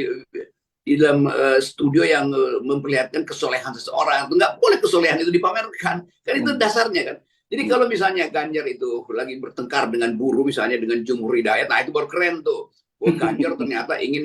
studio yang memperlihatkan kesolehan seseorang. Nggak boleh kesolehan itu dipamerkan. Kan itu dasarnya kan. Jadi kalau misalnya Ganjar itu lagi bertengkar dengan buruh, misalnya dengan Jumhur Hidayat, nah itu baru keren tuh. Ganjar ternyata ingin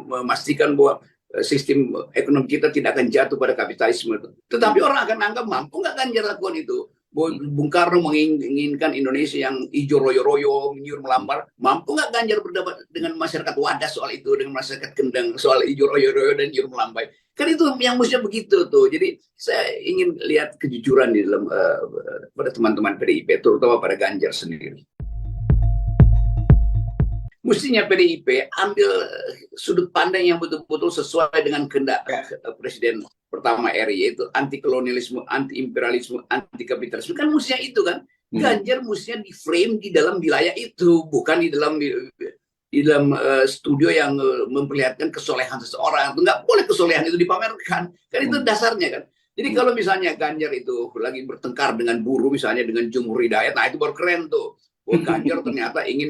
memastikan bahwa sistem ekonomi kita tidak akan jatuh pada kapitalisme. Tetapi orang akan anggap mampu nggak Ganjar lakukan itu. Bung Karno menginginkan Indonesia yang hijau royo-royo, menyuruh melambar. Mampu nggak Ganjar berdebat dengan masyarakat Wadas soal itu, dengan masyarakat Kendeng soal hijau royo-royo dan menyuruh melambai? Kan itu yang mestinya begitu tuh. Jadi saya ingin lihat kejujuran di dalam pada teman-teman PDIP, terutama pada Ganjar sendiri. Mestinya PDIP ambil sudut pandang yang betul-betul sesuai dengan kehendak Presiden pertama RI, yaitu anti kolonialisme, anti imperialisme, anti kapitalisme. Kan mestinya itu kan. Ganjar mestinya di frame di dalam wilayah itu, bukan di dalam studio yang memperlihatkan kesolehan seseorang. Nggak boleh kesolehan itu dipamerkan. Kan itu dasarnya kan. Jadi kalau misalnya Ganjar itu lagi bertengkar dengan buruh, misalnya dengan Jumhur Hidayat, nah itu baru keren tuh. Ganjar ternyata ingin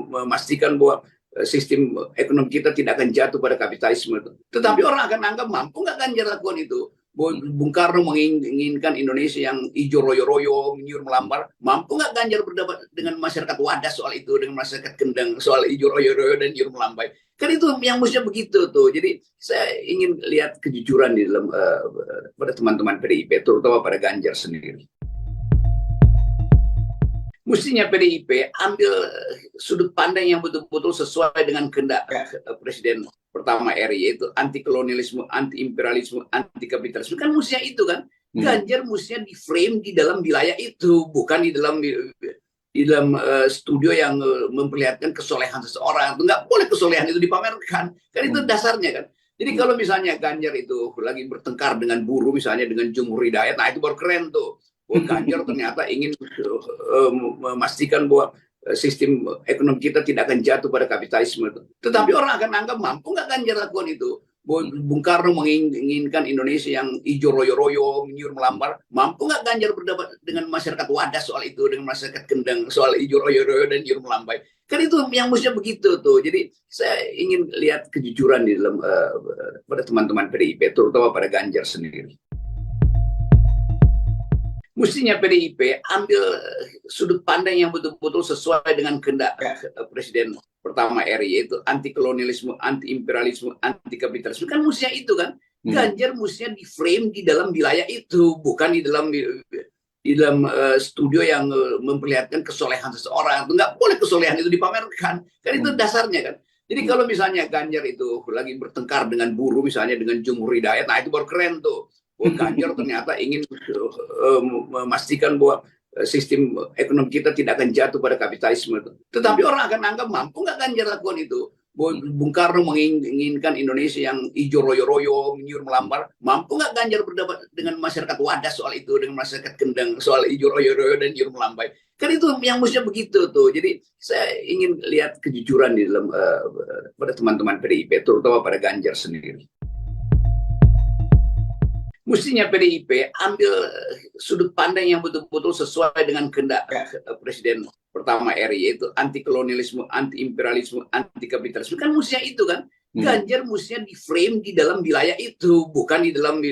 memastikan bahwa sistem ekonomi kita tidak akan jatuh pada kapitalisme. Tetapi orang akan anggap mampu nggak Ganjar lakukan itu. Bung Karno menginginkan Indonesia yang hijau royo-royo, menyuruh melambar. Mampu nggak Ganjar berdebat dengan masyarakat Wadas soal itu, dengan masyarakat Kendeng soal hijau royo-royo dan menyuruh melambai? Kan itu yang mestinya begitu tuh. Jadi saya ingin lihat kejujuran di dalam pada teman-teman PDIP, terutama pada Ganjar sendiri. Mestinya PDIP ambil sudut pandang yang betul-betul sesuai dengan kehendak Presiden pertama RI, yaitu anti kolonialisme, anti imperialisme, anti kapitalisme. Kan mestinya itu kan. Ganjar mestinya di frame di dalam wilayah itu, bukan di dalam studio yang memperlihatkan kesolehan seseorang. Nggak boleh kesolehan itu dipamerkan. Kan itu dasarnya kan. Jadi kalau misalnya Ganjar itu lagi bertengkar dengan buruh, misalnya dengan Jumhur Hidayat, nah itu baru keren tuh. Ganjar ternyata ingin memastikan bahwa sistem ekonomi kita tidak akan jatuh pada kapitalisme. Tetapi orang akan anggap mampu nggak Ganjar lakukan itu. Bung Karno menginginkan Indonesia yang hijau royo-royo, menyuruh melambar. Mampu nggak Ganjar berdebat dengan masyarakat Wadas soal itu, dengan masyarakat Kendeng soal hijau royo-royo dan menyuruh melambai? Kan itu yang mestinya begitu tuh. Jadi saya ingin lihat kejujuran di dalam pada teman-teman PDIP, terutama pada Ganjar sendiri. Mestinya PDIP ambil sudut pandang yang betul-betul sesuai dengan kehendak Presiden pertama RI, yaitu anti kolonialisme, anti imperialisme, anti kapitalisme. Kan mestinya itu kan. Ganjar mestinya di frame di dalam wilayah itu, bukan di dalam studio yang memperlihatkan kesolehan seseorang. Nggak boleh kesolehan itu dipamerkan. Kan itu dasarnya kan. Jadi kalau misalnya Ganjar itu lagi bertengkar dengan buruh, misalnya dengan Jumhur Hidayat, nah itu baru keren tuh. Ganjar ternyata ingin memastikan bahwa sistem ekonomi kita tidak akan jatuh pada kapitalisme. Tetapi orang akan anggap mampu nggak Ganjar lakukan itu. Bung Karno menginginkan Indonesia yang hijau royo-royo, menyuruh melambar. Mampu nggak Ganjar berdebat dengan masyarakat Wadas soal itu, dengan masyarakat Kendeng soal hijau royo-royo dan menyuruh melambai? Kan itu yang mestinya begitu tuh. Jadi saya ingin lihat kejujuran di dalam pada teman-teman PDIP, terutama pada Ganjar sendiri. Mestinya PDIP ambil sudut pandang yang betul-betul sesuai dengan kehendak Presiden pertama RI, yaitu anti kolonialisme, anti imperialisme, anti kapitalisme. Kan mestinya itu kan. Ganjar mestinya di frame di dalam wilayah itu, bukan di dalam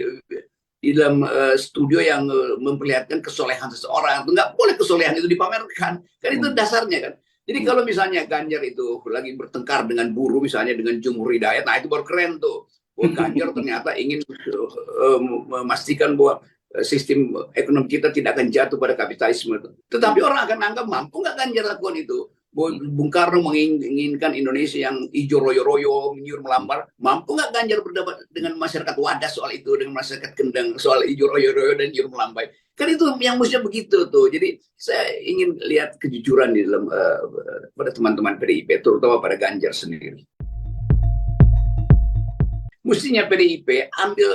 studio yang memperlihatkan kesolehan seseorang. Nggak boleh kesolehan itu dipamerkan. Kan itu dasarnya kan. Jadi kalau misalnya Ganjar itu lagi bertengkar dengan buruh, misalnya dengan Jumhur Hidayat, nah itu baru keren tuh. Ganjar ternyata ingin memastikan bahwa sistem ekonomi kita tidak akan jatuh pada kapitalisme. Tetapi orang akan anggap mampu nggak Ganjar lakukan itu. Bung Karno menginginkan Indonesia yang hijau royo-royo, menyuruh melambar. Mampu nggak Ganjar berdebat dengan masyarakat Wadas soal itu, dengan masyarakat Kendeng soal hijau royo-royo dan menyuruh melambai? Kan itu yang mestinya begitu tuh. Jadi saya ingin lihat kejujuran di dalam pada teman-teman PDIP, terutama pada Ganjar sendiri. Mestinya PDIP ambil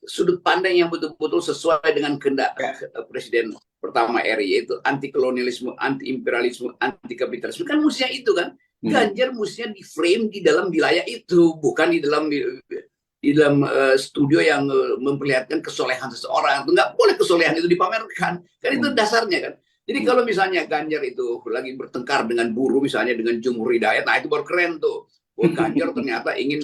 sudut pandang yang betul-betul sesuai dengan kehendak Presiden pertama RI, yaitu anti kolonialisme, anti imperialisme, anti kapitalisme. Kan mestinya itu kan. Ganjar mestinya di frame di dalam wilayah itu, bukan di dalam studio yang memperlihatkan kesolehan seseorang. Itu nggak boleh kesolehan itu dipamerkan. Kan itu dasarnya kan. Jadi kalau misalnya Ganjar itu lagi bertengkar dengan buruh, misalnya dengan Jumhur Hidayat, nah itu baru keren tuh. Ganjar ternyata ingin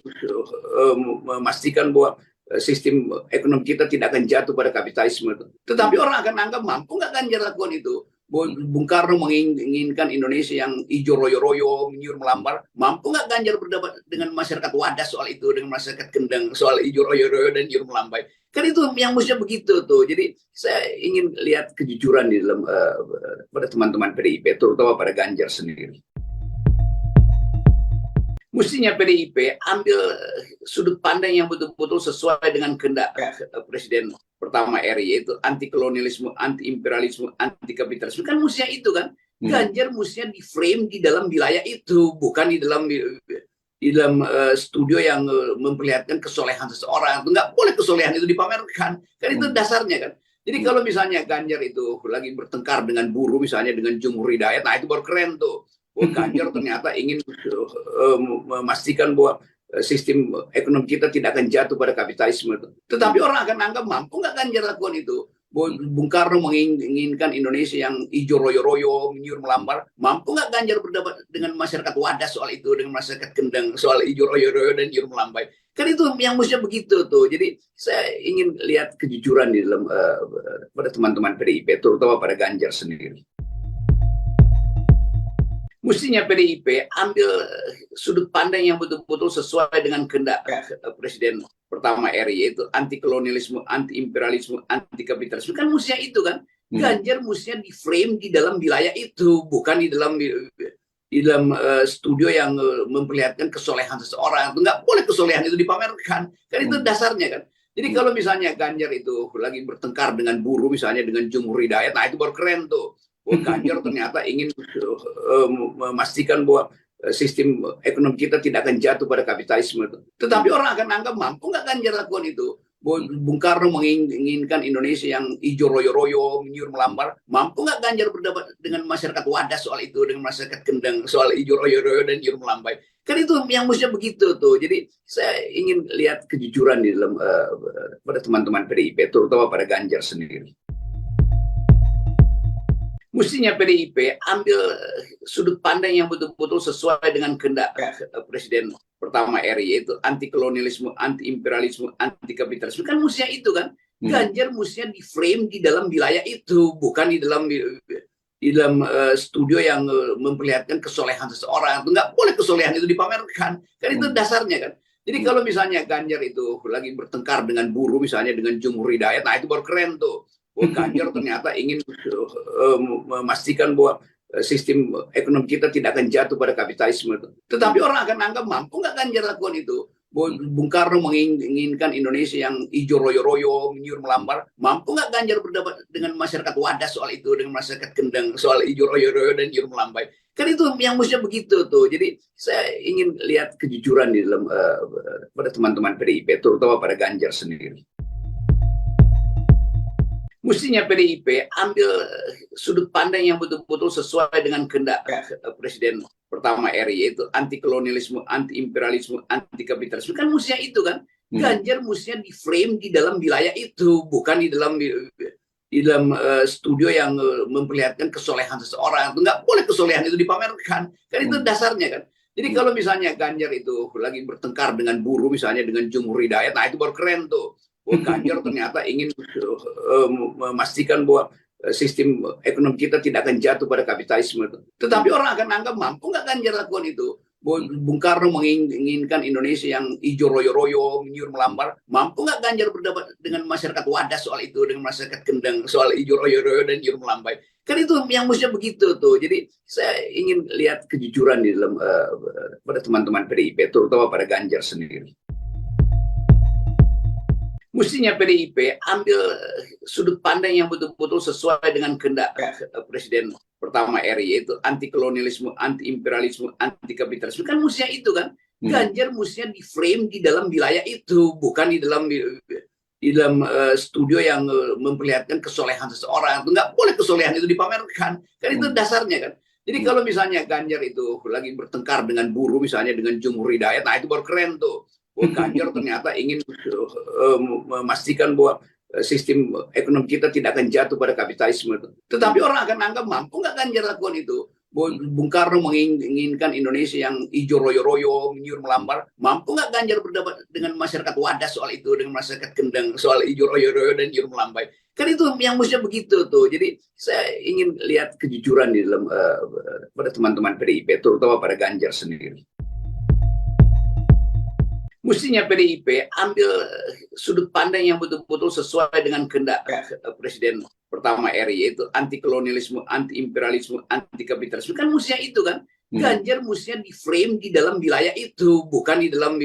memastikan bahwa sistem ekonomi kita tidak akan jatuh pada kapitalisme. Tetapi orang akan anggap mampu nggak Ganjar lakukan itu. Bung Karno menginginkan Indonesia yang hijau royo-royo, menyuruh melambar. Mampu nggak Ganjar berdebat dengan masyarakat Wadas soal itu, dengan masyarakat Kendang soal hijau royo-royo dan menyuruh melambai? Kan itu yang mestinya begitu tuh. Jadi saya ingin lihat kejujuran di dalam pada teman-teman PDIP, terutama pada Ganjar sendiri. Mestinya PDIP ambil sudut pandang yang betul-betul sesuai dengan kehendak Presiden pertama RI, yaitu anti kolonialisme, anti imperialisme, anti kapitalisme. Kan mestinya itu kan. Ganjar mestinya di frame di dalam wilayah itu, bukan di dalam studio yang memperlihatkan kesolehan seseorang. Itu nggak boleh kesolehan itu dipamerkan. Kan itu dasarnya kan. Jadi kalau misalnya Ganjar itu lagi bertengkar dengan buruh, misalnya dengan Jumhur Hidayat, nah itu baru keren tuh. Ganjar ternyata ingin memastikan bahwa sistem ekonomi kita tidak akan jatuh pada kapitalisme. Tetapi orang akan anggap mampu nggak Ganjar lakukan itu. Bung Karno menginginkan Indonesia yang hijau royo-royo, menyuruh melambar. Mampu nggak Ganjar berdebat dengan masyarakat Wadas soal itu, dengan masyarakat Kendang soal hijau royo-royo dan menyuruh melambai? Kan itu yang mestinya begitu tuh. Jadi saya ingin lihat kejujuran di dalam pada teman-teman PDIP, terutama pada Ganjar sendiri. Mestinya PDIP ambil sudut pandang yang betul-betul sesuai dengan kehendak Presiden pertama RI, yaitu anti kolonialisme, anti imperialisme, anti kapitalisme. Kan mestinya itu kan. Ganjar mestinya di frame di dalam wilayah itu, bukan di dalam studio yang memperlihatkan kesolehan seseorang. Itu nggak boleh kesolehan itu dipamerkan. Kan itu dasarnya kan. Jadi kalau misalnya Ganjar itu lagi bertengkar dengan buruh, misalnya dengan Jumhur Hidayat, nah itu baru keren tuh. Ganjar ternyata ingin memastikan bahwa sistem ekonomi kita tidak akan jatuh pada kapitalisme. Tetapi orang akan anggap mampu nggak Ganjar lakukan itu. Bung Karno menginginkan Indonesia yang hijau royo-royo, menyuruh melambar. Mampu nggak Ganjar berdebat dengan masyarakat Wadas soal itu, dengan masyarakat Kendang soal hijau royo-royo dan menyuruh melambai? Kan itu yang mestinya begitu tuh. Jadi saya ingin lihat kejujuran di dalam pada teman-teman PDIP, terutama pada Ganjar sendiri. Mestinya PDIP ambil sudut pandang yang betul-betul sesuai dengan kehendak Presiden pertama RI, yaitu anti kolonialisme, anti imperialisme, anti kapitalisme. Kan mestinya itu kan. Ganjar mestinya di frame di dalam wilayah itu, bukan di dalam studio yang memperlihatkan kesolehan seseorang. Itu nggak boleh kesolehan itu dipamerkan. Kan itu dasarnya kan. Jadi kalau misalnya Ganjar itu lagi bertengkar dengan buruh, misalnya dengan Jumhur Hidayat, nah itu baru keren tuh. Ganjar ternyata ingin memastikan bahwa sistem ekonomi kita tidak akan jatuh pada kapitalisme. Tetapi orang akan anggap mampu nggak Ganjar lakukan itu. Bung Karno menginginkan Indonesia yang hijau royo-royo, menyuruh melambar. Mampu nggak Ganjar berdebat dengan masyarakat Wadas soal itu, dengan masyarakat Kendang soal hijau royo-royo dan menyuruh melambai? Kan itu yang mestinya begitu tuh. Jadi saya ingin lihat kejujuran di dalam pada teman-teman PDIP, terutama pada Ganjar sendiri. Mestinya PDIP ambil sudut pandang yang betul-betul sesuai dengan kehendak Presiden pertama RI, yaitu anti kolonialisme, anti imperialisme, anti kapitalisme. Kan mestinya itu kan. Ganjar mestinya di frame di dalam wilayah itu, bukan di dalam studio yang memperlihatkan kesolehan seseorang. Itu nggak boleh kesolehan itu dipamerkan. Kan itu dasarnya kan. Jadi kalau misalnya Ganjar itu lagi bertengkar dengan buruh, misalnya dengan Jumhur Hidayat, nah itu baru keren tuh. Ganjar ternyata ingin memastikan bahwa sistem ekonomi kita tidak akan jatuh pada kapitalisme. Tetapi orang akan anggap mampu nggak Ganjar lakukan itu. Bung Karno menginginkan Indonesia yang hijau royo-royo, menyuruh melambar. Mampu nggak Ganjar berdebat dengan masyarakat Wadas soal itu, dengan masyarakat Kendang soal hijau royo-royo dan menyuruh melambai? Kan itu yang mestinya begitu tuh. Jadi saya ingin lihat kejujuran di dalam pada teman-teman PDIP, terutama pada Ganjar sendiri. Mestinya PDIP ambil sudut pandang yang betul-betul sesuai dengan kehendak Presiden pertama RI, yaitu anti kolonialisme, anti imperialisme, anti kapitalisme. Kan mestinya itu kan. Ganjar mestinya di frame di dalam wilayah itu, bukan di dalam studio yang memperlihatkan kesolehan seseorang. Nggak boleh kesolehan itu dipamerkan. Kan itu dasarnya kan. Jadi kalau misalnya Ganjar itu lagi bertengkar dengan buruh, misalnya dengan Jumhur Hidayat, nah itu baru keren tuh. Oh, Ganjar ternyata ingin memastikan bahwa sistem ekonomi kita tidak akan jatuh pada kapitalisme. Tetapi orang akan anggap mampu nggak Ganjar lakukan itu. Bung Karno menginginkan Indonesia yang hijau royo-royo, menyuruh melambar. Mampu nggak Ganjar berdebat dengan masyarakat Wadas soal itu, dengan masyarakat Kendang soal hijau royo-royo dan menyuruh melambai? Kan itu yang mestinya begitu tuh. Jadi saya ingin lihat kejujuran di dalam pada teman-teman PDIP, terutama pada Ganjar sendiri. Mestinya PDIP ambil sudut pandang yang betul-betul sesuai dengan kehendak Presiden pertama RI, yaitu anti kolonialisme, anti imperialisme, anti kapitalisme. Kan mestinya itu kan. Ganjar mestinya di frame di dalam wilayah itu, bukan di dalam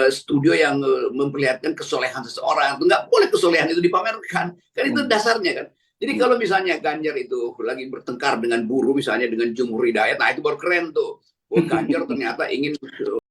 studio yang memperlihatkan kesolehan seseorang. Nggak boleh kesolehan itu dipamerkan. Kan itu dasarnya kan. Jadi kalau misalnya Ganjar itu lagi bertengkar dengan buruh, misalnya dengan Jumhur Hidayat, nah itu baru keren tuh. Oh, Ganjar ternyata ingin